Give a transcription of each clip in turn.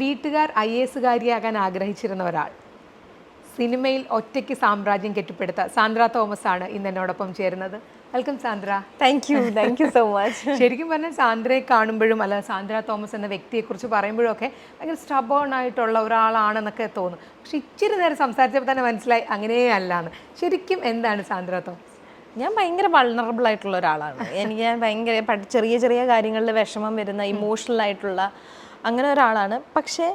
വീട്ടുകാർ IAS-കാരിയാകാൻ ആഗ്രഹിച്ചിരുന്ന ഒരാൾ സിനിമയിൽ ഒറ്റയ്ക്ക് സാമ്രാജ്യം കെട്ടിപ്പടുത്ത സാന്ദ്ര തോമസ് ആണ് ഇന്ന് എന്നോടൊപ്പം ചേരുന്നത്. Welcome Sandra. Thank you so much. ശരിക്കും പറഞ്ഞാൽ സാന്ദ്രയെ കാണുമ്പോഴും അല്ല സാന്ദ്ര തോമസ് എന്ന വ്യക്തിയെക്കുറിച്ച് പറയുമ്പോഴും ഒക്കെ ഭയങ്കര സ്റ്റബേൺ ആയിട്ടുള്ള ഒരാളാണെന്നൊക്കെ തോന്നും. പക്ഷെ ഇച്ചിരി നേരം സംസാരിച്ചപ്പോൾ തന്നെ മനസ്സിലായി അങ്ങനെയേ അല്ലാന്ന്. ശരിക്കും എന്താണ് സാന്ദ്ര തോമസ്? ഞാൻ ഭയങ്കര വൾണറബിൾ ആയിട്ടുള്ള ഒരാളാണ്. ഞാൻ ഭയങ്കര ചെറിയ ചെറിയ കാര്യങ്ങളിൽ വിഷമം വരുന്ന ഇമോഷണൽ ആയിട്ടുള്ള അങ്ങനെ ഒരാളാണ്. പക്ഷേ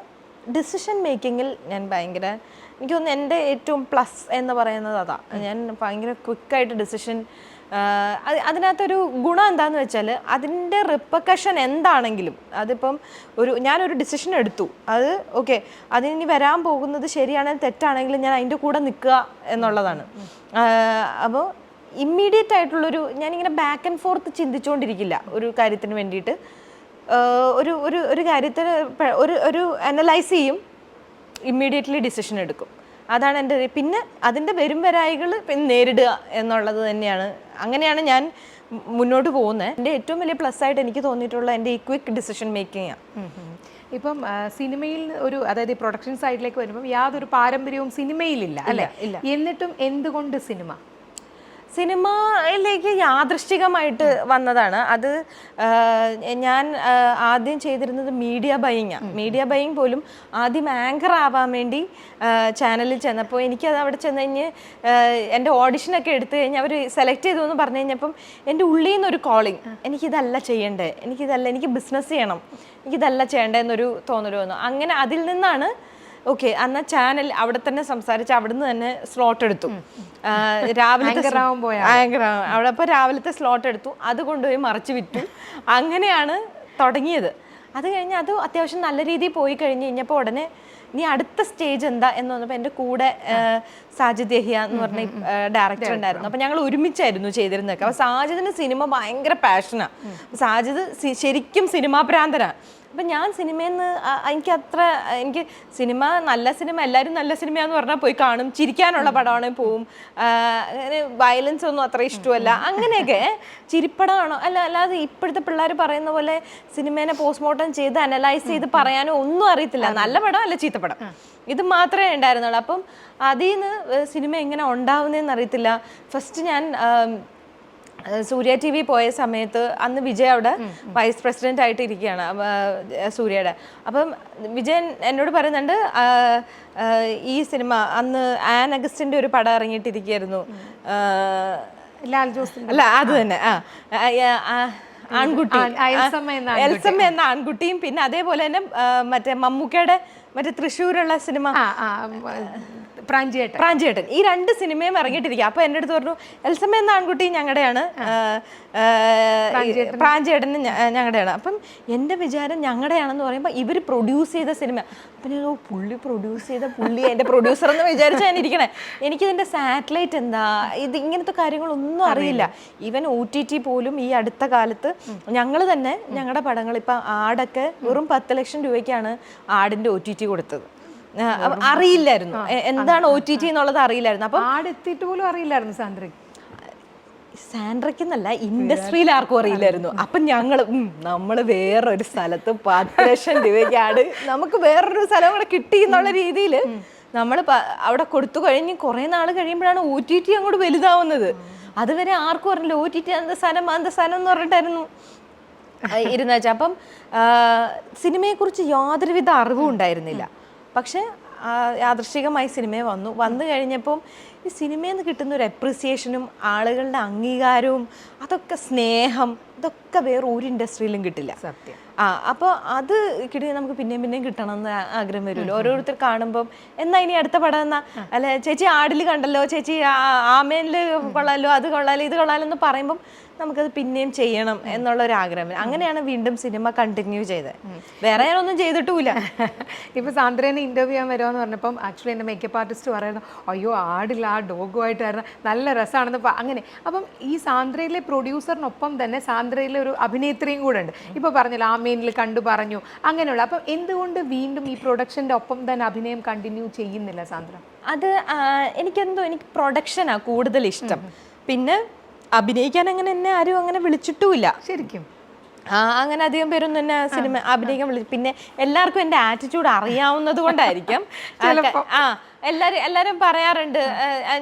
ഡിസിഷൻ മേക്കിങ്ങിൽ ഞാൻ ഭയങ്കര എനിക്ക് തോന്നുന്നു എൻ്റെ ഏറ്റവും പ്ലസ് എന്ന് പറയുന്നത് അതാണ്. ഞാൻ ഭയങ്കര ക്വിക്കായിട്ട് ഡിസിഷൻ അതിനകത്തൊരു ഗുണം എന്താണെന്ന് വെച്ചാൽ അതിൻ്റെ റിപ്പക്കഷൻ എന്താണെങ്കിലും അതിപ്പം ഞാനൊരു ഡിസിഷൻ എടുത്തു, അത് ഓക്കെ, അതിനി വരാൻ പോകുന്നത് ശരിയാണെങ്കിൽ തെറ്റാണെങ്കിലും ഞാൻ അതിൻ്റെ കൂടെ നിൽക്കുക എന്നുള്ളതാണ്. അപ്പോൾ ഇമ്മീഡിയറ്റ് ആയിട്ടുള്ളൊരു ഞാനിങ്ങനെ ബാക്ക് ആൻഡ് ഫോർത്ത് ചിന്തിച്ചുകൊണ്ടിരിക്കില്ല ഒരു കാര്യത്തിന് വേണ്ടിയിട്ട്. ഒരു കാര്യത്തിന് ഒരു അനലൈസ് ചെയ്യും, ഇമ്മീഡിയറ്റ്ലി ഡിസിഷൻ എടുക്കും. അതാണ് എൻ്റെ. പിന്നെ അതിൻ്റെ വരായികൾ പിന്നെ നേരിടുക എന്നുള്ളത് തന്നെയാണ്. അങ്ങനെയാണ് ഞാൻ മുന്നോട്ട് പോകുന്നത്. എൻ്റെ ഏറ്റവും വലിയ പ്ലസ് ആയിട്ട് എനിക്ക് തോന്നിയിട്ടുള്ള എൻ്റെ ഈ ക്വിക്ക് ഡിസിഷൻ മേക്കിംഗ് ആണ്. ഇപ്പം സിനിമയിൽ അതായത് പ്രൊഡക്ഷൻ സൈഡിലേക്ക് വരുമ്പം യാതൊരു പാരമ്പര്യവും സിനിമയിലില്ല അല്ലേ? എന്നിട്ടും എന്തുകൊണ്ട് സിനിമയിലേക്ക് യാദൃശ്ചികമായിട്ട് വന്നതാണ്. അത് ഞാൻ ആദ്യം ചെയ്തിരുന്നത് മീഡിയ ബൈയിങ് പോലും ആദ്യം ആങ്കർ ആവാൻ വേണ്ടി ചാനലിൽ ചെന്നപ്പോൾ എനിക്കത് അവിടെ ചെന്ന് കഴിഞ്ഞ് എൻ്റെ ഓഡിഷനൊക്കെ എടുത്തു കഴിഞ്ഞ് അവർ സെലക്ട് ചെയ്തു എന്ന് പറഞ്ഞു കഴിഞ്ഞപ്പം എൻ്റെ ഉള്ളിൽ നിന്നൊരു കോളിങ്, എനിക്കിതല്ല ചെയ്യണ്ടേ, എനിക്ക് ബിസിനസ് ചെയ്യണം, എനിക്കിതല്ല ചെയ്യേണ്ടേ എന്നൊരു തോന്നൽ വന്നു. അങ്ങനെ അതിൽ നിന്നാണ് ഓക്കെ എന്നാൽ ചാനൽ അവിടെ തന്നെ സംസാരിച്ച് അവിടുന്ന് തന്നെ സ്ലോട്ട് എടുത്തു. അവിടെ അപ്പോൾ രാവിലത്തെ സ്ലോട്ട് എടുത്തു, അത് കൊണ്ടുപോയി മറിച്ച് വിറ്റു. അങ്ങനെയാണ് തുടങ്ങിയത്. അത് കഴിഞ്ഞ് അത് അത്യാവശ്യം നല്ല രീതിയിൽ പോയി കഴിഞ്ഞ് കഴിഞ്ഞപ്പോൾ ഉടനെ ഇനി അടുത്ത സ്റ്റേജ് എന്താ എന്ന് പറഞ്ഞപ്പോൾ എൻ്റെ കൂടെ സാജിദ് യഹിയ എന്ന് പറഞ്ഞ ഡയറക്ടർ ഉണ്ടായിരുന്നു. അപ്പം ഞങ്ങൾ ഒരുമിച്ചായിരുന്നു ചെയ്തിരുന്നതൊക്കെ. അപ്പോൾ സാജിദിന് സിനിമ ഭയങ്കര പാഷനാണ്. സാജിദ് ശരിക്കും സിനിമാ പ്രാന്തനാണ്. അപ്പം ഞാൻ സിനിമയിൽ നിന്ന് എനിക്ക് സിനിമ നല്ല സിനിമ എല്ലാവരും നല്ല സിനിമയാന്ന് പറഞ്ഞാൽ പോയി കാണും, ചിരിക്കാനുള്ള പടമാണെങ്കിൽ പോവും, അങ്ങനെ വയലൻസ് ഒന്നും അത്ര ഇഷ്ടമല്ല, അങ്ങനെയൊക്കെ ചിരിപ്പടമാണോ അല്ലാതെ ഇപ്പോഴത്തെ പിള്ളേർ പറയുന്ന പോലെ സിനിമേനെ പോസ്റ്റ്മോർട്ടം ചെയ്ത് അനലൈസ് ചെയ്ത് പറയാനോ ഒന്നും അറിയത്തില്ല. നല്ല പടം അല്ല ചീത്തപ്പടം, ഇത് മാത്രമേ ഉണ്ടായിരുന്നുള്ളൂ. അപ്പം അതിൽ നിന്ന് സിനിമ എങ്ങനെ ഉണ്ടാവുന്നതെന്ന് അറിയത്തില്ല. ഫസ്റ്റ് ഞാൻ സൂര്യ TV പോയ സമയത്ത് അന്ന് വിജയ് അവിടെ വൈസ് പ്രസിഡന്റ് ആയിട്ട് ഇരിക്കുകയാണ് സൂര്യയുടെ. അപ്പം വിജയൻ എന്നോട് പറയുന്നുണ്ട് ഈ സിനിമ അന്ന് ആൻ അഗസ്റ്റിന്റെ ഒരു പടം ഇറങ്ങിയിട്ടിരിക്കുകയായിരുന്നു, ലാൽ ജോസ് അല്ല അത് തന്നെ ആൺകുട്ടി എൽസമ്മ എന്ന ആൺകുട്ടിയും പിന്നെ അതേപോലെ തന്നെ മറ്റേ മമ്മൂക്കയുടെ മറ്റേ തൃശ്ശൂരുള്ള സിനിമ പ്രാഞ്ചിയേട്ടൻ, ഈ രണ്ട് സിനിമയും ഇറങ്ങിയിട്ടിരിക്കുക. അപ്പൊ എൻ്റെ അടുത്ത് പറഞ്ഞു എൽസമ്മ എന്ന ആൺകുട്ടി ഞങ്ങളുടെയാണ്, പ്രാഞ്ചിയേട്ടൻ ഞങ്ങളുടെയാണ്. അപ്പം എൻ്റെ വിചാരം ഞങ്ങളുടെയാണെന്ന് പറയുമ്പോൾ ഇവർ പ്രൊഡ്യൂസ് ചെയ്ത സിനിമ. അപ്പം ഞാൻ പുള്ളി പ്രൊഡ്യൂസ് ചെയ്ത പുള്ളി എൻ്റെ പ്രൊഡ്യൂസർ എന്ന് വിചാരിച്ചാൽ ഞാൻ ഇരിക്കണേ. എനിക്കിതിൻ്റെ സാറ്റലൈറ്റ് എന്താ ഇത് ഇങ്ങനത്തെ കാര്യങ്ങളൊന്നും അറിയില്ല. ഈവൻ OTT പോലും ഈ അടുത്ത കാലത്ത് ഞങ്ങൾ തന്നെ ഞങ്ങളുടെ പടങ്ങൾ ഇപ്പം ആടൊക്കെ വെറും 10 ലക്ഷം രൂപയ്ക്കാണ് ആടിൻ്റെ OTT കൊടുത്തത്. അറിയില്ലായിരുന്നു എന്താണ് OTT എന്നുള്ളത് അറിയില്ലായിരുന്നു. അപ്പം ആടെത്തിയിട്ട് പോലും അറിയില്ലായിരുന്നു സാൻഡ്രയ്ക്കെന്നല്ല ഇൻഡസ്ട്രിയിൽ ആർക്കും അറിയില്ലായിരുന്നു. അപ്പം നമ്മൾ വേറൊരു സ്ഥലത്ത് 10 ലക്ഷം രൂപയ്ക്കാണ് നമുക്ക് വേറൊരു സ്ഥലം കൂടെ കിട്ടി എന്നുള്ള രീതിയിൽ നമ്മൾ അവിടെ കൊടുത്തു കഴിഞ്ഞ് കുറേ നാൾ കഴിയുമ്പോഴാണ് OTT അങ്ങോട്ട് വലുതാവുന്നത്. അതുവരെ ആർക്കും അറിയില്ല OTT എന്താ സ്ഥലം എന്ന് പറഞ്ഞിട്ടായിരുന്നു ഇരുന്ന വെച്ചാൽ. അപ്പം സിനിമയെക്കുറിച്ച് യാതൊരുവിധ അറിവും ഉണ്ടായിരുന്നില്ല. പക്ഷെ യാദൃശ്ചികമായി സിനിമ വന്നു കഴിഞ്ഞപ്പം ഈ സിനിമയിൽ നിന്ന് കിട്ടുന്ന ഒരു അപ്രിസിയേഷനും ആളുകളുടെ അംഗീകാരവും അതൊക്കെ സ്നേഹം ഇതൊക്കെ വേറെ ഒരു ഇൻഡസ്ട്രിയിലും കിട്ടില്ല. സത്യം. അപ്പോൾ അത് കിട്ടിയാൽ നമുക്ക് പിന്നെയും കിട്ടണം എന്ന് ആഗ്രഹം വരുമല്ലോ. ഓരോരുത്തർ കാണുമ്പം എന്നാ ഇനി അടുത്ത പടം എന്നാ, അല്ല ചേച്ചി ആടിൽ കണ്ടല്ലോ, ചേച്ചി ആമേനിൽ കൊള്ളാലോ, അത് കൊള്ളാലോ, ഇത് കൊള്ളാലോ എന്ന് പറയുമ്പം നമുക്കത് പിന്നെയും ചെയ്യണം എന്നുള്ളൊരു ആഗ്രഹം. അങ്ങനെയാണ് വീണ്ടും സിനിമ കണ്ടിന്യൂ ചെയ്തത്. വേറെ ഞാനൊന്നും ചെയ്തിട്ടുമില്ല. ഇപ്പോൾ സാന്ദ്രേനെ ഇൻ്റർവ്യൂ ചെയ്യാൻ വരുമെന്ന് പറഞ്ഞപ്പം ആക്ച്വലി എൻ്റെ മേക്കപ്പ് ആർട്ടിസ്റ്റ് പറയുന്നു അയ്യോ ആടില്ല ആ ഡോഗുമായിട്ടായിരുന്നു നല്ല രസമാണെന്ന്. അങ്ങനെ അപ്പം ഈ സാന്ദ്രയിലെ പ്രൊഡ്യൂസറിനൊപ്പം തന്നെ സാന്ദ്രയിലെ ഒരു അഭിനേത്രിയും കൂടെ ഉണ്ട്. ഇപ്പോൾ പറഞ്ഞല്ലോ ആമേനിൽ കണ്ടു പറഞ്ഞു അങ്ങനെയുള്ള. അപ്പം എന്തുകൊണ്ട് വീണ്ടും ഈ പ്രൊഡക്ഷൻ്റെ ഒപ്പം തന്നെ അഭിനയം കണ്ടിന്യൂ ചെയ്യുന്നില്ല സാന്ദ്ര? അത് എനിക്ക് പ്രൊഡക്ഷനാണ് കൂടുതൽ ഇഷ്ടം. പിന്നെ അഭിനയിക്കാൻ അങ്ങനെ എന്നെ ആരും അങ്ങനെ വിളിച്ചിട്ടുമില്ല ശരിക്കും. അങ്ങനെ അധികം പേരൊന്നും തന്നെ സിനിമ അഭിനയിക്കാൻ വിളിച്ചു. പിന്നെ എല്ലാവർക്കും എൻ്റെ ആറ്റിറ്റ്യൂഡ് അറിയാവുന്നത് കൊണ്ടായിരിക്കും. എല്ലാവരും പറയാറുണ്ട്,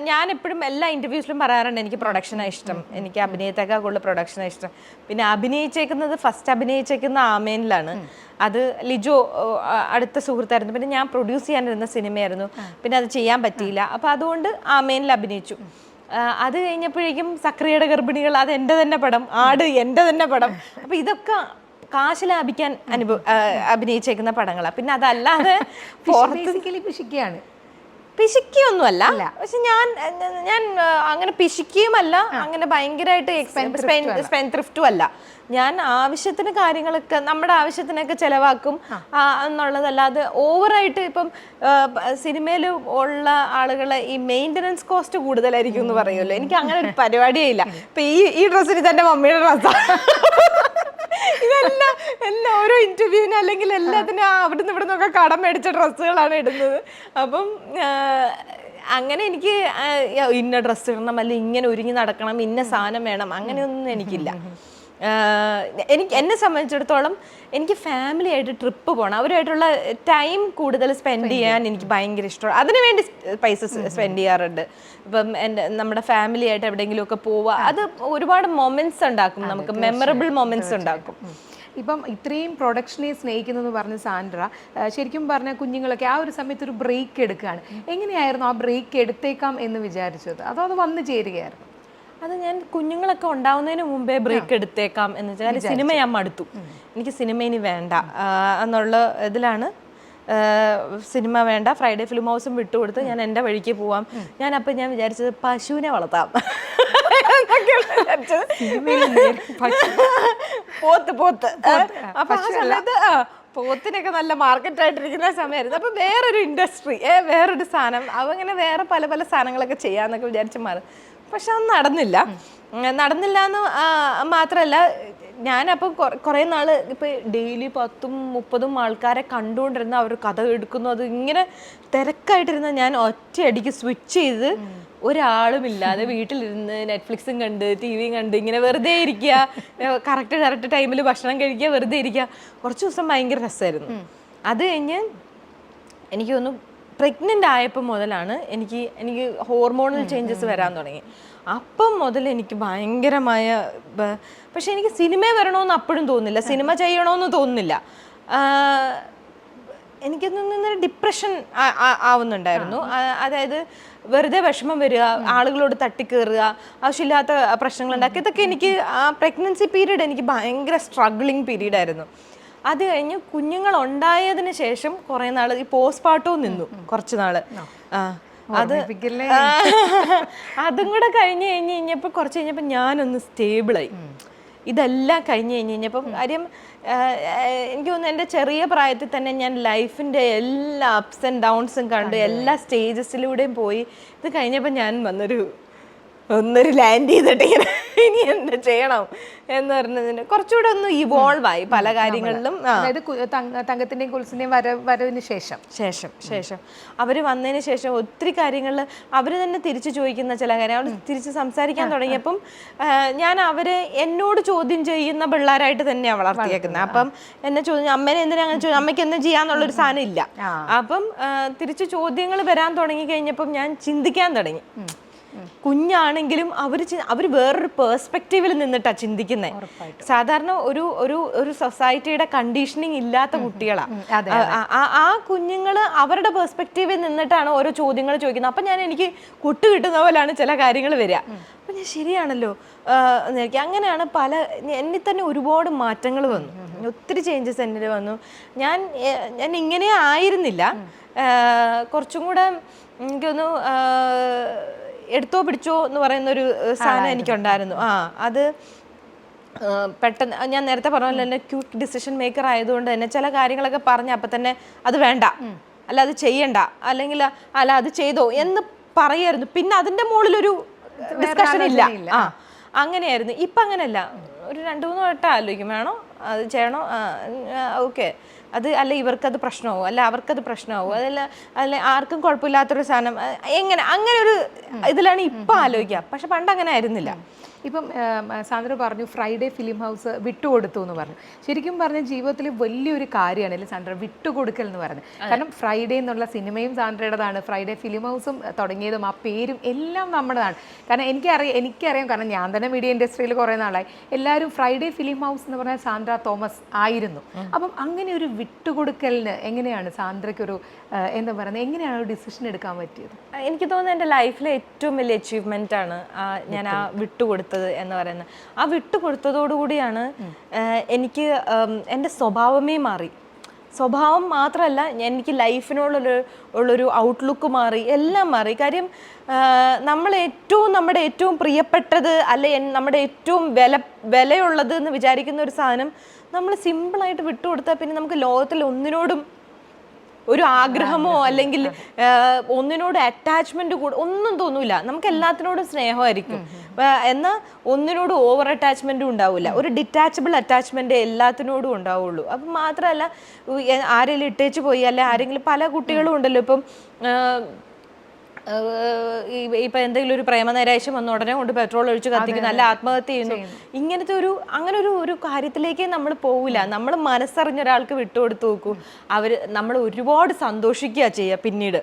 ഞാൻ എപ്പോഴും എല്ലാ ഇൻ്റർവ്യൂസിലും പറയാറുണ്ട് എനിക്ക് പ്രൊഡക്ഷനാണ് ഇഷ്ടം, എനിക്ക് അഭിനയത്തേക്കാൾ കൂടുതൽ പ്രൊഡക്ഷനാണ് ഇഷ്ടം. പിന്നെ ഫസ്റ്റ് അഭിനയിച്ചേക്കുന്ന ആമേനിലാണ്. അത് ലിജോ അടുത്ത സുഹൃത്തായിരുന്നു. പിന്നെ ഞാൻ പ്രൊഡ്യൂസ് ചെയ്യാനിരുന്ന സിനിമയായിരുന്നു. പിന്നെ അത് ചെയ്യാൻ പറ്റിയില്ല. അപ്പോൾ അതുകൊണ്ട് ആമേനിൽ അഭിനയിച്ചു. അത് കഴിഞ്ഞപ്പോഴേക്കും സക്രിയയുടെ ഗർഭിണികൾ അത് എൻ്റെ തന്നെ പടം, ആട് എൻ്റെ തന്നെ പടം. അപ്പോൾ ഇതൊക്കെ കാശ് ലാഭിക്കാൻ അഭിനയിച്ചേക്കുന്ന പടങ്ങളാണ്. പിന്നെ അതല്ലാതെ പിശിക്കുകയാണ്. പിശിക്കൊന്നുമല്ല, പക്ഷെ ഞാൻ അങ്ങനെ പിശിക്കുകയുമല്ല, അങ്ങനെ ഭയങ്കരമായിട്ട് സ്പെൻഡ്രിഫ്റ്റും അല്ല. ഞാൻ ആവശ്യത്തിന് കാര്യങ്ങളൊക്കെ നമ്മുടെ ആവശ്യത്തിനൊക്കെ ചെലവാക്കും എന്നുള്ളതല്ലാതെ ഓവറായിട്ട്. ഇപ്പം സിനിമയിൽ ഉള്ള ആളുകളെ ഈ മെയിൻ്റനൻസ് കോസ്റ്റ് കൂടുതലായിരിക്കും എന്ന് പറയുമല്ലോ, എനിക്ക് അങ്ങനെ ഒരു പരിപാടിയേ ഇല്ല. ഇപ്പം ഈ ഡ്രസ്സിന് തന്നെ മമ്മിയുടെ ഡ്രസ്സാണ്. എല്ലാം ഓരോ ഇന്റർവ്യൂവിന് അല്ലെങ്കിൽ എല്ലാത്തിനും അവിടുന്ന് ഇവിടെ നിന്നൊക്കെ കടം മേടിച്ച ഡ്രസ്സുകളാണ് ഇടുന്നത്. അപ്പം അങ്ങനെ എനിക്ക് ഇന്ന ഡ്രസ്സ് ഇടണം, അല്ലെങ്കിൽ ഇങ്ങനെ ഒരുങ്ങി നടക്കണം, ഇന്ന സാധനം വേണം, അങ്ങനെയൊന്നും എനിക്കില്ല. എന്നെ സംബന്ധിച്ചിടത്തോളം എനിക്ക് ഫാമിലി ആയിട്ട് ട്രിപ്പ് പോകണം, അവരുമായിട്ടുള്ള ടൈം കൂടുതൽ സ്പെൻഡ് ചെയ്യാൻ എനിക്ക് ഭയങ്കര ഇഷ്ടമാണ്. അതിനുവേണ്ടി പൈസ സ്പെൻഡ് ചെയ്യാറുണ്ട്. ഇപ്പം നമ്മുടെ ഫാമിലി ആയിട്ട് എവിടെയെങ്കിലുമൊക്കെ പോവുക, അത് ഒരുപാട് മൊമെന്റ്സ് ഉണ്ടാക്കും, നമുക്ക് മെമ്മറബിൾ മൊമെന്റ്സ് ഉണ്ടാക്കും. ഇപ്പം ഇത്രയും പ്രൊഡക്ഷനെ സ്നേഹിക്കുന്നു പറഞ്ഞ സാൻഡ്ര, ശരിക്കും പറഞ്ഞ കുഞ്ഞുങ്ങളൊക്കെ ആ ഒരു സമയത്ത് ഒരു ബ്രേക്ക് എടുക്കുകയാണ്. എങ്ങനെയായിരുന്നു ആ ബ്രേക്ക് എടുത്തേക്കാം എന്ന് വിചാരിച്ചത്, അതോ അത് വന്നു ചേരുകയായിരുന്നു? അത് ഞാൻ കുഞ്ഞുങ്ങളൊക്കെ ഉണ്ടാവുന്നതിന് മുമ്പേ ബ്രേക്ക് എടുത്തേക്കാം എന്ന് വെച്ചാൽ സിനിമ ഞാൻ മടുത്തു, എനിക്ക് സിനിമ ഇനി വേണ്ട എന്നുള്ള ഇതിലാണ്. സിനിമ വേണ്ട, ഫ്രൈഡേ ഫിലിം ഹൗസും വിട്ടുകൊടുത്ത് ഞാൻ എൻ്റെ വഴിക്ക് പോവാം. ഞാൻ വിചാരിച്ചത് പശുവിനെ വളർത്താം. പോത്ത് അപ്പൊ ആ സമയത്ത് പോത്തിനൊക്കെ നല്ല മാർക്കറ്റായിട്ടിരിക്കുന്ന സമയമായിരുന്നു. അപ്പൊ വേറൊരു ഇൻഡസ്ട്രി, വേറൊരു സാധനം, അങ്ങനെ വേറെ പല പല സാധനങ്ങളൊക്കെ ചെയ്യാന്നൊക്കെ വിചാരിച്ച് മാറും. പക്ഷെ അത് നടന്നില്ല എന്ന് മാത്രമല്ല, ഞാനപ്പം കുറേ നാൾ ഇപ്പം ഡെയിലി 10-30 ആൾക്കാരെ കണ്ടുകൊണ്ടിരുന്ന അവർ കഥ എടുക്കുന്നു, അത് ഇങ്ങനെ തിരക്കായിട്ടിരുന്ന ഞാൻ ഒറ്റയടിക്ക് സ്വിച്ച് ചെയ്ത് ഒരാളുമില്ലാതെ വീട്ടിലിരുന്ന് നെറ്റ്ഫ്ലിക്സും കണ്ട് ടിവിയും കണ്ട് ഇങ്ങനെ വെറുതെ ഇരിക്കുക, കറക്റ്റ് ടൈമിൽ ഭക്ഷണം കഴിക്കുക, വെറുതെ ഇരിക്കുക. കുറച്ച് ദിവസം ഭയങ്കര രസമായിരുന്നു. അത് കഴിഞ്ഞ് എനിക്ക് തോന്നുന്നു പ്രഗ്നൻ്റ് ആയപ്പോൾ മുതലാണ് എനിക്ക് ഹോർമോണൽ ചേഞ്ചസ് വരാൻ തുടങ്ങി. അപ്പം മുതൽ എനിക്ക് ഭയങ്കരമായ, പക്ഷെ എനിക്ക് സിനിമ വരണമെന്ന് അപ്പോഴും തോന്നുന്നില്ല, സിനിമ ചെയ്യണമെന്ന് തോന്നുന്നില്ല. എനിക്കൊന്നും ഡിപ്രഷൻ ആവുന്നുണ്ടായിരുന്നു. അതായത് വെറുതെ വിഷമം വരിക, ആളുകളോട് തട്ടിക്കയറുക, ആവശ്യമില്ലാത്ത പ്രശ്നങ്ങൾ ഉണ്ടാക്കുക. ഇതൊക്കെ എനിക്ക് ആ പ്രഗ്നൻസി പീരീഡ് എനിക്ക് ഭയങ്കര സ്ട്രഗ്ലിങ് പീരീഡായിരുന്നു. അത് കഴിഞ്ഞ് കുഞ്ഞുങ്ങൾ ഉണ്ടായതിന് ശേഷം കുറേ നാൾ ഈ പോസ്റ്റ്മോർട്ടവും നിന്നു കുറച്ച് നാള്. അതും കൂടെ കഴിഞ്ഞപ്പോൾ കുറച്ച് കഴിഞ്ഞപ്പോൾ ഞാനൊന്ന് സ്റ്റേബിളായി. ഇതെല്ലാം കഴിഞ്ഞപ്പം കാര്യം എനിക്ക് തോന്നുന്നു എൻ്റെ ചെറിയ പ്രായത്തിൽ തന്നെ ഞാൻ ലൈഫിൻ്റെ എല്ലാ അപ്സ് ആൻഡ് ഡൗൺസും കണ്ട് എല്ലാ സ്റ്റേജസിലൂടെയും പോയി. ഇത് കഴിഞ്ഞപ്പോൾ ഞാൻ ഒന്നൊരു ലാൻഡ് ചെയ്തിട്ട് ഇനി എന്താ ചെയ്യണം എന്ന് പറഞ്ഞതിന് കുറച്ചുകൂടെ ഒന്ന് ഇവോൾവ് ആയി പല കാര്യങ്ങളിലും. അതായത് തങ്കത്തിൻ്റെയും കുൽസിൻ്റെയും വരവിന് ശേഷം അവർ വന്നതിന് ശേഷം ഒത്തിരി കാര്യങ്ങളിൽ അവർ തന്നെ തിരിച്ചു ചോദിക്കുന്ന ചില കാര്യം, അവർ തിരിച്ച് സംസാരിക്കാൻ തുടങ്ങിയപ്പം ഞാൻ അവരെ എന്നോട് ചോദ്യം ചെയ്യുന്ന പിള്ളേരായിട്ട് തന്നെയാണ് വളർത്തിയേക്കുന്നത്. അപ്പം എന്നെ ചോദ്യം, അമ്മേനെ എന്തിനാ അങ്ങനെ ചോദിക്കും, അമ്മയ്ക്ക് എന്തും ചെയ്യാന്നുള്ളൊരു സാധനം ഇല്ല. അപ്പം തിരിച്ച് ചോദ്യങ്ങൾ വരാൻ തുടങ്ങി കഴിഞ്ഞപ്പം ഞാൻ ചിന്തിക്കാൻ തുടങ്ങി. കുഞ്ഞാണെങ്കിലും അവർ വേറൊരു പേഴ്സ്പെക്റ്റീവിൽ നിന്നിട്ടാണ് ചിന്തിക്കുന്നത്. സാധാരണ ഒരു സൊസൈറ്റിയുടെ കണ്ടീഷനിങ് ഇല്ലാത്ത കുട്ടികളാണ് ആ കുഞ്ഞുങ്ങൾ. അവരുടെ പേഴ്സ്പെക്റ്റീവിൽ നിന്നിട്ടാണ് ഓരോ ചോദ്യങ്ങൾ ചോദിക്കുന്നത്. അപ്പം എനിക്ക് കൊട്ടു കിട്ടുന്ന പോലെയാണ് ചില കാര്യങ്ങൾ വരിക. അപ്പം ഞാൻ ശരിയാണല്ലോ അങ്ങനെയാണ് എന്നിൽ തന്നെ ഒരുപാട് മാറ്റങ്ങൾ വന്നു, ഒത്തിരി ചേഞ്ചസ് എന്നിൽ വന്നു. ഞാൻ ഇങ്ങനെ ആയിരുന്നില്ല, കുറച്ചും കൂടെ എനിക്കൊന്ന് എടുത്തോ പിടിച്ചോ എന്ന് പറയുന്നൊരു സാധനം എനിക്കുണ്ടായിരുന്നു. അത് പെട്ടെന്ന് ഞാൻ നേരത്തെ പറഞ്ഞ പോലെ തന്നെ ക്വിക്ക് ഡിസിഷൻ മേക്കർ ആയതുകൊണ്ട് തന്നെ ചില കാര്യങ്ങളൊക്കെ പറഞ്ഞ അപ്പം തന്നെ അത് വേണ്ട, അല്ല അത് ചെയ്യണ്ട, അല്ലെങ്കിൽ അല്ല അത് ചെയ്തോ എന്ന് പറയായിരുന്നു. പിന്നെ അതിൻ്റെ മുകളിലൊരു ഡിസ്കഷൻ ഇല്ല. അങ്ങനെയായിരുന്നു. ഇപ്പം അങ്ങനെയല്ല, ഒരു 2-3 വട്ടം ആലോചിക്കും വേണോ അത് ചെയ്യണോ, ഓക്കെ, അത് അല്ല ഇവർക്കത് പ്രശ്നമാവും, അല്ല അവർക്കത് പ്രശ്നമാവും, അല്ല ആർക്കും കുഴപ്പമില്ലാത്തൊരു സാധനം എങ്ങനെ, അങ്ങനെ ഒരു ഇതിലാണ് ഇപ്പം ആലോചിക്കുക. പക്ഷെ പണ്ട് അങ്ങനെ ആയിരുന്നില്ല. ഇപ്പം സാന്ദ്ര പറഞ്ഞു ഫ്രൈഡേ ഫിലിം ഹൗസ് വിട്ടുകൊടുത്തു എന്ന് പറഞ്ഞു. ശരിക്കും പറഞ്ഞ ജീവിതത്തിൽ വലിയൊരു കാര്യമാണ് അല്ലേ സാന്ദ്ര വിട്ടുകൊടുക്കൽ എന്ന് പറയുന്നത്. കാരണം ഫ്രൈഡേ എന്നുള്ള സിനിമയും സാന്ദ്രയുടേതാണ്, ഫ്രൈഡേ ഫിലിം ഹൗസും തുടങ്ങിയതും ആ പേരും എല്ലാം നമ്മുടേതാണ്. കാരണം എനിക്കറിയാം, കാരണം ഞാൻ തന്നെ മീഡിയ ഇൻഡസ്ട്രിയിൽ കുറേ നാളായി. എല്ലാവരും ഫ്രൈഡേ ഫിലിം ഹൗസ് എന്ന് പറഞ്ഞാൽ സാന്ദ്ര തോമസ് ആയിരുന്നു. അപ്പം അങ്ങനെ ഒരു വിട്ടുകൊടുക്കലിന് എങ്ങനെയാണ് സാന്ദ്രയ്ക്കൊരു എന്താ പറയുന്നത്, എങ്ങനെയാണ് ഒരു ഡിസിഷൻ എടുക്കാൻ പറ്റിയത്? എനിക്ക് തോന്നുന്നത് എൻ്റെ ലൈഫിലെ ഏറ്റവും വലിയ അച്ചീവ്മെൻ്റ് ആണ് ഞാൻ ആ വിട്ടുകൊടുത്തത് എന്ന് പറയുന്നത്. ആ വിട്ടുകൊടുത്തതോടുകൂടിയാണ് എനിക്ക് എൻ്റെ സ്വഭാവമേ മാറി. സ്വഭാവം മാത്രമല്ല, എനിക്ക് ലൈഫിനോടുള്ളൊരു ഔട്ട്ലുക്ക് മാറി, എല്ലാം മാറി. കാര്യം നമ്മുടെ ഏറ്റവും പ്രിയപ്പെട്ടത് അല്ലെ നമ്മുടെ ഏറ്റവും വിലയുള്ളത് എന്ന് വിചാരിക്കുന്ന ഒരു സാധനം നമ്മൾ സിമ്പിളായിട്ട് വിട്ടുകൊടുത്താൽ പിന്നെ നമുക്ക് ലോകത്തിൽ ഒന്നിനോടും ഒരു ആഗ്രഹമോ അല്ലെങ്കിൽ ഒന്നിനോട് അറ്റാച്ച്മെന്റ് ഒന്നും തോന്നൂല. നമുക്ക് എല്ലാത്തിനോടും സ്നേഹമായിരിക്കും, എന്നാൽ ഒന്നിനോട് ഓവർ അറ്റാച്ച്മെന്റും ഉണ്ടാവില്ല. ഒരു ഡിറ്റാച്ചബിൾ അറ്റാച്ച്മെന്റ് എല്ലാത്തിനോടും ഉണ്ടാവുള്ളൂ. അപ്പം മാത്രമല്ല, ആരെങ്കിലും ഇട്ടേച്ച് പോയി അല്ലെ ആരെങ്കിലും, പല കുട്ടികളും ഉണ്ടല്ലോ ഇപ്പം ഇപ്പം എന്തെങ്കിലും ഒരു പ്രേമനൈരാശ്യം വന്ന് ഉടനെ കൊണ്ട് പെട്രോൾ ഒഴിച്ച് കത്തിക്കുന്നു, അല്ല ആത്മഹത്യ ചെയ്യുന്നു. ഇങ്ങനത്തെ അങ്ങനെ ഒരു കാര്യത്തിലേക്ക് നമ്മൾ പോവില്ല. നമ്മൾ മനസ്സറിഞ്ഞ ഒരാൾക്ക് വിട്ടുകൊടുത്ത് നോക്കൂ, നമ്മൾ ഒരുപാട് സന്തോഷിക്കുക ചെയ്യുക. പിന്നീട്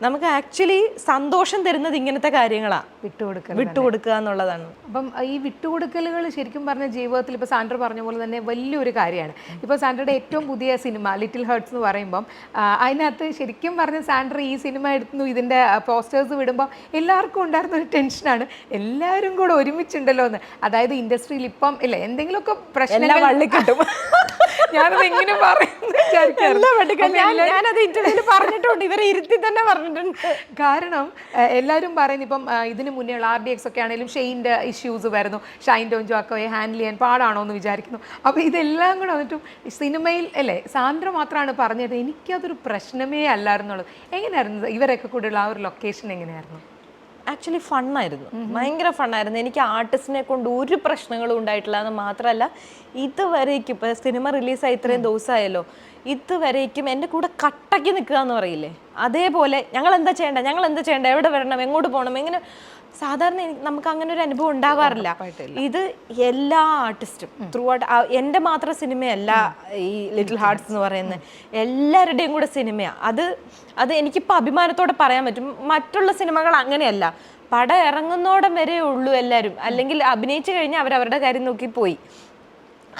നമുക്ക് ആക്ച്വലി സന്തോഷം തരുന്നത് ഇങ്ങനത്തെ കാര്യങ്ങളാണ്, വിട്ടുകൊടുക്കുക എന്നുള്ളതാണ്. അപ്പം ഈ വിട്ടുകൊടുക്കലുകൾ ശരിക്കും പറഞ്ഞ ജീവിതത്തിൽ ഇപ്പോൾ സാൻഡ്ര പറഞ്ഞ പോലെ തന്നെ വലിയൊരു കാര്യമാണ്. ഇപ്പോൾ സാൻഡ്രയുടെ ഏറ്റവും പുതിയ സിനിമ ലിറ്റിൽ ഹേർട്സ് എന്ന് പറയുമ്പം അതിനകത്ത് ശരിക്കും പറഞ്ഞ സാൻഡ്ര ഈ സിനിമ എടുത്തു, ഇതിൻ്റെ പോസ്റ്റേഴ്സ് വിടുമ്പോൾ എല്ലാവർക്കും ഉണ്ടായിരുന്ന ഒരു ടെൻഷനാണ്, എല്ലാവരും കൂടെ ഒരുമിച്ചുണ്ടല്ലോ എന്ന്. അതായത് ഇൻഡസ്ട്രിയിൽ ഇപ്പം ഇല്ല എന്തെങ്കിലുമൊക്കെ പ്രശ്നങ്ങൾ വള്ളിക്കിട്ടും. ഞാനത് എങ്ങനെ ഞാനത് ഇന്റർവ്യൂവിൽ പറഞ്ഞിട്ടുണ്ട്, ഇവരെ ഇരുത്തി തന്നെ പറഞ്ഞിട്ടുണ്ട്. കാരണം എല്ലാവരും പറയുന്നു ഇപ്പം ഇതിന് മുന്നേയുള്ള RDX ഒക്കെ ആണെങ്കിലും ഷെയിൻ്റെ ഇഷ്യൂസ് വരുന്നു, ഷൈൻ ടോം ജോക്കോയെ ഹാൻഡിൽ ചെയ്യാൻ പാടാണോ എന്ന് വിചാരിക്കുന്നു. അപ്പോൾ ഇതെല്ലാം കൂടെ വന്നിട്ടും സിനിമയിൽ അല്ലേ സാന്ദ്ര മാത്രമാണ് പറഞ്ഞത് എനിക്കതൊരു പ്രശ്നമേ അല്ലായിരുന്നുള്ളത്. എങ്ങനെയായിരുന്നു ഇവരൊക്കെ കൂടെയുള്ള ആ ഒരു ലൊക്കേഷൻ എങ്ങനെയായിരുന്നു? ആക്ച്വലി ഫണ്ണായിരുന്നു, ഭയങ്കര ഫണ്ണായിരുന്നു. എനിക്ക് ആർട്ടിസ്റ്റിനെ കൊണ്ട് ഒരു പ്രശ്നങ്ങളും ഉണ്ടായിട്ടില്ല എന്ന് മാത്രമല്ല, ഇതുവരേക്കും ഇപ്പോൾ സിനിമ റിലീസായി ഇത്രയും ദിവസമായല്ലോ, ഇതുവരേക്കും എൻ്റെ കൂടെ കട്ടയ്ക്ക് നിൽക്കുക എന്ന് പറയില്ലേ, അതേപോലെ ഞങ്ങൾ എന്താ ചെയ്യേണ്ട, എവിടെ വരണം, എങ്ങോട്ട് പോകണം, എങ്ങനെ. സാധാരണ നമുക്ക് അങ്ങനെ ഒരു അനുഭവം ഉണ്ടാവാറില്ല. ഇത് എല്ലാ ആർട്ടിസ്റ്റും ത്രൂ ഔട്ട്, എൻ്റെ മാത്രം സിനിമയല്ല ഈ ലിറ്റിൽ ഹാർട്ട്സ് എന്ന് പറയുന്നത്, എല്ലാവരുടെയും കൂടെ സിനിമയാണ്. അത് എനിക്കിപ്പോൾ അഭിമാനത്തോടെ പറയാൻ പറ്റും. മറ്റുള്ള സിനിമകൾ അങ്ങനെയല്ല, പടം ഇറങ്ങുന്നോടം വരെ ഉള്ളൂ എല്ലാവരും, അല്ലെങ്കിൽ അഭിനയിച്ചു കഴിഞ്ഞാൽ അവരവരുടെ കാര്യം നോക്കി പോയി,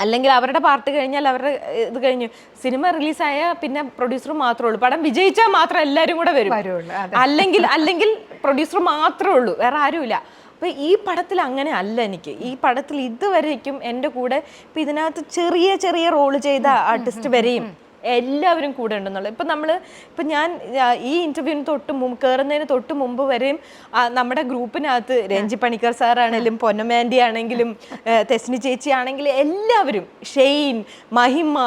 അല്ലെങ്കിൽ അവരുടെ പാർട്ട് കഴിഞ്ഞാൽ അവരുടെ ഇത് കഴിഞ്ഞു. സിനിമ റിലീസായ പിന്നെ പ്രൊഡ്യൂസർ മാത്രമേ ഉള്ളൂ, പടം വിജയിച്ചാൽ മാത്രം എല്ലാവരും കൂടെ വരും, അല്ലെങ്കിൽ പ്രൊഡ്യൂസർ മാത്രമേ ഉള്ളൂ, വേറെ ആരുമില്ല. അപ്പോൾ ഈ പടത്തിൽ അങ്ങനെ അല്ല. എനിക്ക് ഈ പടത്തിൽ ഇതുവരേക്കും എൻ്റെ കൂടെ ഇപ്പം ഇതിനകത്ത് ചെറിയ ചെറിയ റോള് ചെയ്ത ആർട്ടിസ്റ്റ് വരെയും എല്ലാവരും കൂടെ ഉണ്ടെന്നുള്ളത്. ഇപ്പം ഞാൻ ഈ ഇൻ്റർവ്യൂവിന് കയറുന്നതിന് തൊട്ട് മുമ്പ് വരെയും നമ്മുടെ ഗ്രൂപ്പിനകത്ത് രഞ്ജി പണിക്കർ സാറാണെങ്കിലും പൊന്നമാൻഡി ആണെങ്കിലും തെസ്നി ചേച്ചി ആണെങ്കിലും എല്ലാവരും, ഷെയ്ൻ, മഹിമ,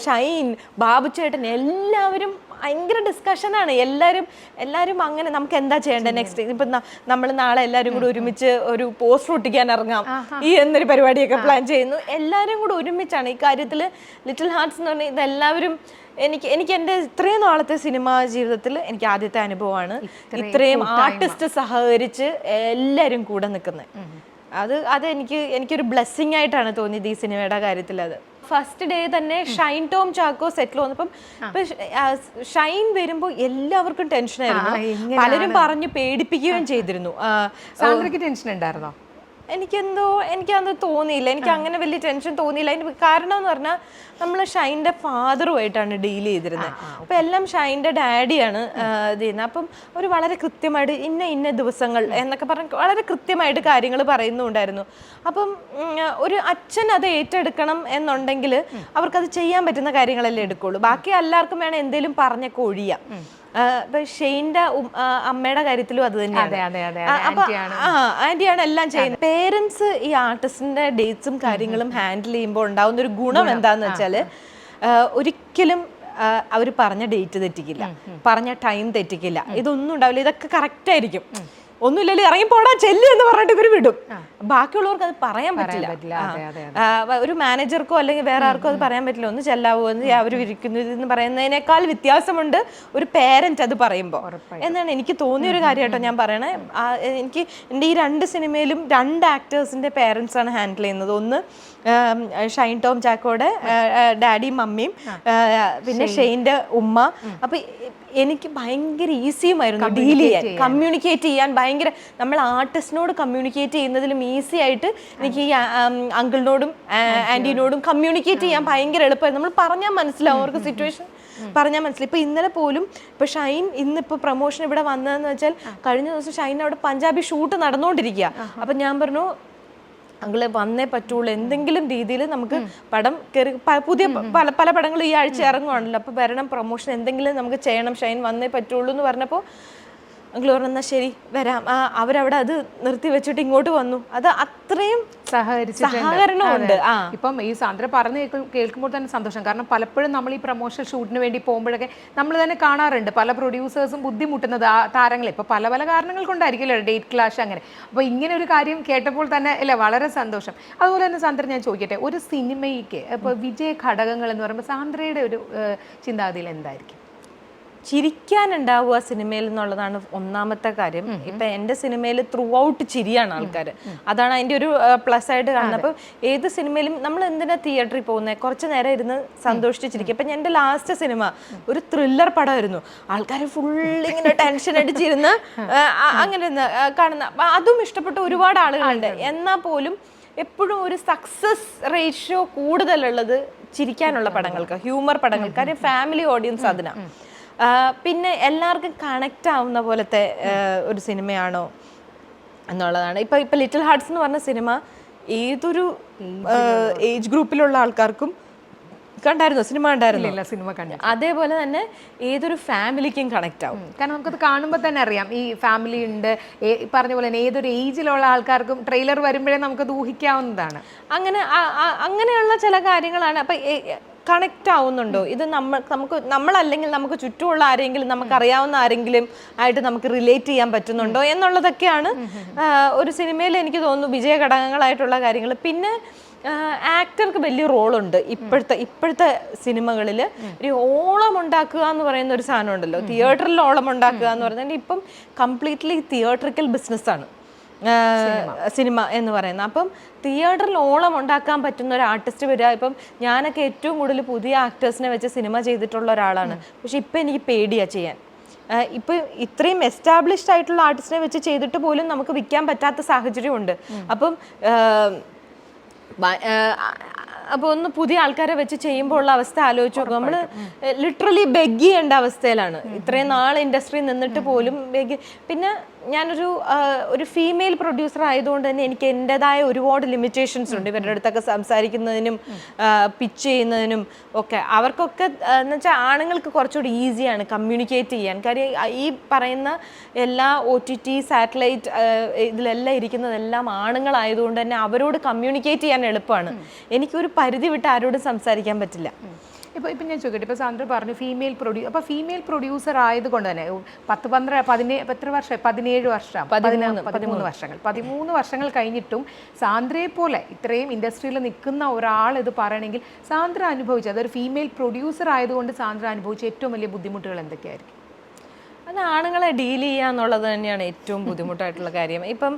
ഷൈൻ, ബാബുച്ചേട്ടൻ, എല്ലാവരും ഭയങ്കര ഡിസ്കഷനാണ്. എല്ലാവരും അങ്ങനെ നമുക്ക് എന്താ ചെയ്യേണ്ടത് നെക്സ്റ്റ്. ഇപ്പം നമ്മൾ നാളെ എല്ലാവരും കൂടെ ഒരുമിച്ച് ഒരു പോസ്റ്റർ ഒട്ടിക്കാൻ ഇറങ്ങാം ഈ എന്നൊരു പരിപാടിയൊക്കെ പ്ലാൻ ചെയ്യുന്നു. എല്ലാവരും കൂടെ ഒരുമിച്ചാണ് ഈ കാര്യത്തിൽ. ലിറ്റിൽ ഹാർട്ട്സ് എന്ന് പറഞ്ഞാൽ ഇതെല്ലാവരും എനിക്ക് എൻ്റെ ഇത്രയും നാളത്തെ സിനിമാ ജീവിതത്തിൽ എനിക്ക് ആദ്യത്തെ അനുഭവമാണ് ഇത്രയും ആർട്ടിസ്റ്റ് സഹകരിച്ച് എല്ലാവരും കൂടെ നിൽക്കുന്നത്. അത് എനിക്കൊരു ബ്ലെസ്സിങ് ആയിട്ടാണ് തോന്നിയത് ഈ സിനിമയുടെ കാര്യത്തിൽ. അത് ഫസ്റ്റ് ഡേ തന്നെ ഷൈൻ ടോം ചാക്കോ സെറ്റിൽ വന്നപ്പം ഷൈൻ വരുമ്പോൾ എല്ലാവർക്കും ടെൻഷനായിരുന്നു. പലരും പറഞ്ഞു പേടിപ്പിക്കുകയും ചെയ്തിരുന്നു. ടെൻഷൻ ഉണ്ടായിരുന്നോ? എനിക്കത് തോന്നിയില്ല, എനിക്ക് അങ്ങനെ വലിയ ടെൻഷൻ തോന്നിയില്ല. അതിന് കാരണം എന്ന് പറഞ്ഞാൽ നമ്മൾ ഷൈൻ്റെ ഫാദറുമായിട്ടാണ് ഡീൽ ചെയ്തിരുന്നത്. അപ്പം എല്ലാം ഷൈൻ്റെ ഡാഡിയാണ് ഇത് ചെയ്യുന്നത്. അപ്പം ഒരു വളരെ കൃത്യമായിട്ട് ഇന്ന ദിവസങ്ങൾ എന്നൊക്കെ പറഞ്ഞ് വളരെ കൃത്യമായിട്ട് കാര്യങ്ങൾ പറയുന്നുണ്ടായിരുന്നു. അപ്പം ഒരു അച്ഛൻ അത് ഏറ്റെടുക്കണം എന്നുണ്ടെങ്കിൽ അവർക്കത് ചെയ്യാൻ പറ്റുന്ന കാര്യങ്ങളല്ലേ എടുക്കുള്ളൂ. ബാക്കി എല്ലാവർക്കും വേണം എന്തെങ്കിലും പറഞ്ഞൊക്കെ ഒഴിയാം. ഷെയ്ൻ്റെ അമ്മയുടെ കാര്യത്തിലും അത് തന്നെയാണ്. അപ്പൊ ആന്റിയാണ് എല്ലാം ചെയ്യുന്നത്. പേരൻസ് ഈ ആർട്ടിസ്റ്റിന്റെ ഡേറ്റ്സും കാര്യങ്ങളും ഹാൻഡിൽ ചെയ്യുമ്പോൾ ഉണ്ടാവുന്ന ഒരു ഗുണം എന്താന്ന് വെച്ചാല് ഒരിക്കലും അവർ പറഞ്ഞ ഡേറ്റ് തെറ്റിക്കില്ല, പറഞ്ഞ ടൈം തെറ്റിക്കില്ല, ഇതൊന്നും ഉണ്ടാവില്ല. ഇതൊക്കെ കറക്റ്റ് ആയിരിക്കും. ഒന്നുമില്ലല്ലോ ഇറങ്ങിപ്പോടാ ചെല്ലു എന്ന് പറഞ്ഞിട്ട് ഇവർ വിടും. ബാക്കിയുള്ളവർക്ക് അത് പറയാൻ പറ്റില്ല. ഒരു മാനേജർക്കോ അല്ലെങ്കിൽ വേറെ ആർക്കോ അത് പറയാൻ പറ്റില്ല. ഒന്ന് ചെല്ലാവോ എന്ന് അവർ ഇരിക്കുന്നു പറയുന്നതിനേക്കാൾ വ്യത്യാസമുണ്ട് ഒരു പേരന്റ് അത് പറയുമ്പോൾ എന്നാണ് എനിക്ക് തോന്നിയൊരു കാര്യം കേട്ടോ ഞാൻ പറയണേ. എനിക്ക് എൻ്റെ ഈ 2 സിനിമയിലും 2 ആക്ടേഴ്സിൻ്റെ പേരൻസ് ആണ് ഹാൻഡിൽ ചെയ്യുന്നത്. ഒന്ന് ഷൈൻ ടോം ചാക്കോയുടെ ഡാഡിയും മമ്മിയും, പിന്നെ ഷെയിൻ്റെ ഉമ്മ. അപ്പൊ എനിക്ക് ഭയങ്കര ഈസിയുമായിരുന്നു ഡീൽ ചെയ്യാൻ, കമ്മ്യൂണിക്കേറ്റ് ചെയ്യാൻ. ഭയങ്കര നമ്മൾ ആർട്ടിസ്റ്റിനോട് കമ്മ്യൂണിക്കേറ്റ് ചെയ്യുന്നതിലും ഈസി ആയിട്ട് എനിക്ക് ഈ അങ്കിളിനോടും ആൻറ്റിനോടും കമ്മ്യൂണിക്കേറ്റ് ചെയ്യാൻ ഭയങ്കര എളുപ്പമായിരുന്നു. നമ്മൾ പറഞ്ഞാൽ മനസ്സിലാവും അവർക്ക് സിറ്റുവേഷൻ പറഞ്ഞാൽ മനസ്സിലായി. ഇപ്പൊ ഇന്നലെ പോലും ഇപ്പൊ ഷൈൻ ഇന്നിപ്പോ പ്രൊമോഷൻ ഇവിടെ വന്നതെന്ന് വെച്ചാൽ കഴിഞ്ഞ ദിവസം ഷൈൻ അവിടെ പഞ്ചാബി ഷൂട്ട് നടന്നുകൊണ്ടിരിക്കുക. അപ്പൊ ഞാൻ പറഞ്ഞു അങ്ങളെ വന്നേ പറ്റുള്ളൂ, എന്തെങ്കിലും രീതിയിൽ നമുക്ക് പടം കയറി പുതിയ പല പടങ്ങളും ഈ ആഴ്ച ഇറങ്ങുവാണല്ലോ, അപ്പോൾ വരണം പ്രൊമോഷൻ എന്തെങ്കിലും നമുക്ക് ചെയ്യണം, ഷൈൻ വന്നേ പറ്റുള്ളൂ എന്ന് പറഞ്ഞപ്പോൾ അങ്കിൾ പറഞ്ഞു എന്നാൽ ശരി വരാം. അവരവിടെ അത് നിർത്തി വെച്ചിട്ട് ഇങ്ങോട്ട് വന്നു. അത് അത്രയും സഹകരണമുണ്ട്. ഇപ്പം ഈ സാന്ദ്ര പറഞ്ഞ് കേൾക്കുമ്പോൾ തന്നെ സന്തോഷം. കാരണം പലപ്പോഴും നമ്മൾ ഈ പ്രൊമോഷൻ ഷൂട്ടിന് വേണ്ടി പോകുമ്പോഴൊക്കെ നമ്മൾ തന്നെ കാണാറുണ്ട് പല പ്രൊഡ്യൂസേഴ്സും ബുദ്ധിമുട്ടുന്നത് താരങ്ങളെ ഇപ്പോൾ പല പല കാരണങ്ങൾ കൊണ്ടായിരിക്കുമല്ലോ, ഡേറ്റ് ക്ലാഷ് അങ്ങനെ. അപ്പോൾ ഇങ്ങനെ ഒരു കാര്യം കേട്ടപ്പോൾ തന്നെ അല്ലേ വളരെ സന്തോഷം. അതുപോലെ തന്നെ സാന്ദ്ര ഞാൻ ചോദിക്കട്ടെ, ഒരു സിനിമയ്ക്ക് ഇപ്പോൾ വിജയ ഘടകങ്ങൾ എന്ന് പറയുമ്പോൾ സാന്ദ്രയുടെ ഒരു ചിന്താഗതിയിൽ എന്തായിരിക്കും? ചിരിക്കാനുണ്ടാവുക സിനിമയിൽ എന്നുള്ളതാണ് ഒന്നാമത്തെ കാര്യം. ഇപ്പം എൻ്റെ സിനിമയിൽ ത്രൂ ഔട്ട് ചിരിയാണ് ആൾക്കാർ, അതാണ് അതിൻ്റെ ഒരു പ്ലസ് ആയിട്ട് കാണുന്നത്. അപ്പം ഏത് സിനിമയിലും നമ്മൾ എന്തിനാ തിയേറ്ററിൽ പോകുന്നത്, കുറച്ച് നേരം ഇരുന്ന് സന്തോഷിച്ചിരിക്കും. ഇപ്പം എൻ്റെ ലാസ്റ്റ് സിനിമ ഒരു ത്രില്ലർ പടമായിരുന്നു, ആൾക്കാർ ഫുള്ളിങ്ങനെ ടെൻഷൻ അടിച്ചിരുന്ന് അങ്ങനെ കാണുന്ന, അതും ഇഷ്ടപ്പെട്ട ഒരുപാട് ആളുകളുണ്ട്. എന്നാൽ പോലും എപ്പോഴും ഒരു സക്സസ് റേഷ്യോ കൂടുതലുള്ളത് ചിരിക്കാനുള്ള പടങ്ങൾക്ക്, ഹ്യൂമർ പടങ്ങൾക്ക്. കാര്യം ഫാമിലി ഓഡിയൻസ് അതിനാണ്. പിന്നെ എല്ലാവർക്കും കണക്റ്റ് ആവുന്ന പോലത്തെ ഒരു സിനിമയാണോ എന്നുള്ളതാണ്. ഇപ്പം ലിറ്റിൽ ഹാർട്ട്സ് എന്ന് പറഞ്ഞ സിനിമ ഏതൊരു ഏജ് ഗ്രൂപ്പിലുള്ള ആൾക്കാർക്കും കണ്ടായിരുന്നോ? സിനിമ കണ്ടായിരുന്നില്ല? സിനിമ കണ്ടു. അതേപോലെ തന്നെ ഏതൊരു ഫാമിലിക്കും കണക്റ്റ് ആവും. കാരണം നമുക്കത് കാണുമ്പോൾ തന്നെ അറിയാം ഈ ഫാമിലി ഉണ്ട്, പറഞ്ഞ പോലെ തന്നെ ഏതൊരു ഏജിലുള്ള ആൾക്കാർക്കും ട്രെയിലർ വരുമ്പോഴേ നമുക്കത് ഊഹിക്കാവുന്നതാണ്. അങ്ങനെയുള്ള ചില കാര്യങ്ങളാണ്. അപ്പം കണക്റ്റ് ആവുന്നുണ്ടോ ഇത് നമ്മളല്ലെങ്കിൽ നമുക്ക് ചുറ്റുമുള്ള ആരെങ്കിലും, നമുക്കറിയാവുന്ന ആരെങ്കിലും ആയിട്ട് നമുക്ക് റിലേറ്റ് ചെയ്യാൻ പറ്റുന്നുണ്ടോ എന്നുള്ളതൊക്കെയാണ് ഒരു സിനിമയിൽ എനിക്ക് തോന്നുന്നു വിജയ ഘടകങ്ങളായിട്ടുള്ള കാര്യങ്ങൾ. പിന്നെ ആക്ടർക്ക് വലിയ റോളുണ്ട് ഇപ്പോഴത്തെ സിനിമകളിൽ. ഒരു ഓളം ഉണ്ടാക്കുക എന്ന് പറയുന്ന ഒരു സാധനം ഉണ്ടല്ലോ, തിയേറ്ററിൽ ഓളം ഉണ്ടാക്കുക എന്ന് പറഞ്ഞാൽ ഇപ്പം കംപ്ലീറ്റ്ലി തിയേറ്ററിക്കൽ ബിസിനസ്സാണ് സിനിമ എന്ന് പറയുന്നത്. അപ്പം തിയേറ്ററിൽ ഓളം ഉണ്ടാക്കാൻ പറ്റുന്ന ഒരു ആർട്ടിസ്റ്റ് വരിക. ഇപ്പം ഞാനൊക്കെ ഏറ്റവും കൂടുതൽ പുതിയ ആക്ടേഴ്സിനെ വെച്ച് സിനിമ ചെയ്തിട്ടുള്ള ഒരാളാണ്. പക്ഷെ ഇപ്പം എനിക്ക് പേടിയാണ് ചെയ്യാൻ. ഇപ്പം ഇത്രയും എസ്റ്റാബ്ലിഷ്ഡ് ആയിട്ടുള്ള ആർട്ടിസ്റ്റിനെ വെച്ച് ചെയ്തിട്ട് പോലും നമുക്ക് വിൽക്കാൻ പറ്റാത്ത സാഹചര്യമുണ്ട്. അപ്പം അപ്പോൾ ഒന്ന് പുതിയ ആൾക്കാരെ വെച്ച് ചെയ്യുമ്പോൾ ഉള്ള അവസ്ഥ ആലോചിച്ച് നോക്കും. നമ്മൾ ലിറ്ററലി ബെഗ് ചെയ്യേണ്ട അവസ്ഥയിലാണ്. ഇത്രയും നാൾ ഇൻഡസ്ട്രിയിൽ നിന്നിട്ട് പോലും പിന്നെ ഞാനൊരു ഫീമെയിൽ പ്രൊഡ്യൂസർ ആയതുകൊണ്ട് തന്നെ എനിക്ക് എൻ്റെതായ ഒരുപാട് ലിമിറ്റേഷൻസ് ഉണ്ട് ഇവരുടെ അടുത്തൊക്കെ സംസാരിക്കുന്നതിനും പിച്ച് ചെയ്യുന്നതിനും ഒക്കെ. അവർക്കൊക്കെ എന്ന് വെച്ചാൽ ആണുങ്ങൾക്ക് കുറച്ചുകൂടി ഈസിയാണ് കമ്മ്യൂണിക്കേറ്റ് ചെയ്യാൻ. കാര്യം ഈ പറയുന്ന എല്ലാ OTT സാറ്റലൈറ്റ് ഇതിലെല്ലാം ഇരിക്കുന്നതെല്ലാം ആണുങ്ങളായതുകൊണ്ട് തന്നെ അവരോട് കമ്മ്യൂണിക്കേറ്റ് ചെയ്യാൻ എളുപ്പമാണ്. എനിക്കൊരു പരിധി വിട്ട് ആരോടും സംസാരിക്കാൻ പറ്റില്ല. ഇപ്പം ഞാൻ ചോദിക്കട്ടെ, ഇപ്പോൾ സാന്ദ്ര പറഞ്ഞു ഫീമെയിൽ അപ്പോൾ ഫീമെയിൽ പ്രൊഡ്യൂസർ ആയതുകൊണ്ട് തന്നെ 13 വർഷങ്ങൾ കഴിഞ്ഞിട്ടും സാന്ദ്രയെ പോലെ ഇത്രയും ഇൻഡസ്ട്രിയിൽ നിൽക്കുന്ന ഒരാൾ ഇത് പറയണമെങ്കിൽ സാന്ദ്ര അനുഭവിച്ച, അതൊരു ഫീമെയിൽ പ്രൊഡ്യൂസർ ആയതുകൊണ്ട് സാന്ദ്ര അനുഭവിച്ച ഏറ്റവും വലിയ ബുദ്ധിമുട്ടുകൾ എന്തൊക്കെയായിരിക്കും? അത് ആണുങ്ങളെ ഡീൽ ചെയ്യുക എന്നുള്ളത് തന്നെയാണ് ഏറ്റവും ബുദ്ധിമുട്ടായിട്ടുള്ള കാര്യം. ഇപ്പം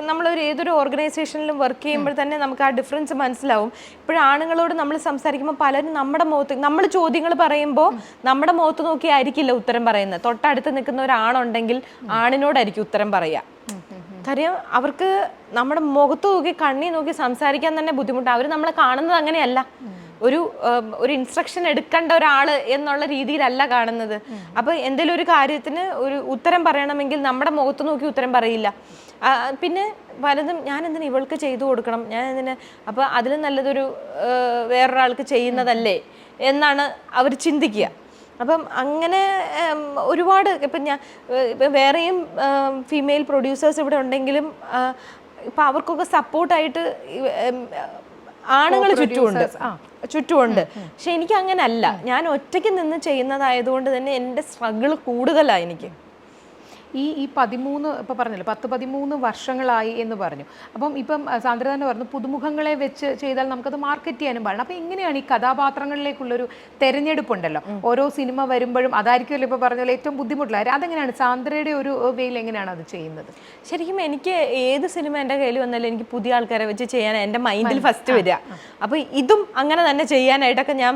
നമ്മളൊരു ഏതൊരു ഓർഗനൈസേഷനിലും വർക്ക് ചെയ്യുമ്പോൾ തന്നെ നമുക്ക് ആ ഡിഫറൻസ് മനസ്സിലാവും. ഇപ്പോഴും ആണുങ്ങളോട് നമ്മൾ സംസാരിക്കുമ്പോൾ പലരും നമ്മൾ ചോദ്യങ്ങൾ പറയുമ്പോൾ നമ്മുടെ മുഖത്ത് നോക്കി ആയിരിക്കില്ല ഉത്തരം പറയുന്നത്. തൊട്ടടുത്ത് നിൽക്കുന്ന ഒരാണുണ്ടെങ്കിൽ ആണിനോടായിരിക്കും ഉത്തരം പറയുക. കാര്യം അവർക്ക് നമ്മുടെ മുഖത്ത് നോക്കി കണ്ണി നോക്കി സംസാരിക്കാൻ തന്നെ ബുദ്ധിമുട്ടാണ്. അവർ നമ്മളെ കാണുന്നത് അങ്ങനെയല്ല. ഒരു ഇൻസ്ട്രക്ഷൻ എടുക്കേണ്ട ഒരാൾ എന്നുള്ള രീതിയിലല്ല കാണുന്നത്. അപ്പോൾ എന്തെങ്കിലും ഒരു കാര്യത്തിന് ഒരു ഉത്തരം പറയണമെങ്കിൽ നമ്മുടെ മുഖത്ത് നോക്കി ഉത്തരം പറയില്ല. പിന്നെ പലതും ഞാൻ എന്തിനാ ഇവൾക്ക് ചെയ്തു കൊടുക്കണം, ഞാൻ എന്തിനാ, അപ്പോൾ അതിലും നല്ലതൊരു വേറൊരാൾക്ക് ചെയ്യുന്നതല്ലേ എന്നാണ് അവർ ചിന്തിക്കുക. അപ്പം അങ്ങനെ ഒരുപാട് ഇപ്പം വേറെയും ഫീമെയിൽ പ്രൊഡ്യൂസേഴ്സ് ഇവിടെ ഉണ്ടെങ്കിലും ഇപ്പം അവർക്കൊക്കെ സപ്പോർട്ടായിട്ട് ആണുങ്ങൾ ചുറ്റുമുണ്ട്. പക്ഷെ എനിക്ക് അങ്ങനെ അല്ല. ഞാൻ ഒറ്റയ്ക്ക് നിന്ന് ചെയ്യുന്നതായതുകൊണ്ട് തന്നെ എൻ്റെ സ്ട്രഗിൾ കൂടുതലാണ് എനിക്ക്. ഈ 13 ഇപ്പോൾ പറഞ്ഞല്ലോ 10-13 വർഷങ്ങളായി എന്ന് പറഞ്ഞു. അപ്പം ഇപ്പം സാന്ദ്ര തന്നെ പറഞ്ഞു പുതുമുഖങ്ങളെ വെച്ച് ചെയ്താൽ നമുക്കത് മാർക്കറ്റ് ചെയ്യാനും പാടില്ല. അപ്പോൾ എങ്ങനെയാണ് ഈ കഥാപാത്രങ്ങളിലേക്കുള്ളൊരു തെരഞ്ഞെടുപ്പുണ്ടല്ലോ, ഓരോ സിനിമ വരുമ്പോഴും അതായിരിക്കുമല്ലോ ഇപ്പോൾ പറഞ്ഞ പോലെ ഏറ്റവും ബുദ്ധിമുട്ടുള്ള കാര്യം. അതെങ്ങനെയാണ് സാന്ദ്രയുടെ ഒരു വേയിൽ എങ്ങനെയാണ് അത് ചെയ്യുന്നത്? ശരിക്കും എനിക്ക് ഏത് സിനിമ എൻ്റെ കയ്യിൽ വന്നാലും എനിക്ക് പുതിയ ആൾക്കാരെ വെച്ച് ചെയ്യാൻ എൻ്റെ മൈൻഡിൽ ഫസ്റ്റ് വരിക. അപ്പോൾ ഇതും അങ്ങനെ തന്നെ ചെയ്യാനായിട്ടൊക്കെ ഞാൻ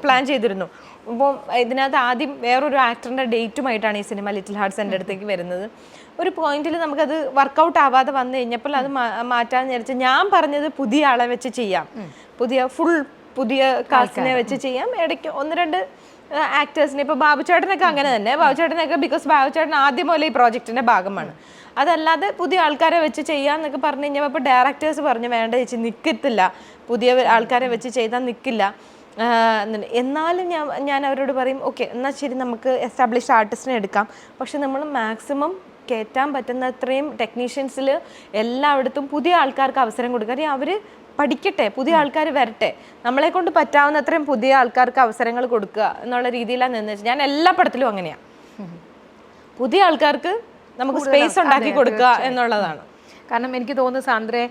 പ്ലാൻ ചെയ്തിരുന്നു. അപ്പോൾ ഇതിനകത്ത് ആദ്യം വേറൊരു ആക്ടറിൻ്റെ ഡേറ്റുമായിട്ടാണ് ഈ സിനിമ ലിറ്റിൽ ഹാർട്സ് എൻ്റെ അടുത്തേക്ക് വരുന്നത്. ഒരു പോയിന്റിൽ നമുക്കത് വർക്കൗട്ട് ആവാതെ വന്നു കഴിഞ്ഞപ്പോൾ അത് മാറ്റാൻ വിചാരിച്ച് ഞാൻ പറഞ്ഞത് പുതിയ ആളെ വെച്ച് ചെയ്യാം, പുതിയ കാസ്റ്റിനെ വെച്ച് ചെയ്യാം. ഇടയ്ക്ക് 1-2 ആക്ടേഴ്സിനെ, ഇപ്പോൾ ബാബുചേട്ടനൊക്കെ അങ്ങനെ തന്നെ. ബാബുചേട്ടനൊക്കെ ബിക്കോസ് ബാബുചേട്ടൻ ആദ്യം പോലെ ഈ പ്രോജക്റ്റിൻ്റെ ഭാഗമാണ്. അതല്ലാതെ പുതിയ ആൾക്കാരെ വെച്ച് ചെയ്യാമെന്നൊക്കെ പറഞ്ഞു കഴിഞ്ഞപ്പോൾ ഇപ്പോൾ ഡയറക്ടേഴ്സ് പറഞ്ഞു വേണ്ട ചേച്ചി നിൽക്കത്തില്ല, പുതിയ ആൾക്കാരെ വെച്ച് ചെയ്താൽ നിൽക്കില്ല. എന്നാലും ഞാൻ അവരോട് പറയും ഓക്കെ എന്നാൽ ശരി നമുക്ക് എസ്റ്റാബ്ലിഷ്ഡ് ആർട്ടിസ്റ്റിനെ എടുക്കാം, പക്ഷെ നമ്മൾ മാക്സിമം കയറ്റാൻ പറ്റുന്ന അത്രയും ടെക്നീഷ്യൻസിൽ എല്ലായിടത്തും പുതിയ ആൾക്കാർക്ക് അവസരം കൊടുക്കുക. കാര്യം അവർ പഠിക്കട്ടെ, പുതിയ ആൾക്കാർ വരട്ടെ, നമ്മളെ കൊണ്ട് പറ്റാവുന്ന അത്രയും പുതിയ ആൾക്കാർക്ക് അവസരങ്ങൾ കൊടുക്കുക എന്നുള്ള രീതിയിലാണ് നിന്ന് വെച്ചാൽ ഞാൻ എല്ലാ പടത്തിലും അങ്ങനെയാണ്. പുതിയ ആൾക്കാർക്ക് നമുക്ക് സ്പേസ് ഉണ്ടാക്കി കൊടുക്കുക എന്നുള്ളതാണ്. കാരണം എനിക്ക് തോന്നുന്നു സാന്ദ്രയെ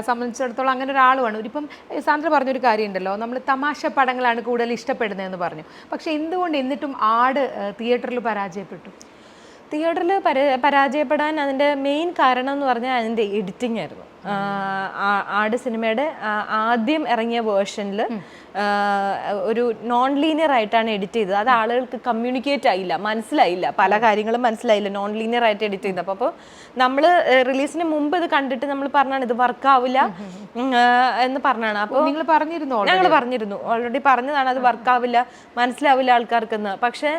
സംബന്ധിച്ചിടത്തോളം അങ്ങനെ ഒരാളുമാണ്. ഇപ്പം സാന്ദ്ര പറഞ്ഞൊരു കാര്യമുണ്ടല്ലോ, നമ്മൾ തമാശ പടങ്ങളാണ് കൂടുതൽ ഇഷ്ടപ്പെടുന്നതെന്ന് പറഞ്ഞു. പക്ഷെ എന്തുകൊണ്ട് എന്നിട്ടും ആട് തിയേറ്ററിൽ പരാജയപ്പെട്ടു? തിയേറ്ററിൽ പരാജയപ്പെടാൻ അതിൻ്റെ മെയിൻ കാരണം എന്ന് പറഞ്ഞാൽ അതിൻ്റെ എഡിറ്റിംഗ് ആയിരുന്നു. ആട് സിനിമയുടെ ആദ്യം ഇറങ്ങിയ വേർഷനിൽ ഒരു നോൺ ലീനിയർ ആയിട്ടാണ് എഡിറ്റ് ചെയ്തത്. അത് ആളുകൾക്ക് കമ്മ്യൂണിക്കേറ്റ് ആയില്ല, മനസ്സിലായില്ല, പല കാര്യങ്ങളും മനസ്സിലായില്ല നോൺ ലീനിയർ ആയിട്ട് എഡിറ്റ് ചെയ്തപ്പോൾ. അപ്പോൾ നമ്മൾ റിലീസിന് മുമ്പ് ഇത് കണ്ടിട്ട് നമ്മൾ പറഞ്ഞാണ് ഇത് വർക്കാവില്ല എന്ന് പറഞ്ഞാണ്. അപ്പോൾ ഞങ്ങൾ പറഞ്ഞിരുന്നു ഓൾറെഡി പറഞ്ഞതാണ് അത് വർക്കാവില്ല, മനസ്സിലാവില്ല ആൾക്കാർക്കെന്ന്. പക്ഷേ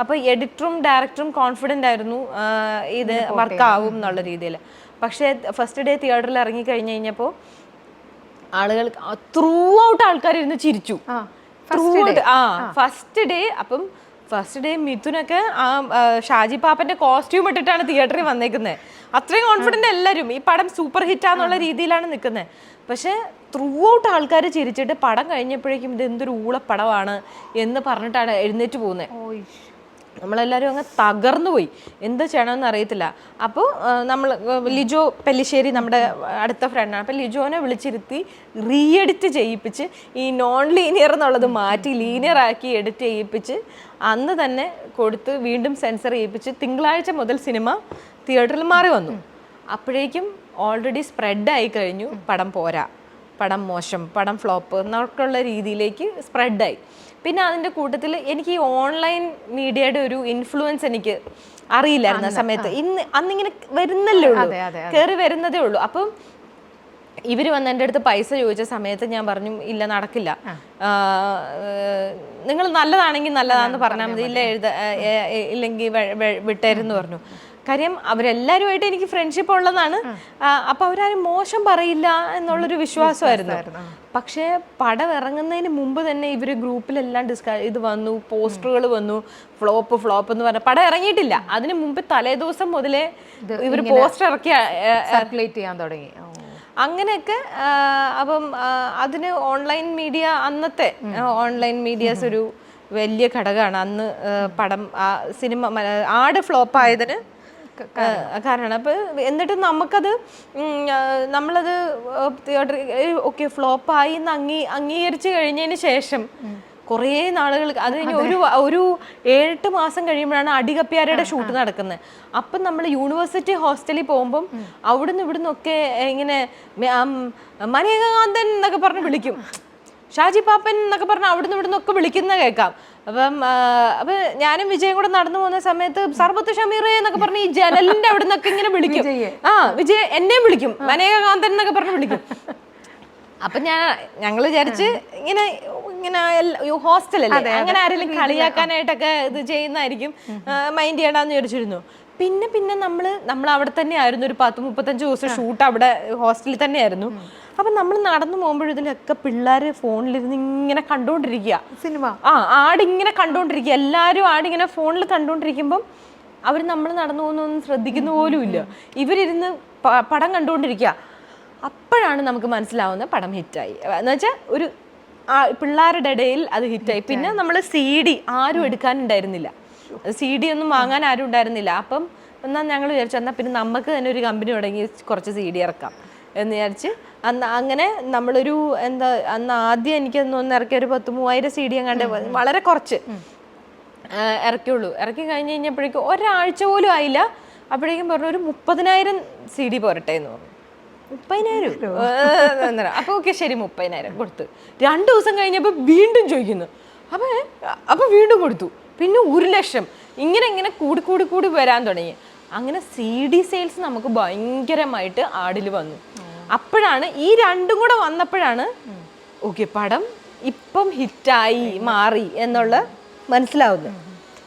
അപ്പോൾ എഡിറ്ററും ഡയറക്ടറും കോൺഫിഡൻ്റ് ആയിരുന്നു ഇത് വർക്കാവും എന്നുള്ള രീതിയിൽ. പക്ഷേ ഫസ്റ്റ് ഡേ തിയേറ്ററിൽ ഇറങ്ങി കഴിഞ്ഞ് കഴിഞ്ഞപ്പോൾ ആളുകൾ ത്രൂ ഔട്ട് ആൾക്കാർ ഇരുന്ന് ചിരിച്ചു. First day. അപ്പം ഫസ്റ്റ് ഡേ മിഥുനൊക്കെ ഷാജി പാപ്പന്റെ കോസ്റ്റ്യൂം ഇട്ടിട്ടാണ് തിയേറ്ററിൽ വന്നേക്കുന്നത്. അത്രയും കോൺഫിഡന്റ് എല്ലാവരും ഈ പടം സൂപ്പർ ഹിറ്റാന്നുള്ള രീതിയിലാണ് നിൽക്കുന്നത്. പക്ഷെ ത്രൂ ഔട്ട് ആൾക്കാർ ചിരിച്ചിട്ട് പടം കഴിഞ്ഞപ്പോഴേക്കും ഇത് എന്തൊരു ഊളപ്പടമാണ് എന്ന് പറഞ്ഞിട്ടാണ് എഴുന്നേറ്റ് പോകുന്നത്. നമ്മളെല്ലാവരും അങ്ങ് തകർന്നു പോയി, എന്ത് ചെയ്യണമെന്ന് അറിയത്തില്ല. അപ്പോൾ നമ്മൾ ലിജോ പെല്ലിശ്ശേരി നമ്മുടെ അടുത്ത ഫ്രണ്ടാണ്. അപ്പോൾ ലിജോനെ വിളിച്ചിരുത്തി റീ എഡിറ്റ് ചെയ്യിപ്പിച്ച് ഈ നോൺ ലീനിയർ എന്നുള്ളത് മാറ്റി ലീനിയർ ആക്കി എഡിറ്റ് ചെയ്യിപ്പിച്ച് അന്ന് തന്നെ കൊടുത്ത് വീണ്ടും സെൻസർ ചെയ്യിപ്പിച്ച് തിങ്കളാഴ്ച മുതൽ സിനിമ തിയേറ്ററിൽ മാറി വന്നു. അപ്പോഴേക്കും ഓൾറെഡി സ്പ്രെഡായി കഴിഞ്ഞു, പടം പോരാ, പടം മോശം, പടം ഫ്ലോപ്പ് എന്നൊക്കെയുള്ള രീതിയിലേക്ക് സ്പ്രെഡായി. പിന്നെ അതിൻ്റെ കൂട്ടത്തിൽ എനിക്ക് ഈ ഓൺലൈൻ മീഡിയയുടെ ഒരു ഇൻഫ്ലുവൻസ് എനിക്ക് അറിയില്ലായിരുന്നു ആ സമയത്ത്. അന്നിങ്ങനെ വരുന്നല്ലേ ഉള്ളൂ, കയറി വരുന്നതേ ഉള്ളൂ. അപ്പം ഇവർ വന്ന് എൻ്റെ അടുത്ത് പൈസ ചോദിച്ച സമയത്ത് ഞാൻ പറഞ്ഞു ഇല്ല നടക്കില്ല, നിങ്ങൾ നല്ലതാണെങ്കിൽ നല്ലതാണെന്ന് പറഞ്ഞാൽ മതി, ഇല്ല ഇല്ലെങ്കിൽ വിട്ടേരെന്ന് പറഞ്ഞു. കാര്യം അവരെല്ലാവരുമായിട്ട് എനിക്ക് ഫ്രണ്ട്ഷിപ്പ് ഉള്ളതാണ്. അപ്പോൾ അവരാരും മോശം പറയില്ല എന്നുള്ളൊരു വിശ്വാസമായിരുന്നു. പക്ഷേ പടം ഇറങ്ങുന്നതിന് മുമ്പ് തന്നെ ഇവർ ഗ്രൂപ്പിലെല്ലാം ഇത് വന്നു, പോസ്റ്ററുകൾ വന്നു, ഫ്ലോപ്പ് എന്ന് പറഞ്ഞ പടം ഇറങ്ങിയിട്ടില്ല. അതിന് മുമ്പ് തലേദിവസം മുതലേ ഇവർ പോസ്റ്റർ ഇറക്കി സർക്കുലേറ്റ് ചെയ്യാൻ തുടങ്ങി. അങ്ങനെയൊക്കെ. അപ്പം അതിന് ഓൺലൈൻ മീഡിയ, അന്നത്തെ ഓൺലൈൻ മീഡിയാസ് ഒരു വലിയ ഘടകമാണ് അന്ന് പടം സിനിമ ആട് ഫ്ലോപ്പായതിന് കാരണം. അപ്പോൾ എന്നിട്ട് നമുക്കത് നമ്മളത് ഓക്കെ ഫ്ലോപ്പായി എന്ന് അംഗീകരിച്ച് കഴിഞ്ഞതിന് ശേഷം കുറേ നാളുകൾ അത് കഴിഞ്ഞ് ഒരു 7-8 മാസം കഴിയുമ്പോഴാണ് അടികപ്പ്യാരയുടെ ഷൂട്ട് നടക്കുന്നത്. അപ്പം നമ്മൾ യൂണിവേഴ്സിറ്റി ഹോസ്റ്റലിൽ പോകുമ്പം അവിടുന്ന് ഇവിടുന്നൊക്കെ ഇങ്ങനെ മനേകാന്തൻ എന്നൊക്കെ പറഞ്ഞ് വിളിക്കും, ഷാജി പാപ്പൻ എന്നൊക്കെ പറഞ്ഞ് അവിടുന്ന് ഇവിടുന്നൊക്കെ വിളിക്കുന്ന കേൾക്കാം. അപ്പം ഞാനും വിജയം കൂടെ നടന്നു പോകുന്ന സമയത്ത് സർബത്ത് ഷമീറേ എന്നൊക്കെ പറഞ്ഞ് ഈ ജനലിന്റെ അവിടെ നിന്നൊക്കെ ഇങ്ങനെ വിളിക്കും. വിജയ് എന്നെയും വിളിക്കും, മനേകാന്തൻ എന്നൊക്കെ പറഞ്ഞ് വിളിക്കും. അപ്പൊ ഞങ്ങൾ വിചാരിച്ച് ഇങ്ങനെ ഹോസ്റ്റലല്ലേ, അങ്ങനെ ആരെങ്കിലും കളിയാക്കാനായിട്ടൊക്കെ ഇത് ചെയ്യുന്നതായിരിക്കും, മൈൻഡ് ചെയ്യണമെന്ന് വിചാരിച്ചിരുന്നു. പിന്നെ നമ്മൾ അവിടെ തന്നെ ആയിരുന്നു. ഒരു 10-35 ദിവസം ഷൂട്ട് അവിടെ ഹോസ്റ്റലിൽ തന്നെയായിരുന്നു. അപ്പം നമ്മൾ നടന്നു പോകുമ്പോഴും ഇതിലൊക്കെ പിള്ളേർ ഫോണിലിരുന്ന് ഇങ്ങനെ കണ്ടുകൊണ്ടിരിക്കുക സിനിമ. ആടിങ്ങനെ കണ്ടുകൊണ്ടിരിക്കുക, എല്ലാവരും ആടിങ്ങനെ ഫോണിൽ കണ്ടുകൊണ്ടിരിക്കുമ്പം അവർ നമ്മൾ നടന്നു പോകുന്നൊന്നും ശ്രദ്ധിക്കുന്ന പോലും ഇല്ല, ഇവരിരുന്ന് പടം കണ്ടുകൊണ്ടിരിക്കുക. അപ്പോഴാണ് നമുക്ക് മനസ്സിലാവുന്നത് പടം ഹിറ്റായി എന്ന് വെച്ചാൽ ഒരു പിള്ളേരുടെ ഇടയിൽ അത് ഹിറ്റായി. പിന്നെ നമ്മൾ CD ആരും എടുക്കാനുണ്ടായിരുന്നില്ല. CD ഒന്നും വാങ്ങാൻ ആരും ഉണ്ടായിരുന്നില്ല. അപ്പം എന്നാൽ ഞങ്ങൾ വിചാരിച്ചു എന്നാൽ പിന്നെ നമുക്ക് തന്നെ ഒരു കമ്പനി തുടങ്ങി കുറച്ച് CD ഇറക്കാം എന്ന് വിചാരിച്ച് അങ്ങനെ നമ്മളൊരു അന്ന് ആദ്യം എനിക്ക് ഇറക്കിയ ഒരു 10,000 CD കണ്ട് വളരെ കുറച്ച് ഇറക്കിയുള്ളൂ. ഇറക്കി കഴിഞ്ഞ് കഴിഞ്ഞപ്പോഴേക്കും ഒരാഴ്ച പോലും ആയില്ല, അപ്പോഴേക്കും പറഞ്ഞു ഒരു 30,000 CD പോരട്ടെ എന്ന് പറഞ്ഞു. 30,000 അപ്പൊ ഓക്കെ ശരി 30,000 കൊടുത്ത്. 2 ദിവസം കഴിഞ്ഞപ്പോൾ വീണ്ടും ചോദിക്കുന്നു. അപ്പൊ വീണ്ടും കൊടുത്തു. പിന്നെ 1,00,000 ഇങ്ങനെ കൂടി വരാൻ തുടങ്ങി. അങ്ങനെ CD സെയിൽസ് നമുക്ക് ഭയങ്കരമായിട്ട് ആഡിൽ വന്നു. അപ്പോഴാണ് ഈ രണ്ടും കൂടെ വന്നപ്പോഴാണ് ഓക്കെ പടം ഇപ്പം ഹിറ്റായി മാറി എന്നുള്ള മനസ്സിലാവുന്നത്.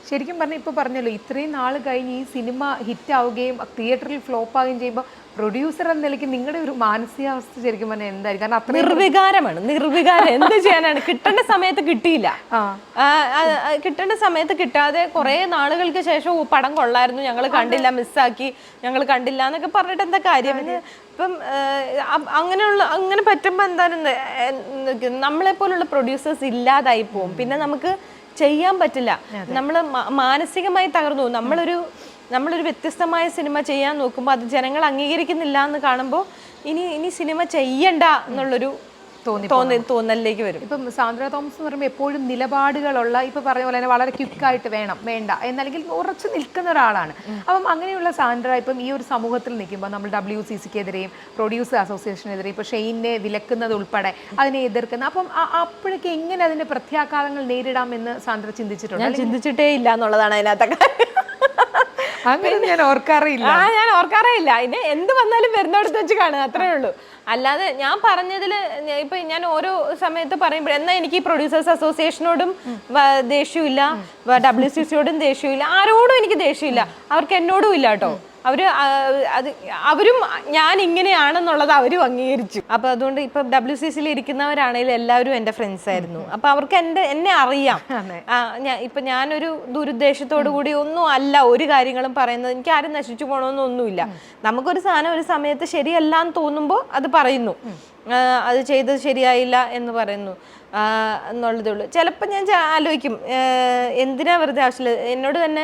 ശരിക്കും പറഞ്ഞാൽ ഇപ്പോൾ പറഞ്ഞല്ലോ ഇത്രയും നാൾ കഴിഞ്ഞ് ഈ സിനിമ ഹിറ്റാവുകയും തിയേറ്ററിൽ ഫ്ലോപ്പ് ആവുകയും ചെയ്യുമ്പോൾ പ്രൊഡ്യൂസർ എന്ന നിലയ്ക്ക് നിങ്ങളുടെ ഒരു മാനസികാവസ്ഥ ശരിക്കും പറഞ്ഞാൽ എന്തായിരിക്കും? കാരണം അത്ര നിർവികാരം എന്ത് ചെയ്യാനാണ്? കിട്ടേണ്ട സമയത്ത് കിട്ടിയില്ല. കിട്ടേണ്ട സമയത്ത് കിട്ടാതെ കുറെ നാളുകൾക്ക് ശേഷം പടം കൊള്ളായിരുന്നു, ഞങ്ങൾ കണ്ടില്ല, മിസ്സാക്കി, ഞങ്ങൾ കണ്ടില്ല എന്നൊക്കെ പറഞ്ഞിട്ട് എന്താ കാര്യം? ഇപ്പം അങ്ങനെ പറ്റുമ്പോൾ എന്താണ് നമ്മളെ പോലുള്ള പ്രൊഡ്യൂസേഴ്സ് ഇല്ലാതായി പോവും. പിന്നെ നമുക്ക് ചെയ്യാൻ പറ്റില്ല. നമ്മൾ മാനസികമായി തകർന്നു. നമ്മളൊരു വ്യത്യസ്തമായ സിനിമ ചെയ്യാൻ നോക്കുമ്പോൾ അത് ജനങ്ങൾ അംഗീകരിക്കുന്നില്ല എന്ന് കാണുമ്പോൾ ഇനി സിനിമ ചെയ്യണ്ട എന്നുള്ളൊരു തോന്നലിലേക്ക് വരും. ഇപ്പം സാന്ദ്ര തോമസ് എന്ന് പറയുമ്പോൾ എപ്പോഴും നിലപാടുകളുള്ള, ഇപ്പൊ പറഞ്ഞ പോലെ തന്നെ വളരെ ക്വിക്കായിട്ട് വേണ്ട എന്നല്ലെങ്കിൽ ഉറച്ചു നിൽക്കുന്ന ഒരാളാണ്. അപ്പം അങ്ങനെയുള്ള സാന്ദ്ര ഇപ്പം ഈ ഒരു സമൂഹത്തിൽ നിൽക്കുമ്പോൾ നമ്മൾ WCCക്കെതിരെയും പ്രൊഡ്യൂസർ അസോസിയേഷനെതിരെയും ഇപ്പോൾ ഷെയ്നെ വിലക്കുന്നത് ഉൾപ്പെടെ അതിനെ എതിർക്കുന്ന, അപ്പം അപ്പോഴൊക്കെ എങ്ങനെ അതിന്റെ പ്രത്യാഘാതങ്ങൾ നേരിടാമെന്ന് സാന്ദ്ര ചിന്തിച്ചിട്ടുണ്ട്? ഞാൻ ചിന്തിച്ചിട്ടേ ഇല്ല എന്നുള്ളതാണ് അതിനകത്തൊക്കെ. അങ്ങനെ ഞാൻ ഓർക്കാറില്ല. അതിന് എന്ത് വന്നാലും വരുന്നിടത്ത് വെച്ച് കാണുക, അത്രേ ഉള്ളൂ. അല്ലാതെ ഞാൻ പറഞ്ഞതിൽ ഇപ്പൊ ഞാൻ ഓരോ സമയത്ത് പറയുമ്പോൾ എന്നാൽ എനിക്ക് ഈ പ്രൊഡ്യൂസേഴ്സ് അസോസിയേഷനോടും ദേഷ്യമില്ല, WCCയോടും ദേഷ്യമില്ല, ആരോടും എനിക്ക് ദേഷ്യമില്ല, അവർക്ക് എന്നോടും ഇല്ല കേട്ടോ. അവരും ഞാൻ ഇങ്ങനെയാണെന്നുള്ളത് അവരും അംഗീകരിച്ചു. അപ്പൊ അതുകൊണ്ട് ഇപ്പൊ WCCയിൽ ഇരിക്കുന്നവരാണെങ്കിലും എല്ലാവരും എൻ്റെ ഫ്രണ്ട്സ് ആയിരുന്നു. അപ്പൊ അവർക്ക് എന്നെ അറിയാം. ഇപ്പൊ ഞാനൊരു ദുരുദ്ദേശത്തോടു കൂടി ഒന്നും അല്ല ഒരു കാര്യങ്ങളും പറയുന്നത്. എനിക്ക് ആരും നശിച്ചു പോകണമെന്നൊന്നുമില്ല. നമുക്കൊരു സാധനം ഒരു സമയത്ത് ശരിയല്ല എന്ന് തോന്നുമ്പോൾ അത് പറയുന്നു, അത് ചെയ്തത് ശരിയായില്ല എന്ന് പറയുന്നു എന്നുള്ളതേ ഉള്ളൂ. ചിലപ്പോൾ ഞാൻ ആലോചിക്കും എന്തിനാ വെറുതെ ആവശ്യമില്ല. എന്നോട് തന്നെ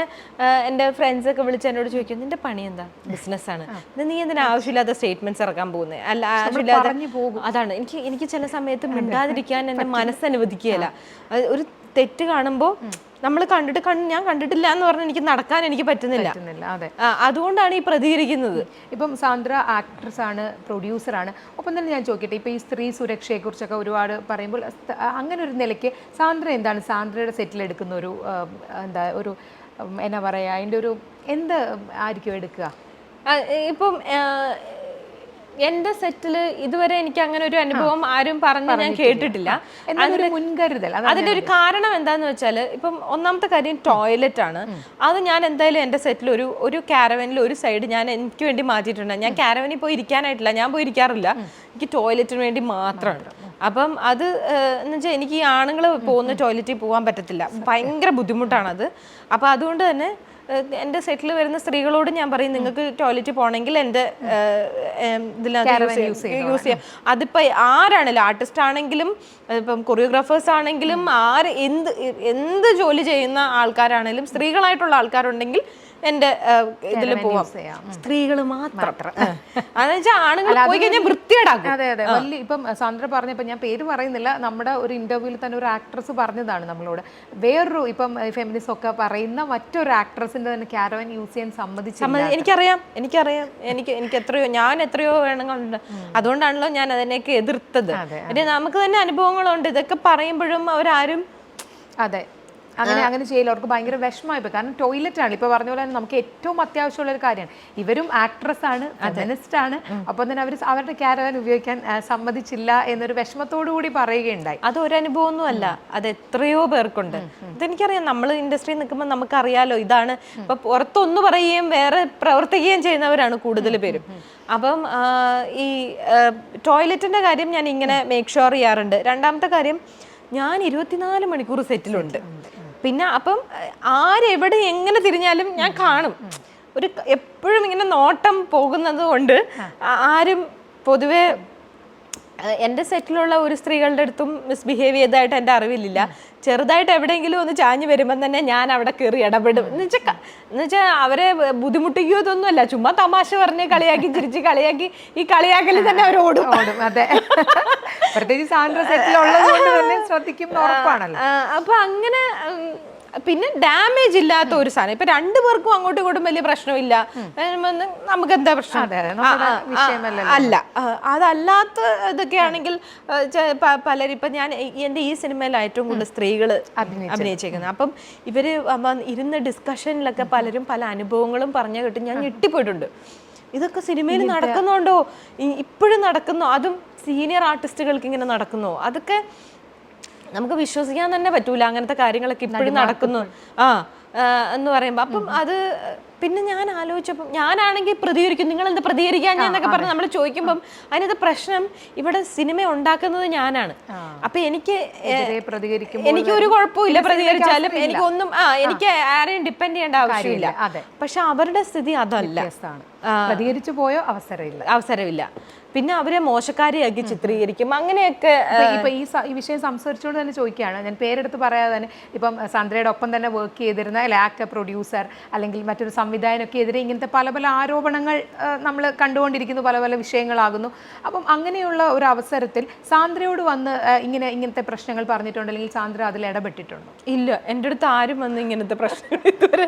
എൻ്റെ ഫ്രണ്ട്സൊക്കെ വിളിച്ച് എന്നോട് ചോദിക്കും നിന്റെ പണി എന്താ? ബിസിനസ്സാണ്, നീ എന്തിനാ ആവശ്യമില്ലാത്ത സ്റ്റേറ്റ്മെന്റ്സ് ഇറക്കാൻ പോകുന്നത്? അല്ല ആവശ്യമില്ലാതെ അതാണ് എനിക്ക് ചില സമയത്ത് മിണ്ടാതിരിക്കാൻ എൻ്റെ മനസ്സനുവദിക്കുകയില്ല. ഒരു തെറ്റ് കാണുമ്പോൾ നമ്മൾ ഞാൻ കണ്ടിട്ടില്ല എന്ന് പറഞ്ഞാൽ എനിക്ക് നടക്കാൻ എനിക്ക് പറ്റുന്നില്ല. അതെ, അതുകൊണ്ടാണ് ഈ പ്രതികരിക്കുന്നത്. ഇപ്പം സാന്ദ്ര ആക്ട്രസ് ആണ്, പ്രൊഡ്യൂസറാണ്. ഒപ്പം തന്നെ ഞാൻ ചോദിക്കട്ടെ, ഇപ്പം ഈ സ്ത്രീ സുരക്ഷയെ കുറിച്ചൊക്കെ ഒരുപാട് പറയുമ്പോൾ അങ്ങനെ ഒരു നിലയ്ക്ക് സാന്ദ്ര എന്താണ് സാന്ദ്രയുടെ സെറ്റിൽ എടുക്കുന്ന ഒരു എന്നാ പറയാ, അതിൻ്റെ ഒരു എന്ത് ആയിരിക്കും എടുക്കുക? ഇപ്പം എന്റെ സെറ്റിൽ ഇതുവരെ എനിക്ക് അങ്ങനെ ഒരു അനുഭവം ആരും പറഞ്ഞു ഞാൻ കേട്ടിട്ടില്ല. മുൻകരുതൽ അതിന്റെ ഒരു കാരണം എന്താന്ന് വെച്ചാൽ ഇപ്പം ഒന്നാമത്തെ കാര്യം ടോയ്ലറ്റ് ആണ്. അത് ഞാൻ എന്തായാലും എന്റെ സെറ്റിൽ ഒരു കാരവനിൽ ഒരു സൈഡ് ഞാൻ എനിക്ക് വേണ്ടി മാറ്റിയിട്ടുണ്ട്. ഞാൻ കാരവനിൽ പോയി ഇരിക്കാനായിട്ടില്ല, ഞാൻ പോയി ഇരിക്കാറില്ല, എനിക്ക് ടോയ്ലറ്റിന് വേണ്ടി മാത്രമാണ്. അപ്പം അത് എന്ന് വെച്ചാൽ എനിക്ക് ഈ ആണുങ്ങൾ പോകുന്ന ടോയ്ലറ്റിൽ പോകാൻ പറ്റത്തില്ല, ഭയങ്കര ബുദ്ധിമുട്ടാണത്. അപ്പം അതുകൊണ്ട് തന്നെ എൻ്റെ സെറ്റിൽ വരുന്ന സ്ത്രീകളോട് ഞാൻ പറയും നിങ്ങൾക്ക് ടോയ്ലറ്റിൽ പോകണമെങ്കിൽ എൻ്റെ ഇതിനകത്ത് യൂസ് ചെയ്യാം. അതിപ്പോൾ ആരാണെങ്കിലും, ആർട്ടിസ്റ്റ് ആണെങ്കിലും ഇപ്പം കൊറിയോഗ്രാഫേഴ്സ് ആണെങ്കിലും എന്ത് ജോലി ചെയ്യുന്ന ആൾക്കാരാണെങ്കിലും സ്ത്രീകളായിട്ടുള്ള ആൾക്കാരുണ്ടെങ്കിൽ എൻ്റെ ഇതിൽ പോവാം. സ്ത്രീകൾ മാത്രം അതെന്നുവെച്ചാൽ ആണുങ്ങൾ പോയി കഴിഞ്ഞാൽ വൃത്തിയേടാക്കും. അതെ അതെ, വലിയ ഇപ്പം സാന്ദ്ര പറഞ്ഞപ്പോൾ ഞാൻ പേര് പറയുന്നില്ല, നമ്മുടെ ഒരു ഇന്റർവ്യൂവിൽ തന്നെ ഒരു ആക്ട്രസ് പറഞ്ഞതാണ് നമ്മളോട്, വേറൊരു ഇപ്പം ഫെമിനിസ്റ്റ് ഒക്കെ പറയുന്ന മറ്റൊരു ആക്ട്രസിന്റെ തന്നെ കാരവൻ യൂസ് ചെയ്യാൻ സമ്മതിച്ചില്ല. എനിക്കറിയാം എനിക്ക് എത്രയോ വേണങ്ങളുണ്ട്. അതുകൊണ്ടാണല്ലോ ഞാൻ അതിനെയൊക്കെ എതിർത്തത്. നമുക്ക് തന്നെ അനുഭവങ്ങളുണ്ട്. ഇതൊക്കെ പറയുമ്പോഴും അവരാരും അങ്ങനെ ചെയ്യില്ല. അവർക്ക് ഭയങ്കര വിഷമമായിപ്പോയി. കാരണം ടോയ്ലറ്റ് ആണ്, ഇപ്പൊ പറഞ്ഞ പോലെ തന്നെ നമുക്ക് ഏറ്റവും അത്യാവശ്യമുള്ള ഒരു കാര്യമാണ്. ഇവരും ആക്ട്രസ് ആണ്, ഫെമിനിസ്റ്റ് ആണ്, അപ്പം തന്നെ അവരുടെ കാരവൻ ഉപയോഗിക്കാൻ സമ്മതിച്ചില്ല എന്നൊരു വിഷമത്തോടു കൂടി പറയുകയുണ്ടായി. അത് ഒരു അനുഭവമൊന്നും അല്ല, അത് എത്രയോ പേർക്കുണ്ട്. ഇതെനിക്കറിയാം, നമ്മൾ ഇൻഡസ്ട്രിയിൽ നിൽക്കുമ്പോൾ നമുക്കറിയാലോ. ഇതാണ് ഇപ്പൊ പുറത്തൊന്നു പറയുകയും വേറെ പ്രവർത്തിക്കുകയും ചെയ്യുന്നവരാണ് കൂടുതൽ പേരും. അപ്പം ഈ ടോയ്ലറ്റിന്റെ കാര്യം ഞാൻ ഇങ്ങനെ മേക്ക് ഷുവർ ചെയ്യാറുണ്ട്. രണ്ടാമത്തെ കാര്യം, ഞാൻ 24 മണിക്കൂർ സെറ്റിലുണ്ട്. പിന്നെ അപ്പം ആരെവിടെ എങ്ങനെ തിരിഞ്ഞാലും ഞാൻ കാണും. എപ്പോഴും ഇങ്ങനെ നോട്ടം പോകുന്നത് കൊണ്ട് ആരും പൊതുവെ എൻ്റെ സെറ്റിലുള്ള ഒരു സ്ത്രീകളുടെ അടുത്തും മിസ്ബിഹേവ് ചെയ്തതായിട്ട് എൻ്റെ അറിവില്ല. ചെറുതായിട്ട് എവിടെയെങ്കിലും ഒന്ന് ചാഞ്ഞു വരുമ്പം തന്നെ ഞാൻ അവിടെ കയറി ഇടപെടും. എന്നുവെച്ചാൽ അവരെ ബുദ്ധിമുട്ടിക്കുകയോ ഇതൊന്നുമല്ല, ചുമ്മാ തമാശ പറഞ്ഞ് കളിയാക്കി ചിരിച്ച് കളിയാക്കി ഈ കളിയാക്കലിൽ തന്നെ അവർ ഓടും. അതെ, പ്രത്യേകിച്ച് സാന്ദ്ര സെറ്റിലുള്ളത് കൊണ്ട് തന്നെ ശ്രദ്ധിക്കും ഉറപ്പാണല്ലോ. അപ്പൊ അങ്ങനെ പിന്നെ ഡാമേജ് ഇല്ലാത്ത ഒരു സാധനം. ഇപ്പൊ രണ്ടുപേർക്കും അങ്ങോട്ടും ഇങ്ങോട്ടും വലിയ പ്രശ്നമില്ല, നമുക്ക് എന്താ പ്രശ്നം? അല്ല, അതല്ലാത്ത ഇതൊക്കെ ആണെങ്കിൽ പലരും ഇപ്പൊ ഞാൻ എൻ്റെ ഈ സിനിമയിൽ ഏറ്റവും കൂടുതൽ സ്ത്രീകള് അഭിനയിച്ചേക്കുന്നത്. അപ്പം ഇവര് ഇരുന്ന് ഡിസ്കഷനിലൊക്കെ പലരും പല അനുഭവങ്ങളും പറഞ്ഞു കേട്ട് ഞാൻ ഞെട്ടിപ്പോയിട്ടുണ്ട്. ഇതൊക്കെ സിനിമയിൽ നടക്കുന്നുണ്ടോ, ഇപ്പോഴും നടക്കുന്നോ, അതും സീനിയർ ആർട്ടിസ്റ്റുകൾക്ക് ഇങ്ങനെ നടക്കുന്നോ? അതൊക്കെ നമുക്ക് വിശ്വസിക്കാൻ തന്നെ പറ്റൂല, അങ്ങനത്തെ കാര്യങ്ങളൊക്കെ ഇപ്പോഴും നടക്കുന്നു എന്ന് പറയുമ്പോൾ. അപ്പം അത് പിന്നെ ഞാൻ ആലോചിച്ചപ്പം ഞാനാണെങ്കിൽ പ്രതികരിക്കും, നിങ്ങൾ എന്താ പ്രതികരിക്കാൻ എന്നൊക്കെ പറഞ്ഞ് നമ്മൾ ചോദിക്കുമ്പം അതിനകത്ത് പ്രശ്നം ഇവിടെ സിനിമ ഉണ്ടാക്കുന്നത് ഞാനാണ്. അപ്പൊ എനിക്ക് ഒരു കുഴപ്പമില്ല പ്രതികരിച്ചാലും, എനിക്കൊന്നും എനിക്ക് ആരെയും ഡിപ്പെൻഡ് ചെയ്യേണ്ട ആവശ്യമില്ല. പക്ഷെ അവരുടെ സ്ഥിതി അതല്ല, പ്രതികരിച്ചു പോയോ അവസരമില്ല. പിന്നെ അവരെ മോശക്കാരിയാക്കി ചിത്രീകരിക്കും, അങ്ങനെയൊക്കെ. ഇപ്പൊ ഈ വിഷയം സംസാരിച്ചുകൊണ്ട് തന്നെ ചോദിക്കുകയാണ്, ഞാൻ പേരെടുത്ത് പറയാതെ തന്നെ, ഇപ്പം സാന്ദ്രയുടെ ഒപ്പം തന്നെ വർക്ക് ചെയ്തിരുന്ന ആക്ടർ, പ്രൊഡ്യൂസർ അല്ലെങ്കിൽ മറ്റൊരു സംവിധായകനൊക്കെ എതിരെ ഇങ്ങനത്തെ പല പല ആരോപണങ്ങൾ നമ്മൾ കണ്ടുകൊണ്ടിരിക്കുന്നു, പല പല വിഷയങ്ങളാകുന്നു. അപ്പം അങ്ങനെയുള്ള ഒരു അവസരത്തിൽ സാന്ദ്രയോട് വന്ന് ഇങ്ങനത്തെ പ്രശ്നങ്ങൾ പറഞ്ഞിട്ടുണ്ടോ, അല്ലെങ്കിൽ സാന്ദ്ര അതിൽ ഇടപെട്ടിട്ടുണ്ടോ? ഇല്ല, എൻ്റെ അടുത്ത് ആരും വന്ന് ഇങ്ങനത്തെ പ്രശ്നങ്ങൾ ഇതുവരെ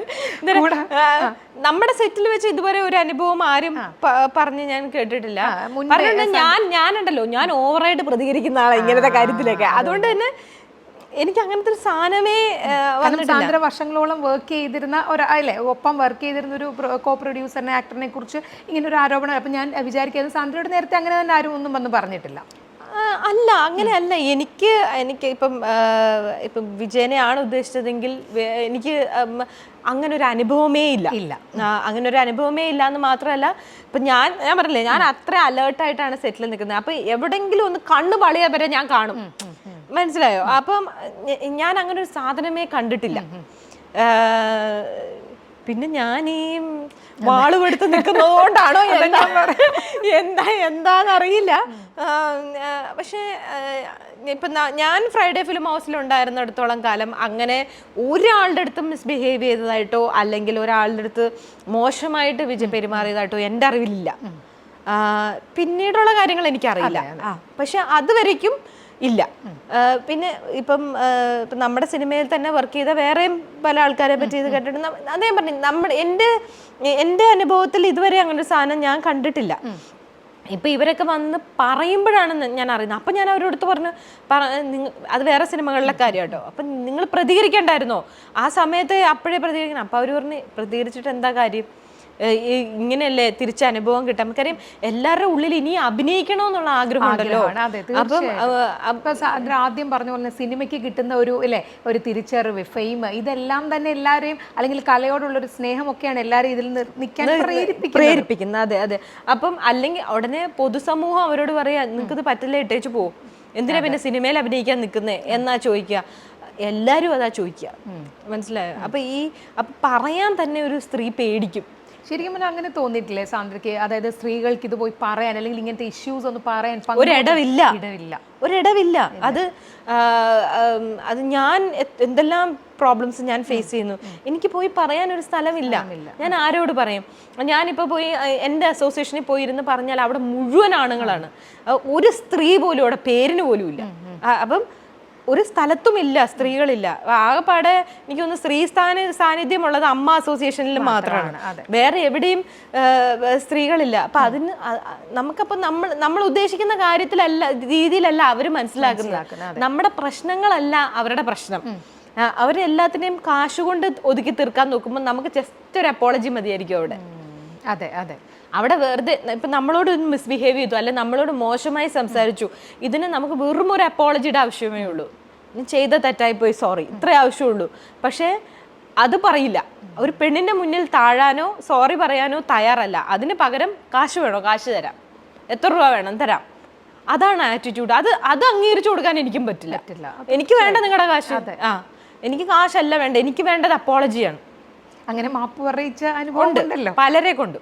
നമ്മുടെ സെറ്റിൽ വെച്ച് ഇതുവരെ ഒരു അനുഭവം ആരും പറഞ്ഞ് ഞാൻ കേട്ടിട്ടില്ല. ഞാനുണ്ടല്ലോ, ഞാൻ ഓവറായിട്ട് പ്രതികരിക്കുന്ന ആളാണ് ഇങ്ങനത്തെ കാര്യത്തിലൊക്കെ. അതുകൊണ്ട് തന്നെ എനിക്ക് അങ്ങനത്തെ ഒരു സാധനമേ സാന്ദ്ര വർഷങ്ങളോളം വർക്ക് ചെയ്തിരുന്ന ഒപ്പം വർക്ക് ചെയ്തിരുന്ന ഒരു കോ പ്രൊഡ്യൂസറിനെ, ആക്ടറിനെ കുറിച്ച് ഇങ്ങനെ ഒരു ആരോപണം. അപ്പം ഞാൻ വിചാരിക്കുന്നത് സാന്ദ്രയോട് നേരത്തെ അങ്ങനെ തന്നെ ആരും ഒന്നും വന്ന് പറഞ്ഞിട്ടില്ല. അല്ല, അങ്ങനെയല്ല. എനിക്ക് ഇപ്പം വിജയനെയാണ് ഉദ്ദേശിച്ചതെങ്കിൽ എനിക്ക് അങ്ങനെ ഒരു അനുഭവമേ ഇല്ല. അങ്ങനെ ഒരു അനുഭവമേ ഇല്ല എന്ന് മാത്രമല്ല, ഇപ്പം ഞാൻ പറഞ്ഞില്ലേ, ഞാൻ അത്ര അലേർട്ടായിട്ടാണ് സെറ്റിൽ നിൽക്കുന്നത്. അപ്പം എവിടെയെങ്കിലും ഒന്ന് കണ്ണ് പളിയാ വരെ ഞാൻ കാണും, മനസ്സിലായോ? അപ്പം ഞാൻ അങ്ങനെ ഒരു സാധനമേ കണ്ടിട്ടില്ല. പിന്നെ ഞാൻ ഈ വാളുമെടുത്ത് നിൽക്കുന്നതുകൊണ്ടാണോ എന്താന്നറിയില്ല. പക്ഷേ ഇപ്പം ഞാൻ ഫ്രൈഡേ ഫിലിം ഹൗസിലുണ്ടായിരുന്നിടത്തോളം കാലം അങ്ങനെ ഒരാളുടെ അടുത്തും മിസ്ബിഹേവ് ചെയ്തതായിട്ടോ അല്ലെങ്കിൽ ഒരാളുടെ അടുത്ത് മോശമായിട്ട് പെരുമാറിയതായിട്ടോ എൻ്റെ അറിവിലില്ല. പിന്നീടുള്ള കാര്യങ്ങൾ എനിക്കറിയില്ല, പക്ഷെ അതുവരേക്കും ഇല്ല. പിന്നെ ഇപ്പം നമ്മുടെ സിനിമയിൽ തന്നെ വർക്ക് ചെയ്ത വേറെയും പല ആൾക്കാരെ പറ്റി ഇത് കേട്ടിട്ട് അതേ പറഞ്ഞു, എൻ്റെ അനുഭവത്തിൽ ഇതുവരെ അങ്ങനെ ഒരു സാധനം ഞാൻ കണ്ടിട്ടില്ല. ഇപ്പം ഇവരൊക്കെ വന്ന് പറയുമ്പോഴാണ് ഞാൻ അറിയുന്നത്. അപ്പം ഞാൻ അവരോട് പറഞ്ഞു, അത് വേറെ സിനിമകളിലെ കാര്യം കേട്ടോ, അപ്പം നിങ്ങൾ പ്രതികരിക്കണ്ടായിരുന്നോ ആ സമയത്ത്, അപ്പോഴേ പ്രതികരിക്കണം. അപ്പം അവർ പറഞ്ഞ് പ്രതികരിച്ചിട്ട് എന്താ കാര്യം, ഇങ്ങനെയല്ലേ തിരിച്ച അനുഭവം കിട്ടാം. നമുക്കറിയാം എല്ലാവരുടെ ഉള്ളിൽ ഇനി അഭിനയിക്കണമെന്നുള്ള ആഗ്രഹം ഉണ്ടല്ലോ. അപ്പം ആദ്യം പറഞ്ഞ പോലെ സിനിമയ്ക്ക് കിട്ടുന്ന ഒരു തിരിച്ചറിവ്, ഫെയിം, ഇതെല്ലാം തന്നെ എല്ലാവരെയും, അല്ലെങ്കിൽ കലയോടുള്ള ഒരു സ്നേഹമൊക്കെയാണ് എല്ലാവരും ഇതിൽ നിൽക്കാൻ പ്രേരിപ്പിക്കുന്നത്. അതെ. അപ്പം അല്ലെങ്കിൽ ഉടനെ പൊതുസമൂഹം അവരോട് പറയാ, നിങ്ങൾക്കിത് പറ്റില്ല, ഇട്ടേച്ച് പോകും, എന്തിനാ പിന്നെ സിനിമയിൽ അഭിനയിക്കാൻ നിൽക്കുന്നേ എന്നാ ചോദിക്കുക. എല്ലാവരും അതാ ചോദിക്കുക, മനസ്സിലായോ? അപ്പം പറയാൻ തന്നെ ഒരു സ്ത്രീ പേടിക്കും. ശരിക്കും പറഞ്ഞാൽ അങ്ങനെ തോന്നിയിട്ടില്ലേ സാന്ദ്രയ്ക്ക്? അതായത് സ്ത്രീകൾക്ക് ഇത് പോയി പറയാൻ, അല്ലെങ്കിൽ ഇങ്ങനത്തെ ഇഷ്യൂസ് ഒന്ന് പറയാൻ ഒരിടവില്ല. അത് ഞാൻ എന്തെല്ലാം പ്രോബ്ലംസ് ഞാൻ ഫേസ് ചെയ്യുന്നു, എനിക്ക് പോയി പറയാൻ ഒരു സ്ഥലമില്ല. ഞാൻ ആരോട് പറയും? ഞാനിപ്പോൾ പോയി എൻ്റെ അസോസിയേഷനിൽ പോയി ഇരുന്ന് പറഞ്ഞാൽ അവിടെ മുഴുവൻ ആണുങ്ങളാണ്, ഒരു സ്ത്രീ പോലും അവിടെ പേരിന് പോലും ഇല്ല. അപ്പം ഒരു സ്ഥലത്തുമില്ല, സ്ത്രീകളില്ല. ആകെപ്പാടെ എനിക്കൊന്ന് സ്ത്രീ സാന്നിധ്യമുള്ളത് അമ്മ അസോസിയേഷനിൽ മാത്രമാണ്, വേറെ എവിടെയും സ്ത്രീകളില്ല. അപ്പൊ അതിന് നമുക്കപ്പം നമ്മൾ ഉദ്ദേശിക്കുന്ന രീതിയിലല്ല അവർ മനസ്സിലാക്കുന്നത്. നമ്മുടെ പ്രശ്നങ്ങളല്ല അവരുടെ പ്രശ്നം. അവരെല്ലാത്തിനെയും കാശുകൊണ്ട് ഒതുക്കി തീർക്കാൻ നോക്കുമ്പോൾ നമുക്ക് ജസ്റ്റ് ഒരു അപ്പോളജി മതിയായിരിക്കും അവിടെ. അതെ അവിടെ വെറുതെ ഇപ്പം നമ്മളോട് മിസ്ബിഹേവ് ചെയ്തു, അല്ലെ നമ്മളോട് മോശമായി സംസാരിച്ചു, ഇതിന് നമുക്ക് വെറും ഒരു അപ്പോളജിയുടെ ആവശ്യമേ ഉള്ളൂ. ചെയ്ത തെറ്റായിപ്പോയി, സോറി, ഇത്രേ ആവശ്യമുള്ളൂ. പക്ഷേ അത് പറയില്ല. ഒരു പെണ്ണിൻ്റെ മുന്നിൽ താഴാനോ സോറി പറയാനോ തയ്യാറല്ല. അതിന് പകരം കാശ് വേണോ, കാശ് തരാം, എത്ര രൂപ വേണം തരാം. അതാണ് ആറ്റിറ്റ്യൂഡ്. അത് അംഗീകരിച്ചു കൊടുക്കാൻ എനിക്കും പറ്റില്ല. എനിക്ക് വേണ്ട നിങ്ങളുടെ കാശ്, എനിക്ക് കാശല്ല വേണ്ട, എനിക്ക് വേണ്ടത് അപ്പോളജിയാണ്. അങ്ങനെ മാപ്പ് പറയിച്ച അനുഭവം ഉണ്ടല്ലോ പലരെ കൊണ്ടും,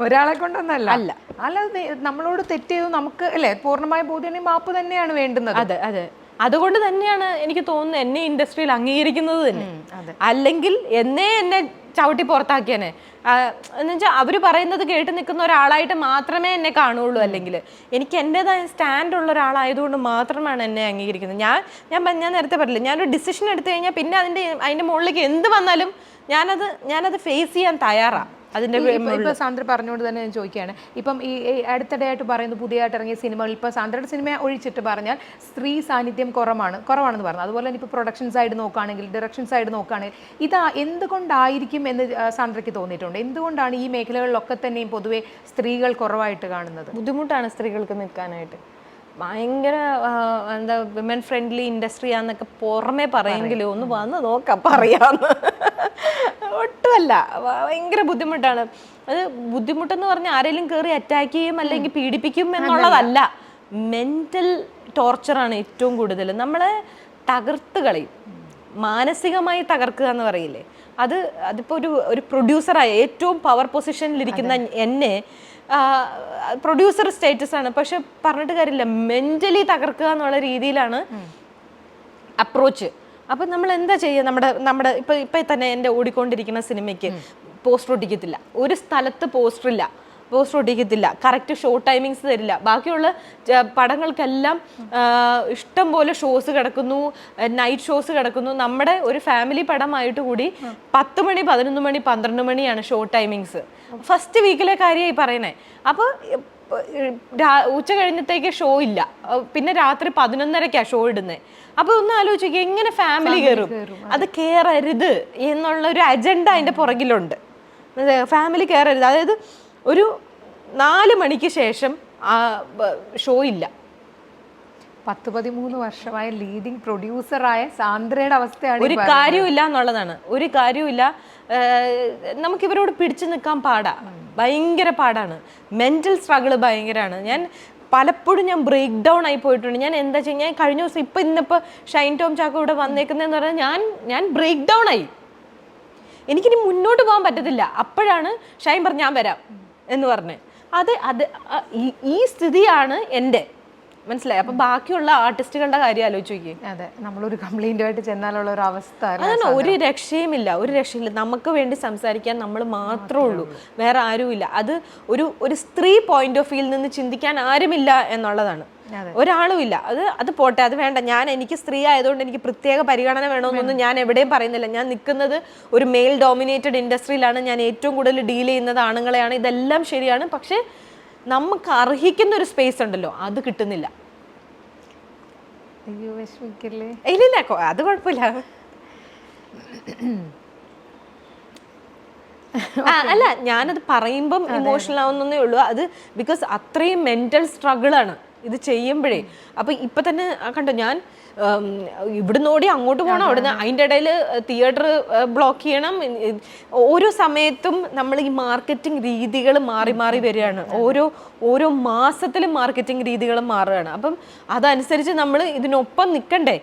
ഒരാളെ കൊണ്ടൊന്നല്ല. അല്ലാതെ നമ്മളോട് തെറ്റ് ചെയ്തു നമുക്ക് അല്ലേ പൂർണ്ണമായ ബോധ്യം മാപ്പ് തന്നെയാണ് വേണ്ടുന്നത്. അതെ അതെ, അതുകൊണ്ട് തന്നെയാണ് എനിക്ക് തോന്നുന്നത് എന്നെ ഇൻഡസ്ട്രിയിൽ അംഗീകരിക്കുന്നത് തന്നെ. അല്ലെങ്കിൽ എന്നെ ചവിട്ടി പുറത്താക്കിയനെ. എന്നുവെച്ചാൽ അവർ പറയുന്നത് കേട്ട് നിൽക്കുന്ന ഒരാളായിട്ട് മാത്രമേ എന്നെ കാണുള്ളൂ. അല്ലെങ്കിൽ എനിക്ക് എൻ്റെതായ സ്റ്റാൻഡ് ഉള്ള ഒരാളായതുകൊണ്ട് മാത്രമാണ് എന്നെ അംഗീകരിക്കുന്നത്. ഞാൻ നേരത്തെ പറഞ്ഞില്ല, ഞാനൊരു ഡിസിഷൻ എടുത്തു കഴിഞ്ഞാൽ പിന്നെ അതിൻ്റെ മുകളിലേക്ക് എന്ത് വന്നാലും ഞാനത് ഫേസ് ചെയ്യാൻ തയ്യാറാണ്. അതിൻ്റെ ഇപ്പൊ സാന്ദ്ര പറഞ്ഞുകൊണ്ട് തന്നെ ഞാൻ ചോദിക്കുകയാണ്, ഇപ്പം ഈ അടുത്തിടെയായിട്ട് പറയുന്നത് പുതിയതായിട്ട് ഇറങ്ങിയ സിനിമകൾ, ഇപ്പൊ സാന്ദ്രയുടെ സിനിമ ഒഴിച്ചിട്ട് പറഞ്ഞാൽ സ്ത്രീ സാന്നിധ്യം കുറവാണെന്ന് പറഞ്ഞു. അതുപോലെ തന്നെ ഇപ്പൊ പ്രൊഡക്ഷൻ സൈഡ് നോക്കുകയാണെങ്കിൽ, ഡയറക്ഷൻ സൈഡ് നോക്കുകയാണെങ്കിൽ, ഇതാ എന്തുകൊണ്ടായിരിക്കും എന്ന് സാന്ദ്രയ്ക്ക് തോന്നിയിട്ടുണ്ട്? എന്തുകൊണ്ടാണ് ഈ മേഖലകളിലൊക്കെ തന്നെയും പൊതുവെ സ്ത്രീകൾ കുറവായിട്ട് കാണുന്നത്? ബുദ്ധിമുട്ടാണ് സ്ത്രീകൾക്ക് നിൽക്കാനായിട്ട്. ഭയങ്കര എന്താ വിമൻ ഫ്രണ്ട്ലി ഇൻഡസ്ട്രി ആന്നൊക്കെ പുറമേ പറയുമെങ്കിലും ഒന്ന് വന്ന് നോക്കാം പറയാന്ന്. ഒട്ടുമല്ല, ഭയങ്കര ബുദ്ധിമുട്ടാണ്. അത് ബുദ്ധിമുട്ടെന്ന് പറഞ്ഞാൽ ആരെങ്കിലും കയറി അറ്റാക്ക് ചെയ്യും അല്ലെങ്കിൽ പീഡിപ്പിക്കും എന്നുള്ളതല്ല, മെൻ്റൽ ടോർച്ചറാണ് ഏറ്റവും കൂടുതൽ. നമ്മളെ തകർത്ത് കളയും, മാനസികമായി തകർക്കുക എന്ന് പറയില്ലേ. അതിപ്പോൾ ഒരു പ്രൊഡ്യൂസറായ ഏറ്റവും പവർ പൊസിഷനിലിരിക്കുന്ന എന്നെ, പ്രൊഡ്യൂസർ സ്റ്റേറ്റസ് ആണ്, പക്ഷെ പറഞ്ഞിട്ട് കാര്യമില്ല, മെൻ്റലി തകർക്കുക എന്നുള്ള രീതിയിലാണ് അപ്രോച്ച്. അപ്പം നമ്മൾ എന്താ ചെയ്യുക? നമ്മുടെ ഇപ്പം തന്നെ എൻ്റെ ഓടിക്കൊണ്ടിരിക്കുന്ന സിനിമയ്ക്ക് പോസ്റ്റർ ഒട്ടിക്കത്തില്ല, ഒരു സ്ഥലത്ത് പോസ്റ്റർ ഒട്ടിക്കത്തില്ല, കറക്റ്റ് ഷോ ടൈമിങ്സ് തരില്ല. ബാക്കിയുള്ള പടങ്ങൾക്കെല്ലാം ഇഷ്ടം പോലെ ഷോസ് കിടക്കുന്നു, നൈറ്റ് ഷോസ് കിടക്കുന്നു. നമ്മുടെ ഒരു ഫാമിലി പടമായിട്ട് കൂടി 10 മണി 11 മണി 12 മണിയാണ് ഷോ ടൈമിങ്സ്. ഫസ്റ്റ് വീക്കിലെ കാര്യമായി പറയണേ. അപ്പോൾ ഉച്ച കഴിഞ്ഞത്തേക്ക് ഷോ ഇല്ല, പിന്നെ രാത്രി 11:30 ഷോ ഇടുന്നത്. അപ്പൊ ഒന്ന് ആലോചിക്കുക, എങ്ങനെ ഫാമിലി കയറും? അത് കയറരുത് എന്നുള്ളൊരു അജണ്ട അതിന്റെ പുറകിലുണ്ട്. ഫാമിലി കയറരുത്, അതായത് ഒരു 4 മണിക്ക് ശേഷം ഷോ ഇല്ല. 10-13 വർഷമായ ലീഡിങ് പ്രൊഡ്യൂസറായ സാന്ദ്രയുടെ അവസ്ഥയാണ്. ഒരു കാര്യമില്ല എന്നുള്ളതാണ്, ഒരു കാര്യമില്ല. നമുക്ക് ഇവരോട് പിടിച്ചു നിൽക്കാൻ ഭയങ്കര പാടാണ്. മെന്റൽ സ്ട്രഗിൾ ഭയങ്കരമാണ്. പലപ്പോഴും ഞാൻ ബ്രേക്ക് ഡൗൺ ആയി പോയിട്ടുണ്ട്. ഞാൻ എന്താ ചെയ്യുക, ഞാൻ കഴിഞ്ഞ ദിവസം ഇന്നിപ്പോൾ ഷൈൻ ടോം ചാക്കോ ഇവിടെ വന്നേക്കുന്നതെന്ന് പറഞ്ഞാൽ ഞാൻ ബ്രേക്ക് ഡൗൺ ആയി. എനിക്കിനി മുന്നോട്ട് പോകാൻ പറ്റത്തില്ല. അപ്പോഴാണ് ഷൈൻ പറഞ്ഞു ഞാൻ വരാം എന്ന് പറഞ്ഞ്. ഈ സ്ഥിതിയാണ് എൻ്റെ, മനസ്സിലായി? അപ്പൊ ബാക്കിയുള്ള ആർട്ടിസ്റ്റുകളുടെ കാര്യം ആലോചിച്ച് നോക്കി. അതെ, നമ്മളൊരു കംപ്ലൈന്റുമായിട്ട് ചെന്നാലുള്ള ഒരു അവസ്ഥ അതാണ്. ഒരു രക്ഷയുമില്ല. നമുക്ക് വേണ്ടി സംസാരിക്കാൻ നമ്മൾ മാത്രമേ ഉള്ളൂ, വേറെ ആരുമില്ല. അത് ഒരു സ്ത്രീ പോയിന്റ് ഓഫ് വ്യൂവിൽ നിന്ന് ചിന്തിക്കാൻ ആരുമില്ല എന്നുള്ളതാണ്. ഒരാളും ഇല്ല. അത് പോട്ടെ, അത് വേണ്ട. എനിക്ക് സ്ത്രീ ആയതുകൊണ്ട് എനിക്ക് പ്രത്യേക പരിഗണന വേണമെന്നൊന്നും ഞാൻ എവിടെയും പറയുന്നില്ല. ഞാൻ നിൽക്കുന്നത് ഒരു മെയിൽ ഡോമിനേറ്റഡ് ഇൻഡസ്ട്രിയിലാണ്. ഞാൻ ഏറ്റവും കൂടുതൽ ഡീൽ ചെയ്യുന്നത് ആണുങ്ങളെയാണ്. ഇതെല്ലാം ശരിയാണ്. പക്ഷെ നമുക്ക് അർഹിക്കുന്ന ഒരു സ്പേസ് ഉണ്ടല്ലോ, അത് കിട്ടുന്നില്ല. ഇല്ല, അത് കുഴപ്പമില്ല. അല്ല, ഞാനത് പറയുമ്പം ഇമോഷണൽ ആവുന്നേ ഉള്ളൂ. അത് ബിക്കോസ് അത്രയും മെന്റൽ സ്ട്രഗിളാണ് ഇത് ചെയ്യുമ്പോഴേ. അപ്പൊ ഇപ്പൊ തന്നെ കണ്ടോ, ഞാൻ ഇവിടുന്ന് ഓടി അങ്ങോട്ട് പോകണം, അവിടുന്ന് അതിൻ്റെ ഇടയിൽ തിയേറ്റർ ബ്ലോക്ക് ചെയ്യണം. ഓരോ സമയത്തും നമ്മൾ ഈ മാർക്കറ്റിംഗ് രീതികൾ മാറി മാറി വരികയാണ്. ഓരോ മാസത്തിലും മാർക്കറ്റിംഗ് രീതികൾ മാറുകയാണ്. അപ്പം അതനുസരിച്ച് നമ്മൾ ഇതിനൊപ്പം നിൽക്കണ്ടേ?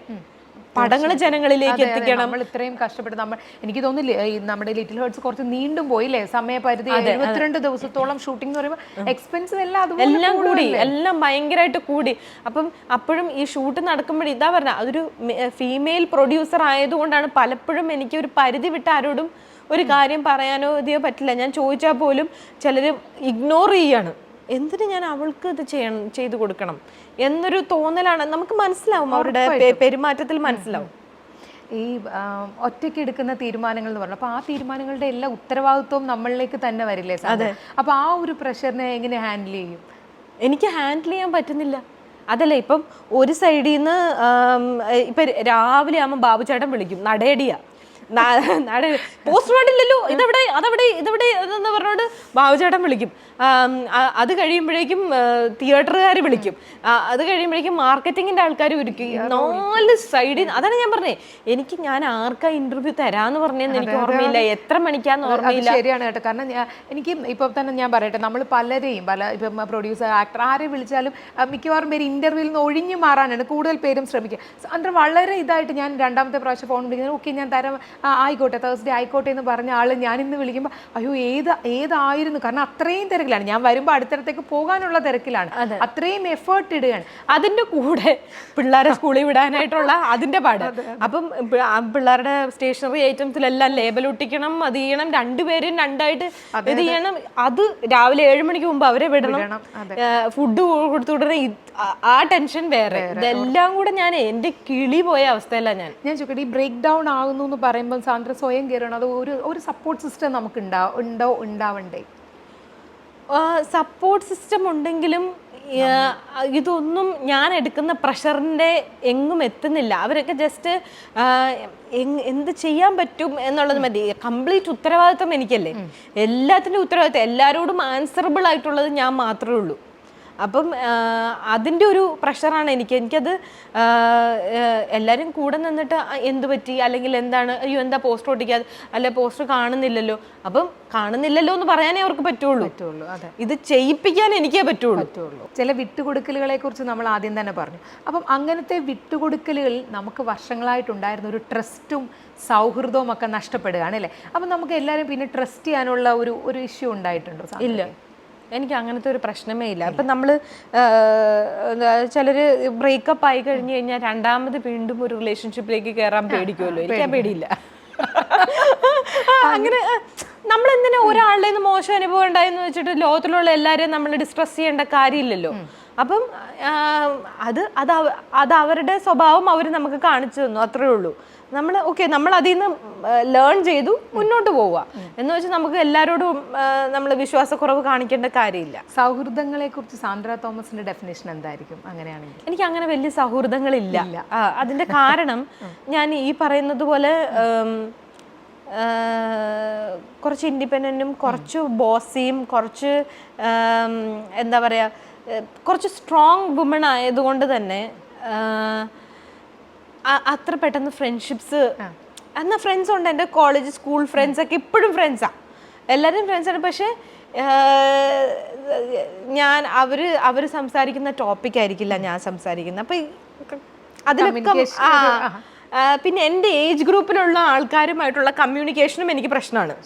പടങ്ങൾ ജനങ്ങളിലേക്ക് എത്തിക്കണം. നമ്മൾ ഇത്രയും കഷ്ടപ്പെട്ട് എനിക്ക് തോന്നുന്നില്ല നമ്മുടെ ലിറ്റിൽ ഹേർട്സ് കുറച്ച് നീണ്ടും പോയില്ലേ സമയപരിധി. 72 ദിവസത്തോളം ഷൂട്ടിംഗ് എന്ന് പറയുമ്പോൾ എക്സ്പെൻസീവ് എല്ലാം കൂടി, എല്ലാം ഭയങ്കരമായിട്ട് കൂടി. അപ്പം അപ്പോഴും ഈ ഷൂട്ട് നടക്കുമ്പോഴും ഇതാ പറഞ്ഞ, അതൊരു ഫീമെയിൽ പ്രൊഡ്യൂസർ ആയതുകൊണ്ടാണ് പലപ്പോഴും എനിക്ക് ഒരു പരിധി വിട്ട് ആരോടും ഒരു കാര്യം പറയാനോ ഇതോ പറ്റില്ല. ഞാൻ ചോദിച്ചാൽ പോലും ചിലർ ഇഗ്നോർ ചെയ്യാണ്. എന്തിന് ഞാൻ അവൾക്ക് ഇത് ചെയ്തു കൊടുക്കണം എന്നൊരു തോന്നലാണ്. നമുക്ക് മനസ്സിലാവും, അവരുടെ പെരുമാറ്റത്തിൽ മനസ്സിലാവും. ഈ ഒറ്റയ്ക്ക് എടുക്കുന്ന തീരുമാനങ്ങൾ എന്ന് പറഞ്ഞു, അപ്പൊ ആ തീരുമാനങ്ങളുടെ എല്ലാ ഉത്തരവാദിത്വവും നമ്മളിലേക്ക് തന്നെ വരില്ലേ? അതെ. അപ്പൊ ആ ഒരു പ്രഷറിനെ എങ്ങനെ ഹാൻഡിൽ ചെയ്യും? എനിക്ക് ഹാൻഡിൽ ചെയ്യാൻ പറ്റുന്നില്ല. അതല്ലേ, ഇപ്പം ഒരു സൈഡിൽ നിന്ന് ഇപ്പൊ രാവിലെ ആകുമ്പോൾ ബാബുചേട്ടൻ വിളിക്കും, നടയടിയാ, പോസ്റ്റ് പാടില്ലല്ലോ, ഇതെവിടെ എന്ന് പറഞ്ഞോണ്ട് ബാബുചേട്ടൻ വിളിക്കും. അത് കഴിയുമ്പോഴേക്കും തിയേറ്ററുകാർ വിളിക്കും. അത് കഴിയുമ്പോഴേക്കും മാർക്കറ്റിങ്ങിന്റെ ആൾക്കാർ വിളിക്കും. 4 സൈഡിൽ. അതാണ് ഞാൻ പറഞ്ഞേ, ഞാൻ ആർക്കാ ഇന്റർവ്യൂ തരാന്ന് പറഞ്ഞെന്ന് എനിക്ക് ഓർമ്മയില്ല, എത്ര മണിക്കാന്ന് ഓർമ്മയില്ല. ശരിയാണ് കേട്ടോ. കാരണം എനിക്ക് ഇപ്പൊ തന്നെ ഞാൻ പറയട്ടെ, നമ്മൾ പലരെയും ഇപ്പം പ്രൊഡ്യൂസർ, ആക്ടർ ആരെ വിളിച്ചാലും മിക്കവാറും പേര് ഇന്റർവ്യൂവിൽ നിന്ന് ഒഴിഞ്ഞു മാറാനാണ് കൂടുതൽ പേരും ശ്രമിക്കുക. അന്നേരം വളരെ ഇതായിട്ട് ഞാൻ രണ്ടാമത്തെ പ്രാവശ്യം ഫോൺ വിളിക്കുന്നത്, ഓക്കെ ഞാൻ തരാം ആയിക്കോട്ടെ തേഴ്സ്ഡേ ആയിക്കോട്ടെ എന്ന് പറഞ്ഞ ആൾ ഞാനിന്ന് വിളിക്കുമ്പോൾ അയ്യോ ഏതായിരുന്നു, കാരണം അത്രയും തിരക്കിലാണ്. ഞാൻ വരുമ്പോൾ അടുത്തടത്തേക്ക് പോകാനുള്ള തിരക്കിലാണ്, അത്രയും എഫേർട്ട് ഇടുകയാണ്. അതിന്റെ കൂടെ പിള്ളേരെ സ്കൂളിൽ വിടാനായിട്ടുള്ള അതിന്റെ പാട്. അപ്പം പിള്ളേരുടെ സ്റ്റേഷനറി ഐറ്റംസിലെല്ലാം ലേബൽ ഒട്ടിക്കണം, അത് ചെയ്യണം, രണ്ടുപേരും രണ്ടായിട്ട് ഇത് ചെയ്യണം. അത് രാവിലെ 7 മണിക്ക് മുമ്പ് അവരെ വിടണം, ഫുഡ് കൊടുത്തു വിടണം. ആ ടെൻഷൻ വേറെ. ഇതെല്ലാം കൂടെ ഞാൻ എന്റെ കിളി പോയ അവസ്ഥയല്ല. ഞാൻ ചോദിക്കട്ടെ, ഈ ബ്രേക്ക് ഡൗൺ ആകുന്നു എന്ന് പറയുമ്പോൾ സാന്ദ്ര സ്വയം കയറണം, അത് ഒരു സപ്പോർട്ട് സിസ്റ്റം നമുക്ക് ഉണ്ടാവണ്ടേ? സപ്പോർട്ട് സിസ്റ്റം ഉണ്ടെങ്കിലും ഇതൊന്നും ഞാൻ എടുക്കുന്ന പ്രഷറിന്റെ എങ്ങും എത്തുന്നില്ല. അവരൊക്കെ ജസ്റ്റ് എന്ത് ചെയ്യാൻ പറ്റും എന്നുള്ളത് മതി. കംപ്ലീറ്റ് ഉത്തരവാദിത്വം എനിക്കല്ലേ, എല്ലാത്തിൻ്റെ ഉത്തരവാദിത്വം, എല്ലാവരോടും ആൻസറബിൾ ആയിട്ടുള്ളത് ഞാൻ മാത്രമേ ഉള്ളൂ. അപ്പം അതിൻ്റെ ഒരു പ്രഷറാണ് എനിക്കത് എല്ലാവരും കൂടെ നിന്നിട്ട് എന്ത് പറ്റി, അല്ലെങ്കിൽ എന്താണ്, അയ്യോ എന്താ പോസ്റ്റർ ഒട്ടിക്കാതെ, അല്ലെ പോസ്റ്റർ കാണുന്നില്ലല്ലോ, അപ്പം കാണുന്നില്ലല്ലോ എന്ന് പറയാനേ അവർക്ക് പറ്റുള്ളൂ. ഇത് ചെയ്യിപ്പിക്കാൻ എനിക്കേ പറ്റുള്ളൂ. ചില വിട്ടുകൊടുക്കലുകളെ കുറിച്ച് നമ്മൾ ആദ്യം തന്നെ പറഞ്ഞു. അപ്പം അങ്ങനത്തെ വിട്ടുകൊടുക്കലുകൾ നമുക്ക് വർഷങ്ങളായിട്ടുണ്ടായിരുന്ന ഒരു ട്രസ്റ്റും സൗഹൃദവും ഒക്കെ നഷ്ടപ്പെടുകയാണ് അല്ലേ? അപ്പം നമുക്ക് എല്ലാവരും പിന്നെ ട്രസ്റ്റ് ചെയ്യാനുള്ള ഒരു ഇഷ്യൂ ഉണ്ടായിട്ടുണ്ടോ? ഇല്ല, എനിക്ക് അങ്ങനത്തെ ഒരു പ്രശ്നമേ ഇല്ല. ഇപ്പം നമ്മൾ ചിലർ ബ്രേക്കപ്പ് ആയി കഴിഞ്ഞ് കഴിഞ്ഞാൽ രണ്ടാമത് വീണ്ടും ഒരു റിലേഷൻഷിപ്പിലേക്ക് കയറാൻ പേടിക്കുമല്ലോ. എനിക്ക് ആ പേടിയില്ല. അങ്ങനെ നമ്മളെന്തിനാ ഒരാളുടെ നിന്ന് മോശം അനുഭവം ഉണ്ടായെന്ന് വെച്ചിട്ട് ലോകത്തിലുള്ള എല്ലാവരെയും നമ്മൾ ഡിസ്ട്രസ് ചെയ്യേണ്ട കാര്യമില്ലല്ലോ. അപ്പം അത് അവരുടെ സ്വഭാവം അവർ നമുക്ക് കാണിച്ചു തന്നു, അത്രേ ഉള്ളൂ. നമ്മൾ അതിൽ നിന്ന് ലേൺ ചെയ്തു മുന്നോട്ട് പോവുക എന്ന് വെച്ചാൽ നമുക്ക് എല്ലാവരോടും നമ്മൾ വിശ്വാസക്കുറവ് കാണിക്കേണ്ട കാര്യമില്ല. സൗഹൃദങ്ങളെ കുറിച്ച് സാന്ദ്ര തോമസിന്റെ ഡെഫിനേഷൻ എന്തായിരിക്കും അങ്ങനെയാണെങ്കിൽ? എനിക്ക് അങ്ങനെ വലിയ സൗഹൃദങ്ങളില്ല. അതിന്റെ കാരണം ഞാൻ ഈ പറയുന്നത് പോലെ കുറച്ച് ഇൻഡിപെൻഡൻറ്റും കുറച്ച് ബോസിയും കുറച്ച് എന്താ പറയുക കുറച്ച് സ്ട്രോങ് വുമൺ ആയതുകൊണ്ട് തന്നെ അത്ര പെട്ടെന്ന് ഫ്രണ്ട്ഷിപ്സ് എന്നാൽ ഫ്രണ്ട്സ് ഉണ്ട്. എൻ്റെ കോളേജ് സ്കൂൾ ഫ്രണ്ട്സൊക്കെ ഇപ്പോഴും ഫ്രണ്ട്സാണ്, എല്ലാവരും ഫ്രണ്ട്സാണ്. പക്ഷേ ഞാൻ അവർ സംസാരിക്കുന്ന ടോപ്പിക് ആയിരിക്കില്ല ഞാൻ സംസാരിക്കുന്നത്. അപ്പം അതിലൊക്കെ പിന്നെ എൻ്റെ ഏജ് ഗ്രൂപ്പിലുള്ള ആൾക്കാരുമായിട്ടുള്ള കമ്മ്യൂണിക്കേഷനും എനിക്ക് പ്രശ്നമാണ്.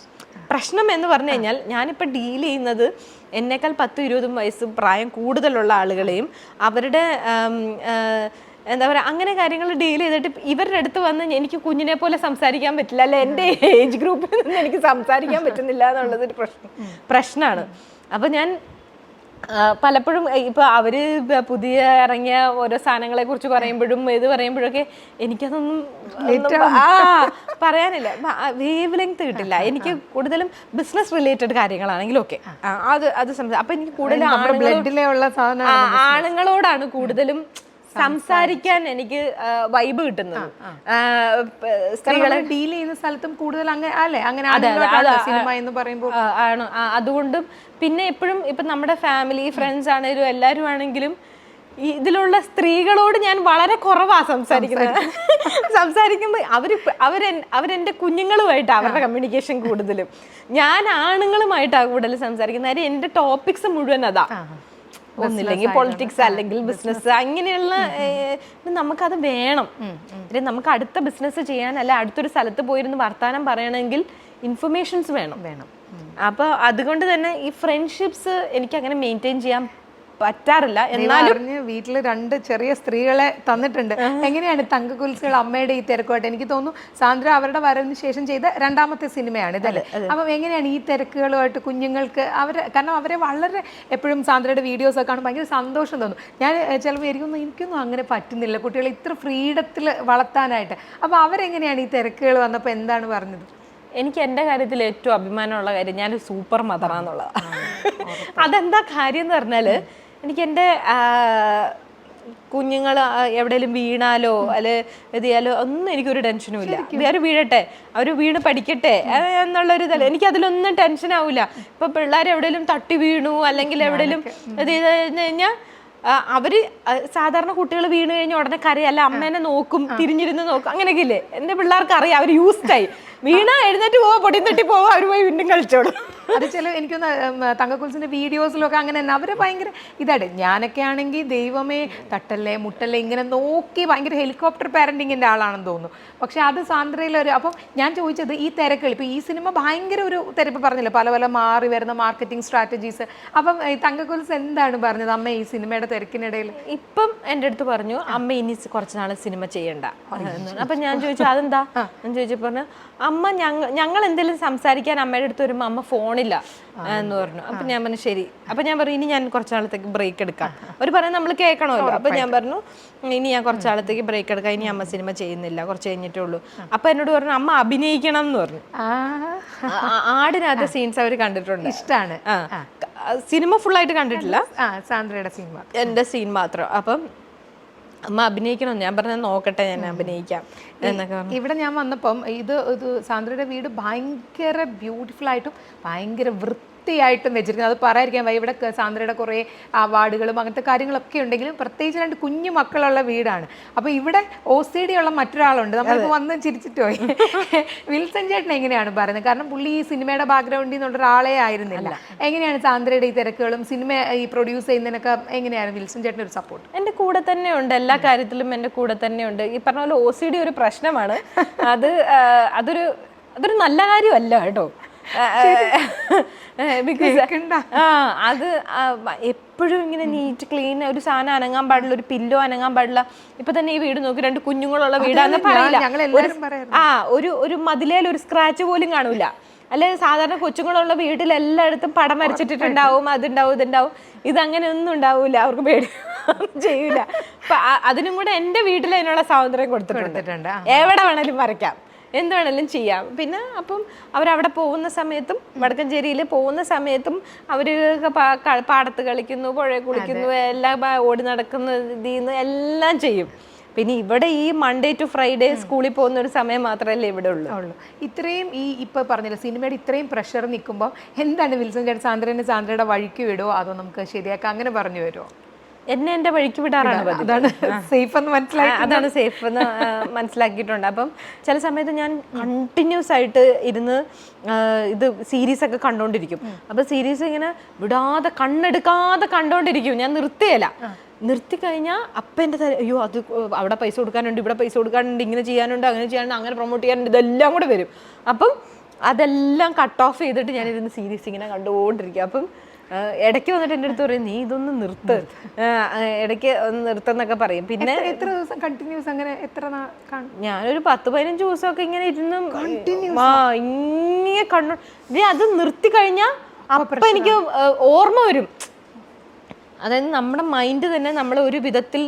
പ്രശ്നം എന്ന് പറഞ്ഞു കഴിഞ്ഞാൽ ഞാനിപ്പോൾ ഡീൽ ചെയ്യുന്നത് എന്നേക്കാൾ 10-20 വയസ്സ് പ്രായം കൂടുതലുള്ള ആളുകളെയും അവരുടെ എന്താ പറയുക അങ്ങനെ കാര്യങ്ങൾ ഡീൽ ചെയ്തിട്ട് ഇവരുടെ അടുത്ത് വന്ന് എനിക്ക് കുഞ്ഞിനെ പോലെ സംസാരിക്കാൻ പറ്റില്ല, അല്ല എൻ്റെ ഏജ് ഗ്രൂപ്പിൽ നിന്ന് എനിക്ക് സംസാരിക്കാൻ പറ്റുന്നില്ല എന്നുള്ളതൊരു പ്രശ്നമാണ്. അപ്പോൾ ഞാൻ പലപ്പോഴും ഇപ്പോൾ അവർ പുതിയ ഇറങ്ങിയ ഓരോ സാധനങ്ങളെ കുറിച്ച് പറയുമ്പോഴും ഇത് പറയുമ്പോഴൊക്കെ എനിക്കതൊന്നും പറയാനില്ല, വേവ് ലെങ്ത് കിട്ടില്ല. എനിക്ക് കൂടുതലും ബിസിനസ് റിലേറ്റഡ് കാര്യങ്ങളാണെങ്കിലും ഒക്കെ അത് അപ്പം എനിക്ക് കൂടുതലും ആണുങ്ങളോടാണ് കൂടുതലും സംസാരിക്കാൻ എനിക്ക് വൈബ് കിട്ടുന്നത്. സ്ത്രീകളെ ഡീൽ ചെയ്യുന്ന സ്ഥലത്തും കൂടുതൽ അങ്ങനെ സിനിമ എന്ന് പറയുമ്പോൾ ആണ്. അതുകൊണ്ടും പിന്നെ എപ്പോഴും ഇപ്പം നമ്മുടെ ഫാമിലി ഫ്രണ്ട്സ് ആണെങ്കിലും എല്ലാവരും ആണെങ്കിലും ഇതിലുള്ള സ്ത്രീകളോട് ഞാൻ വളരെ കുറവാണ് സംസാരിക്കുമ്പോൾ അവരെൻ്റെ കുഞ്ഞുങ്ങളുമായിട്ടാണ് അവരുടെ കമ്മ്യൂണിക്കേഷൻ കൂടുതലും. ഞാൻ ആണുങ്ങളുമായിട്ടാണ് കൂടുതൽ സംസാരിക്കുന്നത്. കാര്യം എൻ്റെ ടോപ്പിക്സ് മുഴുവൻ അതാ, ഒന്നില്ലെങ്കിൽ പൊളിറ്റിക്സ് അല്ലെങ്കിൽ ബിസിനസ് അങ്ങനെയുള്ള. നമുക്കത് വേണം. നമുക്ക് അടുത്ത ബിസിനസ് ചെയ്യാൻ അല്ല അടുത്തൊരു സ്ഥലത്ത് പോയിരുന്ന് വർത്താനം പറയണമെങ്കിൽ ഇൻഫർമേഷൻസ് വേണം. അപ്പോൾ അതുകൊണ്ട് തന്നെ ഈ ഫ്രണ്ട്ഷിപ്സ് എനിക്ക് അങ്ങനെ മെയിൻറ്റെയിൻ ചെയ്യാൻ പറ്റാറില്ല. എന്നാലും വീട്ടിൽ 2 ചെറിയ സ്ത്രീകളെ തന്നിട്ടുണ്ട്. എങ്ങനെയാണ് തങ്കക്കുൽസുകൾ അമ്മയുടെ ഈ തിരക്കുമായിട്ട്? എനിക്ക് തോന്നുന്നു സാന്ദ്ര അവരുടെ വരവിന് ശേഷം ചെയ്ത 2ാമത്തെ സിനിമയാണ് ഇതല്ലേ? അപ്പം എങ്ങനെയാണ് ഈ തിരക്കുകളുമായിട്ട് കുഞ്ഞുങ്ങൾക്ക് കാരണം അവരെ വളരെ എപ്പോഴും സാന്ദ്രയുടെ വീഡിയോസ് ഒക്കെ കാണുമ്പോൾ ഭയങ്കര സന്തോഷം തോന്നും. ഞാൻ ചിലപ്പോൾ എനിക്കൊന്നും അങ്ങനെ പറ്റുന്നില്ല കുട്ടികളെ ഇത്ര ഫ്രീഡത്തിൽ വളർത്താനായിട്ട്. അപ്പോൾ അവരെങ്ങനെയാണ് ഈ തിരക്കുകൾ വന്നപ്പോൾ എന്താണ് പറഞ്ഞത്? എനിക്ക് എൻ്റെ കാര്യത്തിൽ ഏറ്റവും അഭിമാനമുള്ള കാര്യം ഞാൻ സൂപ്പർ മദറാന്നുള്ളതാണ്. അതെന്താ കാര്യം എന്ന് പറഞ്ഞാൽ എനിക്ക് എൻ്റെ കുഞ്ഞുങ്ങൾ എവിടെയെങ്കിലും വീണാലോ അല്ലെ ഇത് ചെയ്യാലോ ഒന്നും എനിക്കൊരു ടെൻഷനും ഇല്ല. അവർ വീഴട്ടെ, അവർ വീണ് പഠിക്കട്ടെ എന്നുള്ളൊരു ഇതല്ല. എനിക്കതിലൊന്നും ടെൻഷൻ ആവില്ല. ഇപ്പം പിള്ളേർ എവിടെയെങ്കിലും തട്ടി വീണു അല്ലെങ്കിൽ എവിടെയെങ്കിലും ഇത് ചെയ്ത് കഴിഞ്ഞാൽ അവര് സാധാരണ കുട്ടികൾ വീണ് കഴിഞ്ഞാൽ ഉടനെ കരയല്ല, അമ്മേനെ നോക്കും, തിരിഞ്ഞിരുന്ന് നോക്കും, അങ്ങനെയൊക്കെ ഇല്ലേ. എൻ്റെ പിള്ളേർക്ക് അറിയാം, അവർ യൂസ്ഡായി. വീണ എഴുന്നേറ്റ് പോവാ, പൊടിയും തട്ടി പോവാ, അവർ പോയി വീണ്ടും കളിച്ചോളും. അത് ചില എനിക്കൊന്ന് തങ്കക്കുൽസിന്റെ വീഡിയോസിലൊക്കെ അങ്ങനെ തന്നെ അവര് ഭയങ്കര ഇതായിട്ട്. ഞാനൊക്കെ ആണെങ്കിൽ ദൈവമേ തട്ടല്ലേ മുട്ടല്ലേ ഇങ്ങനെ നോക്കി ഭയങ്കര ഹെലികോപ്റ്റർ പാരന്റിങ്ങിന്റെ ആളാണെന്ന് തോന്നുന്നു. പക്ഷെ അത് സാന്ദ്രയിലൊരു അപ്പം ഞാൻ ചോദിച്ചത് ഈ തിരക്കുകൾ ഇപ്പൊ ഈ സിനിമ ഭയങ്കര ഒരു തിരക്ക് പറഞ്ഞില്ല, പല പല മാറി വരുന്ന മാർക്കറ്റിംഗ് സ്ട്രാറ്റജീസ്. അപ്പം തങ്കക്കുൽസ് എന്താണ് പറഞ്ഞത് അമ്മ ഈ സിനിമയുടെ തിരക്കിനിടയിൽ? ഇപ്പം എൻ്റെ അടുത്ത് പറഞ്ഞു അമ്മ ഇനി കുറച്ച് നാൾ സിനിമ ചെയ്യണ്ട. അപ്പൊ ഞാൻ ചോദിച്ചു അതെന്താ? ഞാൻ ചോദിച്ചപ്പോ പറഞ്ഞു അമ്മ ഞങ്ങൾ എന്തെങ്കിലും സംസാരിക്കാൻ അമ്മയുടെ അടുത്ത് വരുമ്പോൾ അമ്മ ഫോണില്ല എന്ന് പറഞ്ഞു. അപ്പൊ ഞാൻ പറഞ്ഞു ശരി. അപ്പൊ ഞാൻ പറഞ്ഞു ഇനി ഞാൻ കുറച്ച് നാളത്തേക്ക് ബ്രേക്ക് എടുക്കാം. അവർ പറയുന്നത് നമ്മൾ കേൾക്കണമല്ലോ. അപ്പൊ ഞാൻ പറഞ്ഞു ഇനി ഞാൻ കുറച്ച് നാളത്തേക്ക് ബ്രേക്ക് എടുക്കാം, ഇനി അമ്മ സിനിമ ചെയ്യുന്നില്ല, കുറച്ച് കഴിഞ്ഞിട്ടേ ഉള്ളൂ. അപ്പൊ എന്നോട് പറഞ്ഞു അമ്മ അഭിനയിക്കണം എന്ന് പറഞ്ഞു. ആടിനകത്തെ സീൻസ് അവർ കണ്ടിട്ടുണ്ട്, ഇഷ്ടമാണ്. സിനിമ ഫുൾ ആയിട്ട് കണ്ടിട്ടില്ല, സാന്ദ്രയുടെ സിനിമ എന്റെ സീൻ മാത്രം. അപ്പം അമ്മ അഭിനയിക്കണം. ഞാൻ പറഞ്ഞ നോക്കട്ടെ, ഞാൻ അഭിനയിക്കാം എന്നൊക്കെ. ഇവിടെ ഞാൻ വന്നപ്പം ഇത് സാന്ദ്രയുടെ വീട് ഭയങ്കര ബ്യൂട്ടിഫുൾ ആയിട്ടും ഭയങ്കര വൃത്തിയായിട്ടും വെച്ചിരിക്കുന്നത്. അത് പറയാതിരിക്കാൻ വയ്യ. ഇവിടെ സാന്ദ്രയുടെ കുറേ അവാർഡുകളും അങ്ങനത്തെ കാര്യങ്ങളൊക്കെ ഉണ്ടെങ്കിലും പ്രത്യേകിച്ച് 2 കുഞ്ഞു മക്കളുള്ള വീടാണ്. അപ്പോൾ ഇവിടെ OCD ഉള്ള മറ്റൊരാളുണ്ട്. നമ്മളിപ്പോൾ വന്ന് ചിരിച്ചിട്ട് പോയി. വിൽസൺ ചേട്ടൻ എങ്ങനെയാണ് പറയുന്നത്? കാരണം പുള്ളി ഈ സിനിമയുടെ ബാക്ക്ഗ്രൗണ്ടിൽ നിന്നുള്ള ഒരാളെ ആയിരുന്നില്ല. എങ്ങനെയാണ് സാന്ദ്രയുടെ ഈ തിരക്കുകളും സിനിമ ഈ പ്രൊഡ്യൂസ് ചെയ്യുന്നതിനൊക്കെ എങ്ങനെയാണ് വിൽസൺ ചേട്ടൻ്റെ ഒരു സപ്പോർട്ട്? എൻ്റെ കൂടെ തന്നെ ഉണ്ട്, എല്ലാ കാര്യത്തിലും എൻ്റെ കൂടെ തന്നെ ഉണ്ട്. ഈ പറഞ്ഞ പോലെ OCD ഒരു പ്രശ്നമാണ്. അതൊരു നല്ല കാര്യമല്ല കേട്ടോ. ബിക്കോസ് അത് എപ്പോഴും ഇങ്ങനെ നീറ്റ് ക്ലീൻ, ഒരു സാധനം അനങ്ങാൻ പാടില്ല, ഒരു പില്ലോ അനങ്ങാൻ പാടില്ല. ഇപ്പൊ തന്നെ ഈ വീട് നോക്കി 2 കുഞ്ഞുങ്ങളുള്ള വീടാന്ന് പറയില്ല. ഒരു മതിലേൽ ഒരു സ്ക്രാച്ച് പോലും കാണൂല. അല്ലെ സാധാരണ കൊച്ചുങ്ങളുള്ള വീട്ടിൽ എല്ലായിടത്തും പടം വരച്ചിട്ടുണ്ടാവും, അതുണ്ടാവും ഇതുണ്ടാവും. ഇതങ്ങനെ ഒന്നും ഉണ്ടാവൂല, അവർക്ക് പേടി ചെയ്യൂല. അപ്പൊ അതിനും കൂടെ എൻ്റെ വീട്ടിൽ അതിനുള്ള സ്വാതന്ത്ര്യം കൊടുത്തിട്ടുണ്ട്. എവിടെ വേണേലും വരയ്ക്കാം, എന്ത് വേണമെങ്കിലും ചെയ്യാം. പിന്നെ അപ്പം അവരവിടെ പോകുന്ന സമയത്തും വടക്കഞ്ചേരിയിൽ പോകുന്ന സമയത്തും അവർ പാടത്ത് കളിക്കുന്നു, പുഴയിൽ കുളിക്കുന്നു, എല്ലാം ഓടി നടക്കുന്ന ഇതിന്ന് എല്ലാം ചെയ്യും. പിന്നെ ഇവിടെ ഈ മൺഡേ ടു ഫ്രൈഡേ സ്കൂളിൽ പോകുന്ന ഒരു സമയം മാത്രമല്ലേ ഇവിടെ ഉള്ളൂ. ഇത്രയും ഈ ഇപ്പൊ പറഞ്ഞില്ല സിനിമയുടെ ഇത്രയും പ്രഷർ നിൽക്കുമ്പോൾ എന്താണ് വിൽസൺ ചേട്ടൻ സാന്ദ്രയുടെ വഴിക്ക് വിടുമോ അതോ നമുക്ക് ശരിയാക്കാം അങ്ങനെ പറഞ്ഞു വരുമോ? എന്നെ എൻ്റെ വഴിക്ക് വിടാറാണ്. അതാണ് സേഫ് എന്ന് മനസ്സിലായി, അതാണ് സേഫ് എന്ന് മനസ്സിലാക്കിയിട്ടുണ്ട്. അപ്പം ചില സമയത്ത് ഞാൻ കണ്ടിന്യൂസ് ആയിട്ട് ഇരുന്ന് ഇത് സീരീസ് ഒക്കെ കണ്ടോണ്ടിരിക്കും. അപ്പൊ സീരീസ് ഇങ്ങനെ വിടാതെ കണ്ണെടുക്കാതെ കണ്ടോണ്ടിരിക്കും. ഞാൻ നിർത്തി കഴിഞ്ഞാൽ അപ്പം എൻ്റെ അയ്യോ അത് അവിടെ പൈസ കൊടുക്കാനുണ്ട്, ഇവിടെ പൈസ കൊടുക്കാനുണ്ട്, ഇങ്ങനെ ചെയ്യാനുണ്ട്, അങ്ങനെ ചെയ്യാനുണ്ട്, അങ്ങനെ പ്രൊമോട്ട് ചെയ്യാനുണ്ട്, ഇതെല്ലാം കൂടെ വരും. അപ്പം അതെല്ലാം കട്ട് ഓഫ് ചെയ്തിട്ട് ഞാനിരുന്ന് സീരീസ് ഇങ്ങനെ കണ്ടുകൊണ്ടിരിക്കും. അപ്പം ഇടയ്ക്ക് വന്നിട്ട് എൻ്റെ അടുത്ത് പറയും നീ ഇതൊന്ന് നിർത്ത്, ഇടയ്ക്ക് ഒന്ന് നിർത്തുന്നൊക്കെ പറയും. പിന്നെ എത്ര ദിവസം കണ്ടിന്യൂസ് അങ്ങനെ ഞാനൊരു 10-15 ദിവസമൊക്കെ ഇങ്ങനെ ഇരുന്ന് ഇങ്ങനെ കണ്ടു. അത് നിർത്തി കഴിഞ്ഞാൽ അപ്പം എനിക്ക് ഓർമ്മ വരും. അതായത് നമ്മുടെ മൈൻഡ് തന്നെ നമ്മൾ ഒരു വിധത്തിൽ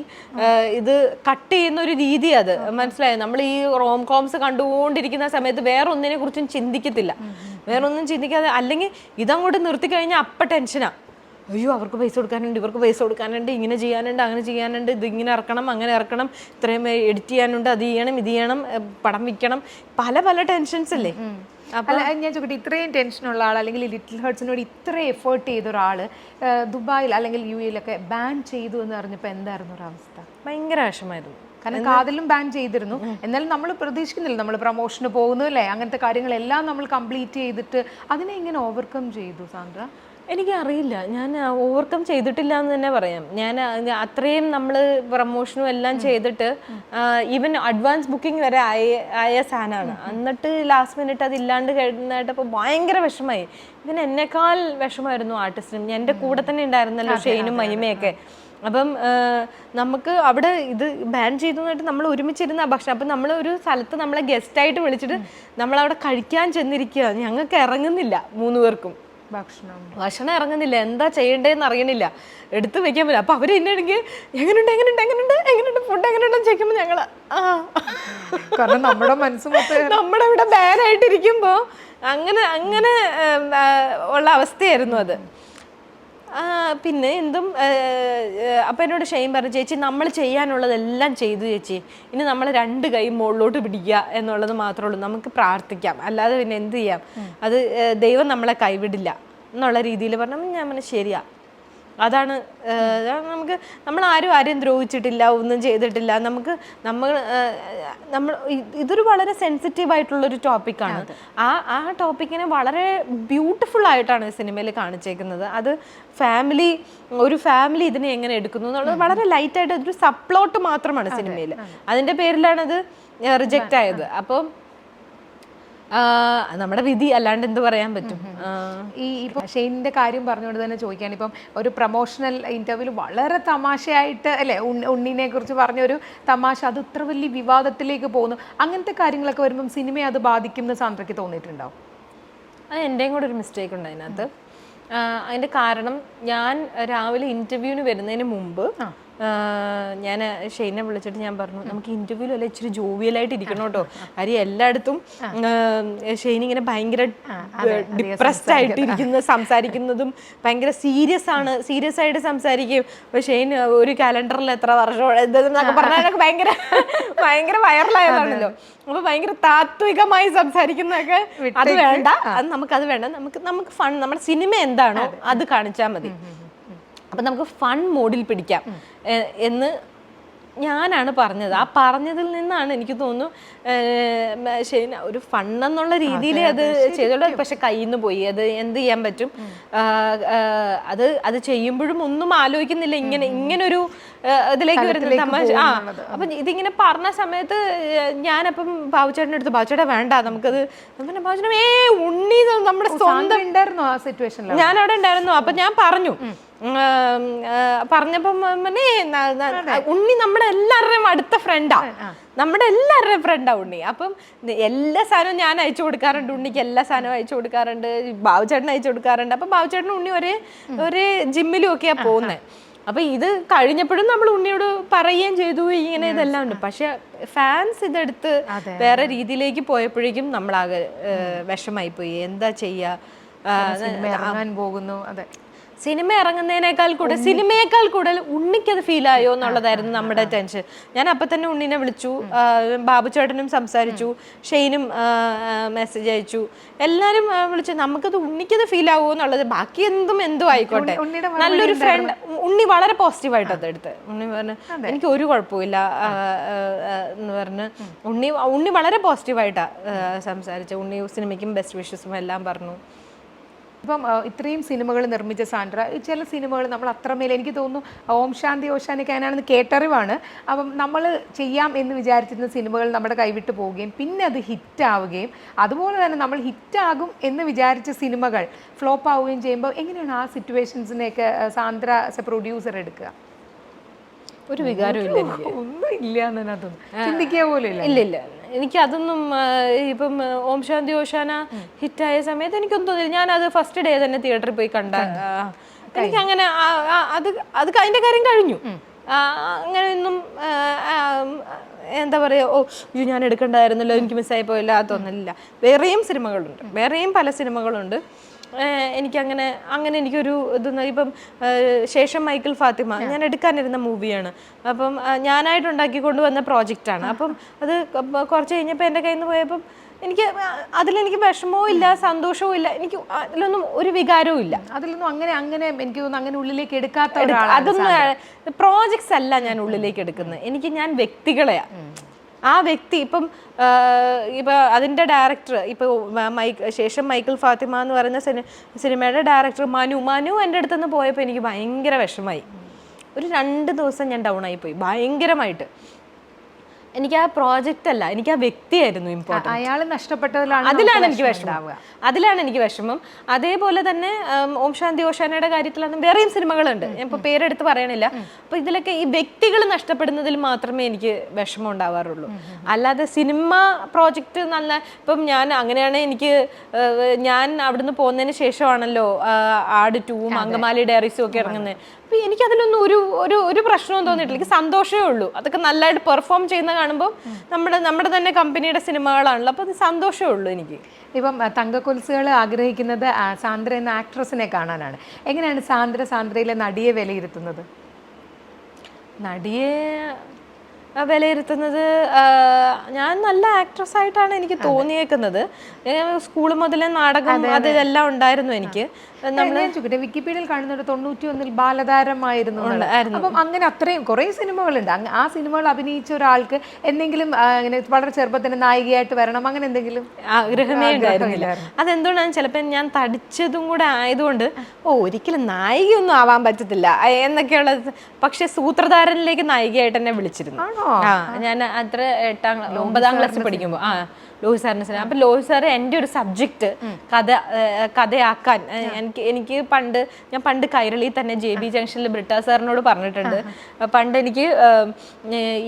ഇത് കട്ട് ചെയ്യുന്ന ഒരു രീതി, അത് മനസ്സിലായോ? നമ്മൾ ഈ റോം കോംസ് കണ്ടുകൊണ്ടിരിക്കുന്ന സമയത്ത് വേറെ ഒന്നിനെ കുറിച്ചും ചിന്തിക്കത്തില്ല, വേറെ ഒന്നും ചിന്തിക്കാതെ. അല്ലെങ്കിൽ ഇതങ്ങോട്ട് നിർത്തി കഴിഞ്ഞാൽ അപ്പം ടെൻഷനാ. അയ്യോ അവർക്ക് പൈസ കൊടുക്കാനുണ്ട്, ഇവർക്ക് പൈസ കൊടുക്കാനുണ്ട്, ഇങ്ങനെ ചെയ്യാനുണ്ട്, അങ്ങനെ ചെയ്യാനുണ്ട്, ഇതിങ്ങനെ ഇറക്കണം, അങ്ങനെ ഇറക്കണം, ഇത്രയും എഡിറ്റ് ചെയ്യാനുണ്ട്, അത് ചെയ്യണം, ഇത് ചെയ്യണം, പടം വിൽക്കണം, പല പല ടെൻഷൻസ് അല്ലേ. അല്ല ഞാൻ ചോദിക്കട്ടെ, ഇത്രയും ടെൻഷനുള്ള ആൾ അല്ലെങ്കിൽ ലിറ്റിൽ ഹേർട്സിനോട് ഇത്രയും എഫേർട്ട് ചെയ്ത ഒരാൾ ദുബായിൽ അല്ലെങ്കിൽ UAE ബാൻ ചെയ്തു എന്ന് പറഞ്ഞപ്പോൾ എന്തായിരുന്നു ഒരു അവസ്ഥ? ഭയങ്കര വിഷമായിരുന്നു. കാരണം കാതിലും ബാൻ ചെയ്തിരുന്നു, എന്നാലും നമ്മൾ പ്രതീക്ഷിക്കുന്നില്ല, നമ്മൾ പ്രൊമോഷന് പോകുന്നു അല്ലേ, അങ്ങനത്തെ കാര്യങ്ങളെല്ലാം നമ്മൾ കംപ്ലീറ്റ് ചെയ്തിട്ട് അതിനെ എങ്ങനെ ഓവർകം ചെയ്തു സാന്ദ്ര? എനിക്കറിയില്ല, ഞാൻ ഓവർകം ചെയ്തിട്ടില്ല എന്ന് തന്നെ പറയാം. ഞാൻ അത്രയും നമ്മൾ പ്രമോഷനും എല്ലാം ചെയ്തിട്ട് ഈവൻ അഡ്വാൻസ് ബുക്കിംഗ് വരെ ആയ സാധനമാണ്. എന്നിട്ട് ലാസ്റ്റ് മിനിറ്റ് അത് ഇല്ലാണ്ട് കഴിഞ്ഞിട്ടപ്പോൾ ഭയങ്കര വിഷമായി. ഇതിന് എന്നെക്കാൾ വിഷമായിരുന്നു ആർട്ടിസ്റ്റിനും. എൻ്റെ കൂടെ തന്നെ ഉണ്ടായിരുന്നല്ലോ ഷെയ്നും മഹിമയൊക്കെ. അപ്പം നമുക്ക് അവിടെ ഇത് ബാൻ ചെയ്തു എന്നിട്ട് നമ്മൾ ഒരുമിച്ചിരുന്ന ഭക്ഷണം. അപ്പം നമ്മൾ ഒരു സ്ഥലത്ത് നമ്മളെ ഗസ്റ്റായിട്ട് വിളിച്ചിട്ട് നമ്മളവിടെ കഴിക്കാൻ ചെന്നിരിക്കുക. ഞങ്ങൾക്ക് ഇറങ്ങുന്നില്ല 3 പേർക്കും ഭക്ഷണം ഇറങ്ങുന്നില്ല, എന്താ ചെയ്യേണ്ടതെന്ന് അറിയണില്ല, എടുത്ത് വെക്കാൻ പറ്റില്ല. അപ്പൊ അവര് എന്നെയാണെങ്കിൽ എങ്ങനെയുണ്ട് ഫുഡ് എങ്ങനെയുണ്ടെന്ന് ചോദിക്കുമ്പോൾ ഞങ്ങള് നമ്മുടെ ഇവിടെ ബാനായിട്ടിരിക്കുമ്പോ അങ്ങനെ ഉള്ള അവസ്ഥയായിരുന്നു അത്. പിന്നെ എന്തും അപ്പം എന്നോട് ഷെയ്ൻ പറഞ്ഞു, ചേച്ചി നമ്മൾ ചെയ്യാനുള്ളതെല്ലാം ചെയ്തു ചേച്ചി, ഇനി നമ്മൾ 2 കൈ മുകളിലോട്ട് പിടിക്കുക എന്നുള്ളത് മാത്രമേ ഉള്ളൂ, നമുക്ക് പ്രാർത്ഥിക്കാം, അല്ലാതെ പിന്നെ എന്ത് ചെയ്യാം, അത് ദൈവം നമ്മളെ കൈവിടില്ല എന്നുള്ള രീതിയിൽ പറഞ്ഞു. ഞാൻ പറഞ്ഞു ശരിയാ, അതാണ് നമുക്ക് നമ്മൾ ആരെയും ദ്രോഹിച്ചിട്ടില്ല, ഒന്നും ചെയ്തിട്ടില്ല. നമ്മൾ ഇതൊരു വളരെ സെൻസിറ്റീവ് ആയിട്ടുള്ളൊരു ടോപ്പിക്കാണ്. ആ ടോപ്പിക്കിനെ വളരെ ബ്യൂട്ടിഫുൾ ആയിട്ടാണ് സിനിമയിൽ കാണിച്ചേക്കുന്നത്. അത് ഒരു ഫാമിലി ഇതിനെ എങ്ങനെ എടുക്കുന്നു എന്നുള്ളത് വളരെ ലൈറ്റായിട്ട് ഒരു സബ്പ്ലോട്ട് മാത്രമാണ് സിനിമയിൽ. അതിൻ്റെ പേരിലാണ് അത് റിജക്റ്റ് ആയത്. അപ്പം നമ്മുടെ വിധി, അല്ലാണ്ട് എന്ത് പറയാൻ പറ്റും. ഇപ്പം ഷെയ്നിന്റെ കാര്യം പറഞ്ഞുകൊണ്ട് തന്നെ ചോദിക്കാൻ, ഇപ്പം ഒരു പ്രൊമോഷണൽ ഇന്റർവ്യൂവിൽ വളരെ തമാശയായിട്ട് അല്ലേ ഉണ്ണിനെ കുറിച്ച് പറഞ്ഞൊരു തമാശ അത് ഇത്ര വലിയ വിവാദത്തിലേക്ക് പോകുന്നു. അങ്ങനത്തെ കാര്യങ്ങളൊക്കെ വരുമ്പം സിനിമയെ അത് ബാധിക്കുന്ന സാന്ദ്രയ്ക്ക് തോന്നിയിട്ടുണ്ടാവും? അത് എൻ്റെയും കൂടെ ഒരു മിസ്റ്റേക്ക് ഉണ്ട് അതിനകത്ത്. അതിൻ്റെ കാരണം, ഞാൻ രാവിലെ ഇൻ്റർവ്യൂവിന് വരുന്നതിന് മുമ്പ് ഞാൻ ഷെയ്നെ വിളിച്ചിട്ട് ഞാൻ പറഞ്ഞു, നമുക്ക് ഇൻ്റർവ്യൂവിൽ അല്ല ഇച്ചിരി ജോവിയലായിട്ട് ഇരിക്കണം കേട്ടോ. കാര്യം എല്ലായിടത്തും ഷെയ്ൻ ഇങ്ങനെ ഭയങ്കര ഡിപ്രസ്ഡ് ആയിട്ട് സംസാരിക്കുന്നതും ഭയങ്കര സീരിയസ് ആയിട്ട് സംസാരിക്കും. അപ്പോൾ ഷെയ്ൻ ഒരു കാലണ്ടറിൽ എത്ര വർഷം എന്നൊക്കെ പറഞ്ഞാൽ ഭയങ്കര വൈറലായതാണല്ലോ. അപ്പോൾ ഭയങ്കര താത്വികമായി സംസാരിക്കുന്നതൊക്കെ അത് വേണ്ട, നമുക്കത് വേണ്ട. നമുക്ക് ഫൺ, നമ്മുടെ സിനിമ എന്താണോ അത് കാണിച്ചാൽ മതി. അപ്പം നമുക്ക് ഫൺ മോഡിൽ പിടിക്കാം എന്ന് ഞാനാണ് പറഞ്ഞത്. ആ പറഞ്ഞതിൽ നിന്നാണ് എനിക്ക് തോന്നുന്നു ഷെയ്ൻ ഒരു ഫണ്ണെന്നുള്ള രീതിയിൽ അത് ചെയ്തോളൂ. പക്ഷെ കയ്യിൽ നിന്ന് പോയി. അത് എന്ത് ചെയ്യാൻ പറ്റും? അത് ചെയ്യുമ്പോഴും ഒന്നും ആലോചിക്കുന്നില്ല. ഇങ്ങനൊരു ഇതിലേക്ക് വരുന്ന തമാശ. അപ്പം ഇതിങ്ങനെ പറഞ്ഞ സമയത്ത് ഞാനപ്പം ബാബുചേട്ടൻ്റെ അടുത്ത്, ബാബുചേട്ടാ വേണ്ട നമുക്കത്, പിന്നെ ബാബുചേട്ടൻ ഉണ്ണി നമ്മുടെ സ്വന്തം ഉണ്ടായിരുന്നു ആ സിറ്റുവേഷനിൽ. ഞാനവിടെ ഉണ്ടായിരുന്നു. അപ്പം ഞാൻ പറഞ്ഞപ്പം ഉണ്ണി നമ്മുടെ എല്ലാവരുടെയും അടുത്ത ഫ്രണ്ടാ, ഉണ്ണി. അപ്പം എല്ലാ സാധനവും ഞാൻ അയച്ചു കൊടുക്കാറുണ്ട് ഉണ്ണിക്ക്, എല്ലാ സാധനവും അയച്ചു കൊടുക്കാറുണ്ട്, ബാബുചേട്ടൻ അയച്ചു കൊടുക്കാറുണ്ട്. അപ്പം ബാബുചേട്ടൻ ഉണ്ണി ഒരേ ജിമ്മിലും ഒക്കെയാണ് പോകുന്നത്. അപ്പം ഇത് കഴിഞ്ഞപ്പോഴും നമ്മൾ ഉണ്ണിയോട് പറയുകയും ചെയ്തു ഇങ്ങനെ ഇതെല്ലാം ഉണ്ട്. പക്ഷെ ഫാൻസ് ഇതെടുത്ത് വേറെ രീതിയിലേക്ക് പോയപ്പോഴേക്കും നമ്മളാകെ വിഷമായി പോയി. എന്താ ചെയ്യാ, ഇറങ്ങാൻ പോകുന്നു. അതെ, സിനിമ ഇറങ്ങുന്നതിനേക്കാൾ കൂടുതൽ ഉണ്ണിക്കത് ഫീലായോ എന്നുള്ളതായിരുന്നു നമ്മുടെ ടെൻഷൻ. ഞാൻ അപ്പം തന്നെ ഉണ്ണിനെ വിളിച്ചു, ബാബുചേട്ടനും സംസാരിച്ചു, ഷെയ്നും മെസ്സേജ് അയച്ചു, എല്ലാവരും വിളിച്ചു. നമുക്കത് ഉണ്ണിക്കത് ഫീലാവോ എന്നുള്ളത്, ബാക്കി എന്തോ ആയിക്കോട്ടെ. നല്ലൊരു ഫ്രണ്ട്. ഉണ്ണി വളരെ പോസിറ്റീവായിട്ട് അത് എടുത്ത്. ഉണ്ണി പറഞ്ഞു എനിക്ക് ഒരു കുഴപ്പമില്ല എന്ന് പറഞ്ഞ് ഉണ്ണി വളരെ പോസിറ്റീവായിട്ടാണ് സംസാരിച്ചത്. ഉണ്ണി സിനിമയ്ക്കും ബെസ്റ്റ് വിഷസും എല്ലാം പറഞ്ഞു. ഇപ്പം ഇത്രയും സിനിമകൾ നിർമ്മിച്ച സാന്ദ്ര, ചില സിനിമകൾ നമ്മൾ അത്രമേൽ, എനിക്ക് തോന്നുന്നു ഓം ശാന്തി ഓശാനിക്ക് അതിനാണെന്ന് കേട്ടറിവാണ്. അപ്പം നമ്മൾ ചെയ്യാം എന്ന് വിചാരിച്ചിരുന്ന സിനിമകൾ നമ്മുടെ കൈവിട്ട് പോവുകയും പിന്നെ അത് ഹിറ്റാവുകയും അതുപോലെ തന്നെ നമ്മൾ ഹിറ്റാകും എന്ന് വിചാരിച്ച സിനിമകൾ ഫ്ലോപ്പ് ആവുകയും ചെയ്യുമ്പോൾ എങ്ങനെയാണ് ആ സിറ്റുവേഷൻസിനെയൊക്കെ സാന്ദ്ര ആസ് എ പ്രൊഡ്യൂസർ എടുക്കുക? ഒരു വികാരവും ഇല്ല, ഒന്നും ഇല്ല എന്നതൊന്നും ചിന്തിക്കുക പോലും ഇല്ല. എനിക്ക് അതൊന്നും ഇപ്പം ഓം ശാന്തി ഓശാന ഹിറ്റായ സമയത്ത് എനിക്കൊന്നും തോന്നില്ല. ഞാനത് ഫസ്റ്റ് ഡേ തന്നെ തിയേറ്ററിൽ പോയി കണ്ട. എനിക്കങ്ങനെ അത് അതിൻ്റെ കാര്യം കഴിഞ്ഞു. അങ്ങനെയൊന്നും എന്താ പറയുക, ഞാൻ എടുക്കണ്ടായിരുന്നല്ലോ, എനിക്ക് മിസ്സായി പോയില്ല, അതൊന്നുമില്ല. വേറെയും പല സിനിമകളുണ്ട്. എനിക്കങ്ങനെ എനിക്കൊരു ഇതൊന്നും, ഇപ്പം ശേഷം മൈക്കിൾ ഫാത്തിമ ഞാൻ എടുക്കാനിരുന്ന മൂവിയാണ്. അപ്പം ഞാനായിട്ട് ഉണ്ടാക്കി കൊണ്ടുവന്ന പ്രോജക്റ്റാണ്. അപ്പം അത് കുറച്ച് കഴിഞ്ഞപ്പോൾ എൻ്റെ കയ്യിൽ നിന്ന് പോയപ്പം അതിലെനിക്ക് വിഷമവും ഇല്ല, സന്തോഷവും ഇല്ല, എനിക്ക് അതിലൊന്നും ഒരു വികാരവും ഇല്ല. അതിലൊന്നും അങ്ങനെ എനിക്ക് തോന്നുന്നു അങ്ങനെ ഉള്ളിലേക്ക് എടുക്കാത്ത അതൊന്നും പ്രോജക്ട്സ് അല്ല ഞാൻ ഉള്ളിലേക്ക് എടുക്കുന്നത്. ഞാൻ വ്യക്തികളെയാണ്. ആ വ്യക്തി ഇപ്പം അതിൻ്റെ ഡയറക്ടർ, ഇപ്പോൾ ശേഷം മൈക്കിൾ ഫാത്തിമ എന്ന് പറയുന്ന സിനിമയുടെ ഡയറക്ടർ മനു എൻ്റെ അടുത്തുനിന്ന് പോയപ്പോൾ എനിക്ക് ഭയങ്കര വിഷമായി. ഒരു 2 ദിവസം ഞാൻ ഡൗൺ ആയിപ്പോയി ഭയങ്കരമായിട്ട്. എനിക്ക് ആ പ്രോജക്റ്റ് അല്ല, എനിക്ക് ആ വ്യക്തിയായിരുന്നു ഇമ്പോർട്ടൻറ്റ്. അയാൾ നഷ്ടപ്പെട്ടതിലാണ്, അതിലാണ് എനിക്ക് വിഷമം. അതേപോലെ തന്നെ ഓം ശാന്തി ഓശാനയുടെ കാര്യത്തിലാണ് വേറെയും സിനിമകളുണ്ട്, ഞാൻ ഇപ്പോൾ പേരെടുത്ത് പറയണില്ല. അപ്പോൾ ഇതിലൊക്കെ ഈ വ്യക്തികൾ നഷ്ടപ്പെടുന്നതിൽ മാത്രമേ എനിക്ക് വിഷമം ഉണ്ടാവാറുള്ളൂ. അല്ലാതെ സിനിമ പ്രോജക്റ്റ് നല്ല, ഇപ്പം അങ്ങനെയാണെങ്കിൽ ഞാൻ അവിടുന്ന് പോകുന്നതിന് ശേഷമാണല്ലോ ആട് 2ഉം അങ്കമാലി ഡയറീസും ഒക്കെ ഇറങ്ങുന്നത്. അപ്പോൾ എനിക്കതിലൊന്നും ഒരു പ്രശ്നവും തോന്നിയിട്ടില്ല. എനിക്ക് സന്തോഷമേ ഉള്ളൂ. അതൊക്കെ നല്ലതായിട്ട് പെർഫോം ചെയ്യുന്ന കാണുമ്പോൾ നമ്മുടെ തന്നെ കമ്പനിയുടെ സിനിമകളാണല്ലോ, അപ്പോൾ അത് സന്തോഷമേ ഉള്ളൂ എനിക്ക്. ഇപ്പം തങ്കക്കൊലുസുകൾ ആഗ്രഹിക്കുന്നത് സാന്ദ്ര എന്ന ആക്ട്രസിനെ കാണാനാണ്. എങ്ങനെയാണ് സാന്ദ്രയിലെ നടിയെ വിലയിരുത്തുന്നത്? നടിയെ വിലയിരുത്തുന്നത് ഞാൻ നല്ല ആക്ട്രസ് ആയിട്ടാണ് എനിക്ക് തോന്നിയേക്കുന്നത്. സ്കൂൾ മുതലേ നാടകം അതെല്ലാം ഉണ്ടായിരുന്നു എനിക്ക്. വിക്കിപീഡിയയിൽ കാണുന്നത് 91 ബാലതാരമായിരുന്നു. അപ്പം അങ്ങനെ അത്രയും കുറേ സിനിമകളുണ്ട്. ആ സിനിമകൾ അഭിനയിച്ച ഒരാൾക്ക് എന്തെങ്കിലും അങ്ങനെ വളരെ ചെറുപ്പത്തിന് നായികയായിട്ട് വരണം അങ്ങനെ എന്തെങ്കിലും ആഗ്രഹമേ ഉണ്ടായിരുന്നില്ല. അതെന്തുകൊണ്ടാണ് ചിലപ്പോൾ ഞാൻ തടിച്ചതും കൂടെ ആയതുകൊണ്ട് ഒരിക്കലും നായികയൊന്നും ആവാൻ പറ്റത്തില്ല എന്നൊക്കെയുള്ള. പക്ഷെ സൂത്രധാരനിലേക്ക് നായികയായിട്ട് എന്നെ വിളിച്ചിരുന്നു. ഞാൻ അത്ര 9ാം ക്ലാസ്സിൽ പഠിക്കുമ്പോൾ ലോഹി സാറിന് സിനിമ. അപ്പം ലോഹി സാറ് എൻ്റെ ഒരു സബ്ജക്റ്റ് കഥയാക്കാൻ എനിക്ക് ഞാൻ പണ്ട് കൈരളി തന്നെ JB ജംഗ്ഷനിൽ ബ്രിട്ടാ സാറിനോട് പറഞ്ഞിട്ടുണ്ട്. പണ്ട് എനിക്ക്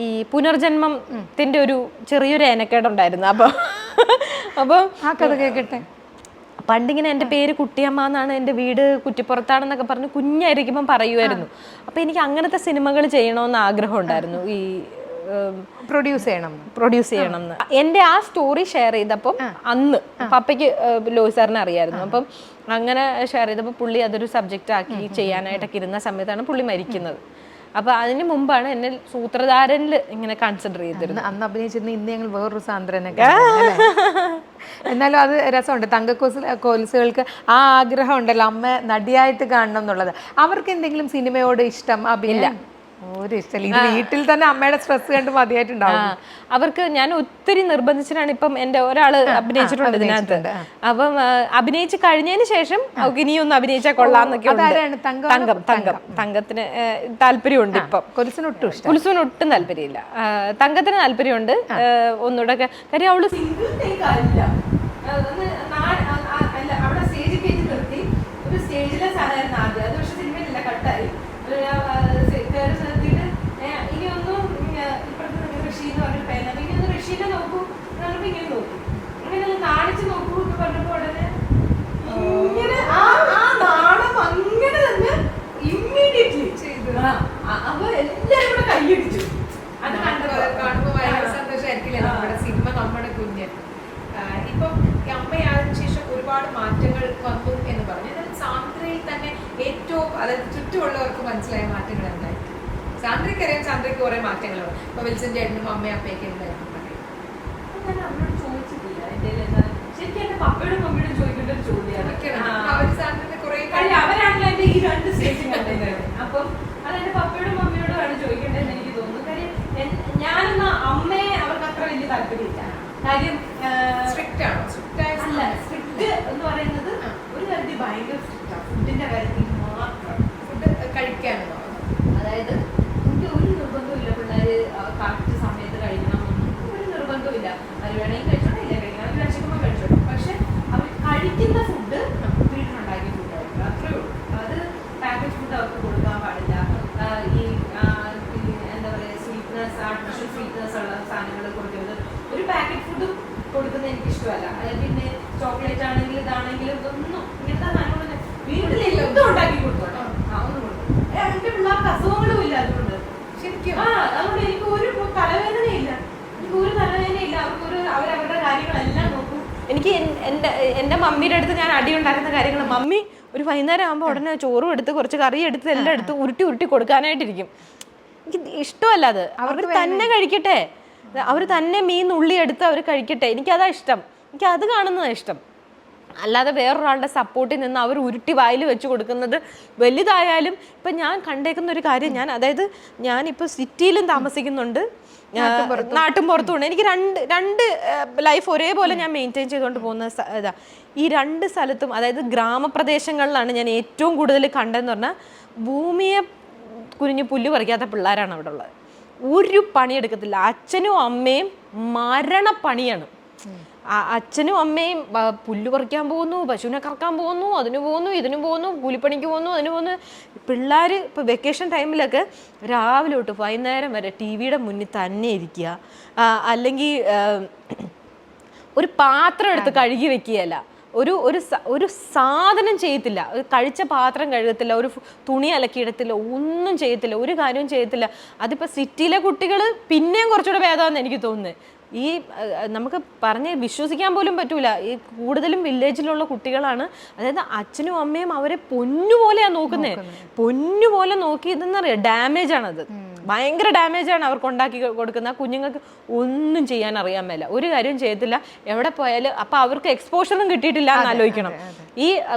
ഈ പുനർജന്മത്തിൻ്റെ ഒരു ചെറിയൊരു ഏനക്കേടുണ്ടായിരുന്നു. അപ്പോൾ ആ കഥ കേൾക്കട്ടെ. പണ്ടിങ്ങനെ എൻ്റെ പേര് കുട്ടിയമ്മ എന്നാണ്, എൻ്റെ വീട് കുറ്റിപ്പുറത്താണെന്നൊക്കെ പറഞ്ഞ് കുഞ്ഞായിരിക്കുമ്പം പറയുമായിരുന്നു. അപ്പോൾ എനിക്ക് അങ്ങനത്തെ സിനിമകൾ ചെയ്യണമെന്ന് ആഗ്രഹം ഉണ്ടായിരുന്നു. ഈ പ്രൊഡ്യൂസ് ചെയ്യണം എന്ന്. എൻ്റെ ആ സ്റ്റോറി ഷെയർ ചെയ്തപ്പം അന്ന് പപ്പയ്ക്ക് ലോഹി സാറിനെ അറിയായിരുന്നു. അപ്പം അങ്ങനെ ഷെയർ ചെയ്തപ്പോൾ പുള്ളി അതൊരു സബ്ജക്റ്റ് ആക്കി ചെയ്യാനായിട്ടൊക്കെ ഇരുന്ന സമയത്താണ് പുള്ളി മരിക്കുന്നത്. അപ്പൊ അതിന് മുമ്പാണ് എന്നെ സൂത്രധാരനിൽ ഇങ്ങനെ കൺസിഡർ ചെയ്തിരുന്നത്. അന്ന് അഭിനയിച്ചിരുന്ന ഇന്ന് ഞങ്ങൾ വേറൊരു സാന്ദ്രനൊക്കെ. എന്നാലും അത് രസമുണ്ട്. തങ്കക്കോൽസുകൾക്ക് ആ ആഗ്രഹം ഉണ്ടല്ലോ അമ്മ നടിയായിട്ട് കാണണം എന്നുള്ളത്. അവർക്ക് എന്തെങ്കിലും സിനിമയോട് ഇഷ്ടം അഭിനയില്ല? ഒരു ഇഷ്ടമില്ല. ഇത് വീട്ടിൽ തന്നെ അമ്മയുടെ സ്ട്രെസ് കണ്ട് മതിയായിട്ടുണ്ടാവും. അവർക്ക് ഞാൻ ഒത്തിരി നിർബന്ധിച്ചിട്ടാണ്. ഇപ്പം എൻ്റെ ഒരാള് അഭിനയിച്ചിട്ടുണ്ട് ഇതിനകത്ത്. അപ്പം അഭിനയിച്ച് കഴിഞ്ഞതിന് ശേഷം അവർക്ക് ഇനിയൊന്നും അഭിനയിച്ചാൽ കൊള്ളാന്നൊക്കെ. തങ്കത്തിന് താല്പര്യമുണ്ട്. ഇപ്പം കുൽസുവിന് ഒട്ടും താല്പര്യമില്ല. തങ്കത്തിന് താല്പര്യമുണ്ട് ഒന്നുകൂടെ. കാര്യം അവള് സ്റ്റേജിലെ സാധനം ആദ്യം അത് പക്ഷെ സിനിമയിലില്ല, കട്ടായി. ഇനി ഒന്നും ഇപ്പഴത്തെ ഋഷി എന്ന് പറഞ്ഞ പേന ഇനി ഒന്ന് ഋഷീനെ നോക്കൂ പറഞ്ഞപ്പോ ഇങ്ങനെ നോക്കൂ, അങ്ങനെ കാണിച്ചു നോക്കൂ എന്ന് പറഞ്ഞപ്പോ ഉടനെ ഇങ്ങനെ ആ നാണം അങ്ങനെ തന്നെ ഇമ്മീഡിയറ്റ്ലി ചെയ്തു. അപ്പൊ എല്ലാരും കൂടെ കൈയടിച്ചു. അത് കാണുമ്പോൾ ഭയങ്കര സന്തോഷമായിരിക്കില്ലേ നമ്മുടെ സിനിമ, നമ്മുടെ കുഞ്ഞ്. ഇപ്പം അമ്മയായതിനു ശേഷം ഒരുപാട് മാറ്റങ്ങൾ വന്നു എന്ന് പറഞ്ഞു. എന്നാൽ സാന്ദ്രയിൽ തന്നെ ഏറ്റവും, അതായത് ചുറ്റുമുള്ളവർക്ക് മനസ്സിലായ മാറ്റങ്ങൾ എന്തായിരുന്നു? സാന്ദ്രയ്ക്കറിയാം, സാന്ദ്രയ്ക്ക് കുറെ മാറ്റങ്ങളുണ്ട്. ഇപ്പൊ വിൽസൺ ചേട്ടനും അമ്മയും അപ്പയൊക്കെ എന്തായിരുന്നു? ഞാൻ അവരോട് ചോദിച്ചിട്ടില്ല. ശരിക്കും എന്റെ പപ്പയോടും മമ്മിയോടും ചോദിക്കേണ്ട ഒരു ചോദ്യമാണ്. അവർ സാന്ദ്രന്റെ കുറെ അവരാണല്ലോ എന്റെ ഈ 2 സ്റ്റേജ് കണ്ടത്. അപ്പം അതെന്റെ പപ്പയോടും മമ്മിയോടുമാണ് ചോദിക്കേണ്ടതെന്ന് എനിക്ക് തോന്നുന്നു. കാര്യം ഞാനെന്ന അമ്മയെ അവർക്ക് അത്ര വലിയ താല്പര്യമില്ല. കാര്യം സ്ട്രിക്റ്റ് ആണോ? അല്ല, സ്ട്രിക്റ്റ് എന്ന് പറയുന്നത് ഒരു കാര്യത്തിൽ ഭയങ്കര സ്ട്രിക്റ്റാണ്. ഫുഡിന്റെ കാര്യത്തിൽ മാത്രം. ഫുഡ് കഴിക്കാനോ? അതായത് എനിക്ക് ഒരു നിർബന്ധമില്ല പിള്ളേര് കറക്റ്റ് സമയത്ത് കഴിക്കണമെന്നൊന്നും ഒരു നിർബന്ധമില്ല. അവർ വേണമെങ്കിൽ കഴിച്ചോട്ടെ, ഇല്ല കഴിക്കണം, അവർ വിശക്കുമ്പോൾ കഴിച്ചോട്ടെ. പക്ഷെ അവർ കഴിക്കുന്ന ഫുഡ് വീട്ടിലുണ്ടാക്കിയ ഫുഡായിരിക്കും, അത്രേ ഉള്ളൂ. അത് പാക്കേജ് ഫുഡ് അവർക്ക് കൊടുക്കാൻ പാടില്ല. ഈ എന്താ പറയുക, സ്വീറ്റ്നസ്, ആർട്ടിഫിഷ്യൽ സ്വീറ്റ്നസ് ഉള്ള സാധനങ്ങൾ കൊടുക്കുന്നത്. ഒരു പാക്കറ്റ് ഫുഡ് കൊടുക്കുന്നത് എനിക്ക് ഇഷ്ടമല്ല. അതായത് പിന്നെ ചോക്ലേറ്റ് ആണെങ്കിലും ഇതാണെങ്കിലും ഇതൊന്നും ഇങ്ങനത്തെ സാധനങ്ങൾ വീട്ടിൽ എന്തും ഉണ്ടാക്കി കൊടുത്തോട്ടോ. ഒന്നും കൊടുക്കും. എന്റെ പിള്ളേർക്ക് അസുഖങ്ങളും ഇല്ല. അതുകൊണ്ട് ശരിക്കും അതുകൊണ്ട് എനിക്ക് ഒരു തലവേദനയില്ല. അവരവരുടെ കാര്യങ്ങളെല്ലാം നോക്കും. എനിക്ക് എൻ്റെ മമ്മിയുടെ അടുത്ത് ഞാൻ അടി ഉണ്ടാക്കുന്ന കാര്യങ്ങൾ മമ്മി ഒരു വൈകുന്നേരം ആകുമ്പോൾ ഉടനെ ചോറും എടുത്ത് കുറച്ച് കറി എടുത്ത് എല്ലാം എടുത്ത് ഉരുട്ടി കൊടുക്കാനായിട്ടിരിക്കും. എനിക്ക് ഇഷ്ടമല്ല അത്. അവർ തന്നെ കഴിക്കട്ടെ, അവർ തന്നെ മീൻ ഉള്ളി എടുത്ത് അവർ കഴിക്കട്ടെ. എനിക്കതാ ഇഷ്ടം. എനിക്ക് അത് കാണുന്നതാണ് ഇഷ്ടം. അല്ലാതെ വേറൊരാളുടെ സപ്പോർട്ടിൽ നിന്ന് അവർ ഉരുട്ടി വായിൽ വെച്ച് കൊടുക്കുന്നത് വലുതായാലും. ഇപ്പം ഞാൻ കണ്ടേക്കുന്ന ഒരു കാര്യം, ഞാനിപ്പോൾ സിറ്റിയിലും താമസിക്കുന്നുണ്ട്, നാട്ടും പുറത്തുമുണ്ട്. എനിക്ക് രണ്ട് ലൈഫ് ഒരേപോലെ ഞാൻ മെയിൻറ്റെയിൻ ചെയ്തുകൊണ്ട് പോകുന്ന ഇതാ. ഈ 2 സ്ഥലത്തും, അതായത് ഗ്രാമപ്രദേശങ്ങളിലാണ് ഞാൻ ഏറ്റവും കൂടുതൽ കണ്ടതെന്ന് പറഞ്ഞാൽ ഭൂമിയെ കുനിഞ്ഞ് പുല്ല് പറിക്കാത്ത പിള്ളേരാണ് അവിടെ ഉള്ളത്. ഒരു പണിയെടുക്കത്തില്ല. അച്ഛനും അമ്മയും മരണപ്പണിയാണ്. അച്ഛനും അമ്മയും പുല്ല് പറിക്കാൻ പോകുന്നു, പശുവിനെ കറക്കാൻ പോകുന്നു, അതിന് പോകുന്നു, ഇതിന് പോകുന്നു, കൂലിപ്പണിക്ക് പോകുന്നു, അതിന് പോകുന്നു. പിള്ളേർ ഇപ്പോൾ വെക്കേഷൻ ടൈമിലൊക്കെ രാവിലെ തൊട്ട് വൈകുന്നേരം വരെ TV-യുടെ മുന്നിൽ തന്നെ ഇരിക്കുക. അല്ലെങ്കിൽ ഒരു പാത്രം എടുത്ത് കഴുകി വെക്കുകയല്ല, ഒരു സാധനം ചെയ്യത്തില്ല. കഴിച്ച പാത്രം കഴുകത്തില്ല, ഒരു തുണി അലക്കിയിടത്തില്ല, ഒന്നും ചെയ്യത്തില്ല, ഒരു കാര്യവും ചെയ്യത്തില്ല. അതിപ്പോൾ സിറ്റിയിലെ കുട്ടികൾ പിന്നെയും കുറച്ചുകൂടെ ഭേദമാണെന്ന് എനിക്ക് തോന്നുന്നത്. ഈ നമുക്ക് പറഞ്ഞ് വിശ്വസിക്കാൻ പോലും പറ്റൂല. ഈ കൂടുതലും വില്ലേജിലുള്ള കുട്ടികളാണ്. അതായത് അച്ഛനും അമ്മയും അവരെ പൊന്നുപോലെയാണ് നോക്കുന്നത്. പൊന്നുപോലെ നോക്കി, ഇതെന്നറിയാം, ഡാമേജ് ആണത്. ഭയങ്കര ഡാമേജാണ് അവർക്ക് ഉണ്ടാക്കി കൊടുക്കുന്നത്. ആ കുഞ്ഞുങ്ങൾക്ക് ഒന്നും ചെയ്യാൻ അറിയാൻ മേല, ഒരു കാര്യം ചെയ്യത്തില്ല, എവിടെ പോയാലും. അപ്പം അവർക്ക് എക്സ്പോഷറും കിട്ടിയിട്ടില്ല എന്ന് ആലോചിക്കണം. ഈ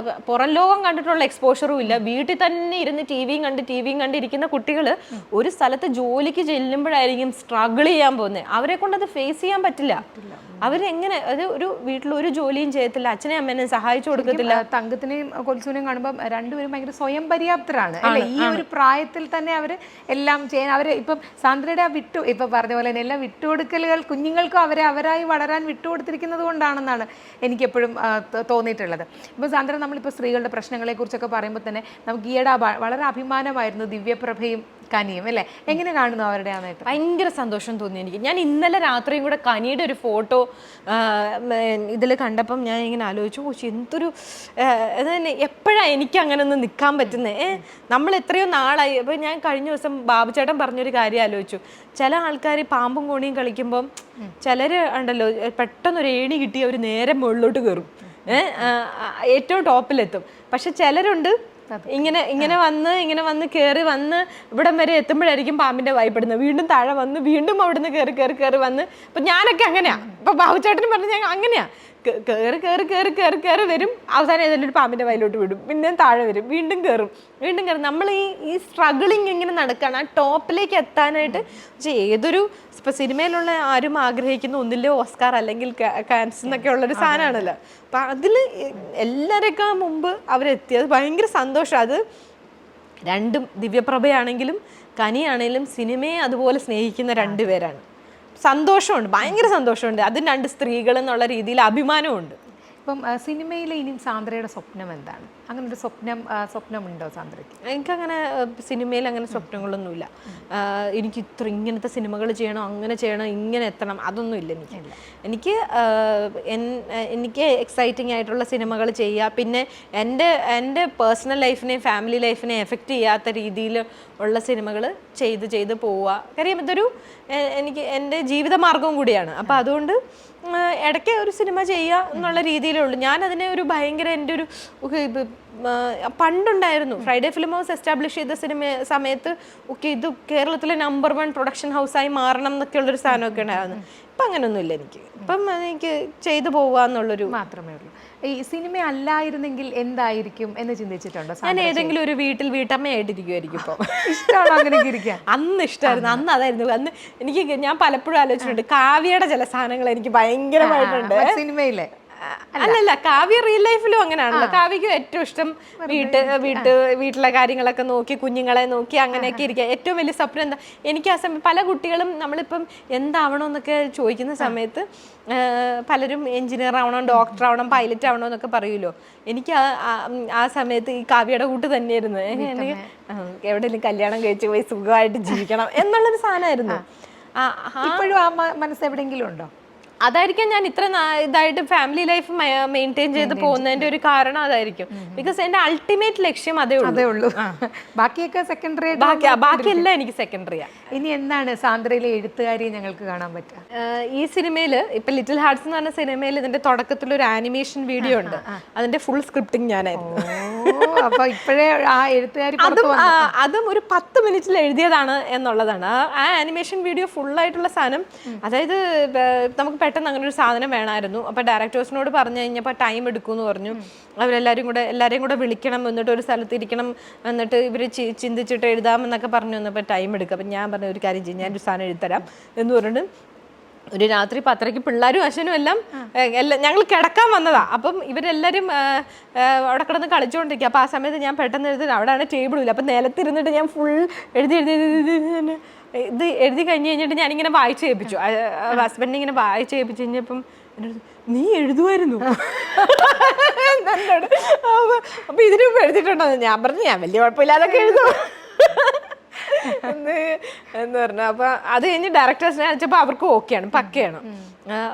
പുറം ലോകം കണ്ടിട്ടുള്ള എക്സ്പോഷറും ഇല്ല. വീട്ടിൽ തന്നെ ഇരുന്ന് ടി വിയും കണ്ടിരിക്കുന്ന കുട്ടികൾ ഒരു സ്ഥലത്ത് ജോലിക്ക് ചെല്ലുമ്പോഴായിരിക്കും സ്ട്രഗിൾ ചെയ്യാൻ പോകുന്നത്. അവരെ കൊണ്ട് അത് ഫേസ് ചെയ്യാൻ പറ്റില്ല. അവരെങ്ങനെ അത് ഒരു വീട്ടിൽ ഒരു ജോലിയും ചെയ്യത്തില്ല, അച്ഛനെയും അമ്മേനെയും സഹായിച്ചു കൊടുക്കത്തില്ല. തങ്കത്തിനെയും കൊൽസുവിനെയും കാണുമ്പോൾ രണ്ടുപേരും ഭയങ്കര സ്വയം പര്യാപ്തരാണ് അല്ലെ? ഈ ഒരു പ്രായത്തിൽ തന്നെ അവർ എല്ലാം ചെയ്യാൻ അവർ ഇപ്പം സാന്ദ്രയുടെ ആ ഇപ്പം പറഞ്ഞ പോലെ തന്നെ എല്ലാ വിട്ടുകൊടുക്കലുകൾ കുഞ്ഞുങ്ങൾക്കും അവരായി വളരാൻ വിട്ടുകൊടുത്തിരിക്കുന്നത് കൊണ്ടാണെന്നാണ് എനിക്കെപ്പോഴും തോന്നിയിട്ടുള്ളത്. ഇപ്പോൾ സാന്ദ്ര, നമ്മളിപ്പോൾ സ്ത്രീകളുടെ പ്രശ്നങ്ങളെ കുറിച്ചൊക്കെ പറയുമ്പോൾ തന്നെ നമുക്ക് ഈയിടെ വളരെ അഭിമാനമായിരുന്നു ദിവ്യപ്രഭയും കനിയും അല്ലേ? എങ്ങനെ കാണുന്നു അവരുടെ ആ നേട്ടം? ഭയങ്കര സന്തോഷം തോന്നി എനിക്ക്. ഞാൻ ഇന്നലെ രാത്രിയും കൂടെ കനിയുടെ ഒരു ഫോട്ടോ ഇതിൽ കണ്ടപ്പം ഞാൻ ഇങ്ങനെ ആലോചിച്ചു, എന്തൊരു അതന്നെ എപ്പോഴാണ് എനിക്ക് അങ്ങനെ ഒന്ന് നിൽക്കാൻ പറ്റുന്നത്. നമ്മൾ എത്രയോ നാളായി. അപ്പോൾ ഞാൻ കഴിഞ്ഞ ദിവസം ബാബുചേട്ടൻ പറഞ്ഞൊരു കാര്യം ആലോചിച്ചു. ചില ആൾക്കാർ പാമ്പും കോണിയും കളിക്കുമ്പം ചിലർ ഉണ്ടല്ലോ, പെട്ടെന്നൊരു ഏണി കിട്ടി അവർ നേരെ മുകളിലോട്ട് കയറും, ഏറ്റവും ടോപ്പിലെത്തും. പക്ഷെ ചിലരുണ്ട് ഇങ്ങനെ വന്ന് കയറി വന്ന് ഇവിടം വരെ എത്തുമ്പോഴായിരിക്കും പാമ്പിന്റെ വായ്പെടുന്നത്, വീണ്ടും താഴെ വന്ന് വീണ്ടും അവിടുന്ന് കയറി വന്ന്. ഇപ്പൊ ഞാനൊക്കെ അങ്ങനെയാ. ഇപ്പൊ ബാബുചേട്ടനും പറഞ്ഞ ഞാൻ അങ്ങനെയാ, കയറി വരും, അവസാനം ഏതെങ്കിലും ഒരു പാമ്പിന്റെ വയലോട്ട് വിടും, പിന്നെ താഴെ വരും, വീണ്ടും കയറും. നമ്മൾ ഈ സ്ട്രഗിളിങ് ഇങ്ങനെ നടക്കുകയാണ് ആ ടോപ്പിലേക്ക് എത്താനായിട്ട്. പക്ഷേ ഏതൊരു ഇപ്പൊ സിനിമയിലുള്ള ആരും ആഗ്രഹിക്കുന്ന ഒന്നില്ലേ ഓസ്കാർ അല്ലെങ്കിൽ കാൻസ് എന്നൊക്കെ ഉള്ളൊരു സാധനമാണല്ലോ. അപ്പൊ അതിൽ എല്ലാവരെക്കാൾ മുമ്പ് അവരെത്തിയത് ഭയങ്കര സന്തോഷം. അത് രണ്ടും ദിവ്യപ്രഭയാണെങ്കിലും കനിയാണെങ്കിലും സിനിമയെ അതുപോലെ സ്നേഹിക്കുന്ന രണ്ടുപേരാണ്. സന്തോഷമുണ്ട്, ഭയങ്കര സന്തോഷമുണ്ട്. അതും രണ്ട് സ്ത്രീകൾ എന്നുള്ള രീതിയിൽ അഭിമാനമുണ്ട്. ഇപ്പം സിനിമയിലെ ഇനിയും സാന്ദ്രയുടെ സ്വപ്നം എന്താണ്? അങ്ങനെ ഒരു സ്വപ്നമുണ്ടോ സാന്ദ്രയ്ക്ക്? എനിക്കങ്ങനെ സിനിമയിൽ അങ്ങനെ സ്വപ്നങ്ങളൊന്നുമില്ല. എനിക്ക് ഇങ്ങനത്തെ സിനിമകൾ ചെയ്യണം, അങ്ങനെ ചെയ്യണം, ഇങ്ങനെ എത്തണം, അതൊന്നും ഇല്ല എനിക്ക് എക്സൈറ്റിംഗ് ആയിട്ടുള്ള സിനിമകൾ ചെയ്യുക, പിന്നെ എൻ്റെ പേഴ്സണൽ ലൈഫിനെയും ഫാമിലി ലൈഫിനെയും എഫക്റ്റ് ചെയ്യാത്ത രീതിയിൽ ഉള്ള സിനിമകൾ ചെയ്ത് പോവുക. കാര്യം ഇതൊരു എനിക്ക് എൻ്റെ ജീവിതമാർഗവും കൂടിയാണ്. അപ്പോൾ അതുകൊണ്ട് ഇടയ്ക്ക് ഒരു സിനിമ ചെയ്യുക എന്നുള്ള രീതിയിലുള്ളൂ. ഞാനതിനെ ഒരു ഭയങ്കര എൻ്റെ ഒരു പണ്ടുണ്ടായിരുന്നു. ഫ്രൈഡേ ഫിലിം ഹൗസ് എസ്റ്റാബ്ലിഷ് ചെയ്ത സമയത്ത് ഇത് കേരളത്തിലെ നമ്പർ 1 പ്രൊഡക്ഷൻ ഹൗസായി മാറണം എന്നൊക്കെ ഉള്ളൊരു സാധനമൊക്കെ ഉണ്ടായിരുന്നു. ഇപ്പം അങ്ങനെയൊന്നുമില്ല എനിക്ക്. ഇപ്പം എനിക്ക് ചെയ്തു പോവുക എന്നുള്ളൊരു മാത്രമേ ഉള്ളൂ. ഈ സിനിമ അല്ലായിരുന്നെങ്കിൽ എന്തായിരിക്കും എന്ന് ചിന്തിച്ചിട്ടുണ്ടോ? ഞാൻ ഏതെങ്കിലും ഒരു വീട്ടമ്മയായിട്ടിരിക്കുമായിരിക്കും. ഇപ്പോൾ ഇഷ്ടമാണോ അങ്ങനെ ഇരിക്കാൻ? അന്ന് ഇഷ്ടമായിരുന്നു, അന്ന് അതായിരുന്നു. അന്ന് ഞാൻ പലപ്പോഴും ആലോചിച്ചിട്ടുണ്ട്, കാവ്യയുടെ ചില സാധനങ്ങൾ എനിക്ക് ഭയങ്കരമായിട്ടുണ്ട് സിനിമയിലെ. അല്ലല്ല, കാവ്യ റിയൽ ലൈഫിലും അങ്ങനെയാണല്ലോ. കാവ്യക്ക് ഏറ്റവും ഇഷ്ടം വീട്ടിലെ കാര്യങ്ങളൊക്കെ നോക്കി കുഞ്ഞുങ്ങളെ നോക്കി അങ്ങനെയൊക്കെ ഇരിക്കുക. ഏറ്റവും വലിയ സ്വപ്നം എന്താ? എനിക്ക് ആ സമയം പല കുട്ടികളും നമ്മളിപ്പം എന്താവണമെന്നൊക്കെ ചോദിക്കുന്ന സമയത്ത് പലരും എഞ്ചിനീയർ ആവണം, ഡോക്ടർ ആവണം, പൈലറ്റ് ആവണം എന്നൊക്കെ പറയുമല്ലോ. എനിക്ക് ആ സമയത്ത് ഈ കാവ്യയുടെ കൂട്ട് തന്നെയായിരുന്നു. എവിടെയെങ്കിലും കല്യാണം കഴിച്ച് പോയി സുഖമായിട്ട് ജീവിക്കണം എന്നുള്ളൊരു സാധനമായിരുന്നു. ഇപ്പോഴും ആ മനസ്സ് എവിടെയെങ്കിലും ഉണ്ടോ? അതായിരിക്കും ഞാൻ ഇത്ര ഇതായിട്ട് ഫാമിലി ലൈഫ് മെയിൻറ്റെയിൻ ചെയ്ത് പോകുന്നതിന്റെ ഒരു കാരണം അതായിരിക്കും. ബിക്കോസ് എന്റെ അൾട്ടിമേറ്റ് ലക്ഷ്യം അതേ ഉള്ളൂ. ബാക്കിയൊക്കെ സെക്കൻഡറി, ബാക്കിയെല്ലാം എനിക്ക് സെക്കൻഡറിയാ. ഇനി എന്താണ് സാന്ദ്രയിലെ എഴുത്തുകാരിയെ ഞങ്ങൾക്ക് കാണാൻ പറ്റുക? ഈ സിനിമയിൽ ഇപ്പൊ ലിറ്റിൽ ഹാർട്സ് എന്ന് പറഞ്ഞ സിനിമയിൽ ഇതിന്റെ തുടക്കത്തിൽ ഒരു ആനിമേഷൻ വീഡിയോ ഉണ്ട്. അതിന്റെ ഫുൾ സ്ക്രിപ്റ്റിംഗ് ഞാനായിരുന്നു. അപ്പൊ ഇപ്പോഴേ ആ എഴുത്തുകാരി അതും ഒരു 10 മിനിറ്റിൽ എഴുതിയതാണ് എന്നുള്ളതാണ്. ആ ആനിമേഷൻ വീഡിയോ ഫുള്ളായിട്ടുള്ള സാധനം. അതായത് നമുക്ക് പെട്ടെന്ന് അങ്ങനെ ഒരു സാധനം വേണമായിരുന്നു. അപ്പോൾ ഡയറക്ടേഴ്സിനോട് പറഞ്ഞു കഴിഞ്ഞപ്പോൾ ടൈം എടുക്കുമെന്ന് പറഞ്ഞു. എല്ലാവരെയും കൂടെ വിളിക്കണം, എന്നിട്ട് ഒരു സ്ഥലത്ത് ഇരിക്കണം, എന്നിട്ട് ഇവർ ചിന്തിച്ചിട്ട് എഴുതാമെന്നൊക്കെ പറഞ്ഞു വന്നപ്പോൾ ടൈം എടുക്കും. അപ്പം ഞാൻ പറഞ്ഞു, ഒരു കാര്യം ചെയ്യും, ഞാനൊരു സാധനം എഴുതരാം എന്ന് പറഞ്ഞിട്ട് ഒരു രാത്രി 10:30 പിള്ളേരും അച്ഛനും എല്ലാം ഞങ്ങൾ കിടക്കാൻ വന്നതാ. അപ്പം ഇവരെല്ലാവരും അവിടെ കിടന്ന് കളിച്ചുകൊണ്ടിരിക്കുക. അപ്പോൾ ആ സമയത്ത് ഞാൻ പെട്ടെന്ന് അവിടെയാണ് ടേബിളില്ല. അപ്പം നിലത്തിരുന്നിട്ട് ഞാൻ ഫുൾ ഇത് എഴുതി കഴിഞ്ഞ് കഴിഞ്ഞിട്ട് ഞാനിങ്ങനെ വായിച്ച് കേൾപ്പിച്ചു. ഹസ്ബൻഡിനെ ഇങ്ങനെ വായിച്ച് കേൾപ്പിച്ച് കഴിഞ്ഞപ്പം നീ എഴുതുമായിരുന്നു എന്നോട്. അപ്പൊ ഇതിനു മുമ്പ് എഴുതിയിട്ടുണ്ടോ? ഞാൻ പറഞ്ഞു, ഞാൻ വലിയ കുഴപ്പമില്ലാതൊക്കെ എഴുതും എന്ന് പറഞ്ഞു. അപ്പൊ അത് കഴിഞ്ഞ് ഡയറക്ടേഴ്സിനെ അയച്ചപ്പോൾ അവർക്ക് ഓക്കെയാണ്, പക്കയാണ്.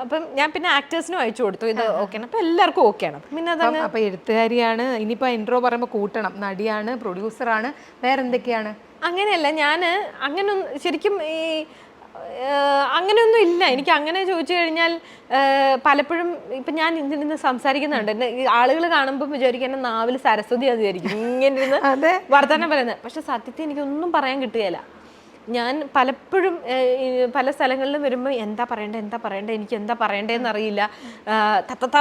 അപ്പം ഞാൻ പിന്നെ ആക്ടേഴ്സിനും അയച്ചു കൊടുത്തു, ഇത് ഓക്കെയാണ്. അപ്പൊ എല്ലാവർക്കും ഓക്കെയാണ്. പിന്നെ അതങ്ങ് അപ്പൊ എഴുത്തുകാരിയാണ്, ഇനിയിപ്പോ ഇൻട്രോ പറയുമ്പോൾ കൂട്ടണം, നടിയാണ്, പ്രൊഡ്യൂസറാണ്, വേറെ എന്തൊക്കെയാണ്? അങ്ങനെയല്ല, ഞാൻ അങ്ങനെ ശരിക്കും അങ്ങനെയൊന്നും ഇല്ല. എനിക്ക് അങ്ങനെ ചോദിച്ചു കഴിഞ്ഞാൽ പലപ്പോഴും ഇപ്പം ഞാൻ ഇതിന് സംസാരിക്കുന്നുണ്ട്, എന്നെ ആളുകൾ കാണുമ്പോൾ വിചാരിക്കും എന്നെ നാവിൽ സരസ്വതി അത് വിചാരിക്കും ഇങ്ങനെ ഇരുന്ന് വർത്തമാനം പറയുന്നത്. പക്ഷെ സത്യത്തിൽ എനിക്കൊന്നും പറയാൻ കിട്ടുകയില്ല. ഞാൻ പലപ്പോഴും പല സ്ഥലങ്ങളിലും വരുമ്പോൾ എന്താ പറയണ്ടേ എനിക്ക് എന്താ പറയണ്ടേന്ന് അറിയില്ല, തത്തത്താ.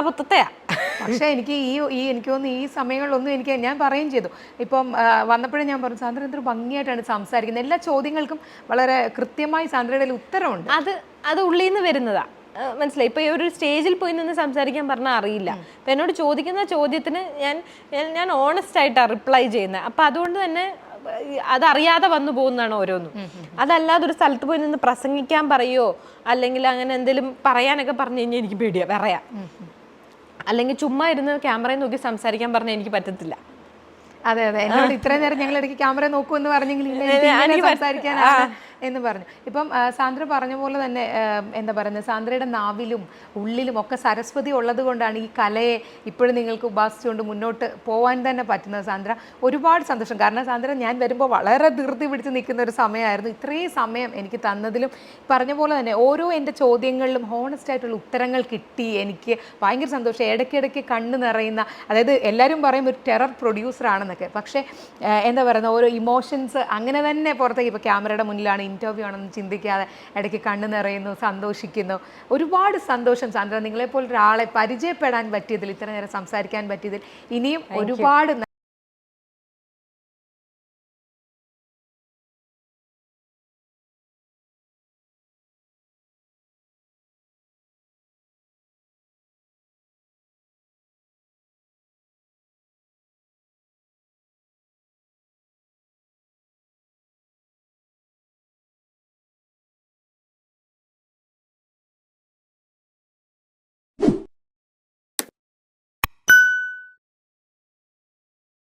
പക്ഷേ എനിക്ക് എനിക്ക് തോന്നുന്നു ഈ സമയങ്ങളിലൊന്നും എനിക്ക് ഞാൻ പറയുകയും ചെയ്തു. ഇപ്പം വന്നപ്പോഴേ ഞാൻ പറഞ്ഞു, സാന്ദ്ര എന്തൊരു ഭംഗിയായിട്ടാണ് സംസാരിക്കുന്നത്, എല്ലാ ചോദ്യങ്ങൾക്കും വളരെ കൃത്യമായി സാന്ദ്രയുടെ ഒരു അത് അത് ഉള്ളിൽ നിന്ന് വരുന്നതാ. മനസ്സിലായി. ഇപ്പൊ ഈ ഒരു സ്റ്റേജിൽ പോയി നിന്ന് സംസാരിക്കാൻ പറഞ്ഞാൽ അറിയില്ല. അപ്പൊ എന്നോട് ചോദിക്കുന്ന ചോദ്യത്തിന് ഞാൻ ഓണസ്റ്റ് ആയിട്ടാണ് റിപ്ലൈ ചെയ്യുന്നത്. അപ്പൊ അതുകൊണ്ട് തന്നെ അതറിയാതെ വന്നു പോകുന്നതാണ് ഓരോന്നും. അതല്ലാതെ ഒരു സ്ഥലത്ത് പോയി നിന്ന് പ്രസംഗിക്കാൻ പറയോ അല്ലെങ്കിൽ അങ്ങനെ എന്തെങ്കിലും പറയാനൊക്കെ പറഞ്ഞു കഴിഞ്ഞാൽ എനിക്ക് പേടിയാ, പറയാ. അല്ലെങ്കിൽ ചുമ്മാ ഇരുന്ന് ക്യാമറയിൽ നോക്കി സംസാരിക്കാൻ പറഞ്ഞാൽ എനിക്ക് പറ്റത്തില്ല. അതെ എന്നോട് ഇത്രയും നേരം ഞങ്ങൾ ഇടയ്ക്ക് ക്യാമറ നോക്കൂ എന്ന് പറഞ്ഞെങ്കിൽ സംസാരിക്കാനാണ് എന്ന് പറഞ്ഞു. ഇപ്പം സാന്ദ്ര പറഞ്ഞ പോലെ തന്നെ എന്താ പറയുന്നത്, സാന്ദ്രയുടെ നാവിലും ഉള്ളിലും ഒക്കെ സരസ്വതി ഉള്ളത് കൊണ്ടാണ് ഈ കലയെ ഇപ്പോഴും നിങ്ങൾക്ക് ഉപാസിച്ചുകൊണ്ട് മുന്നോട്ട് പോകാൻ തന്നെ പറ്റുന്നത്. സാന്ദ്ര ഒരുപാട് സന്തോഷം. കാരണം സാന്ദ്ര ഞാൻ വരുമ്പോൾ വളരെ ധൃതി പിടിച്ച് നിൽക്കുന്ന ഒരു സമയമായിരുന്നു. ഇത്രയും സമയം എനിക്ക് തന്നതിലും പറഞ്ഞ പോലെ തന്നെ ഓരോ എൻ്റെ ചോദ്യങ്ങളിലും ഹോണസ്റ്റ് ആയിട്ടുള്ള ഉത്തരങ്ങൾ കിട്ടി. എനിക്ക് ഭയങ്കര സന്തോഷം. ഇടയ്ക്കിടയ്ക്ക് കണ്ണ് നിറയുന്ന, അതായത് എല്ലാവരും പറയും ഒരു ടെറർ പ്രൊഡ്യൂസറാണെന്നൊക്കെ, പക്ഷേ എന്താ പറയുന്നത്, ഓരോ ഇമോഷൻസ് അങ്ങനെ തന്നെ പുറത്തേക്ക്, ഇപ്പോൾ ക്യാമറയുടെ മുന്നിലാണ്, ഇൻ്റർവ്യൂ ആണെന്ന് ചിന്തിക്കാതെ ഇടയ്ക്ക് കണ്ണ് നിറയുന്നു, സന്തോഷിക്കുന്നു. ഒരുപാട് സന്തോഷം സാന്ദ്ര, നിങ്ങളെപ്പോലെ ഒരാളെ പരിചയപ്പെടാൻ പറ്റിയതിൽ, ഇത്ര നേരം സംസാരിക്കാൻ പറ്റിയതിൽ. ഇനിയും ഒരുപാട്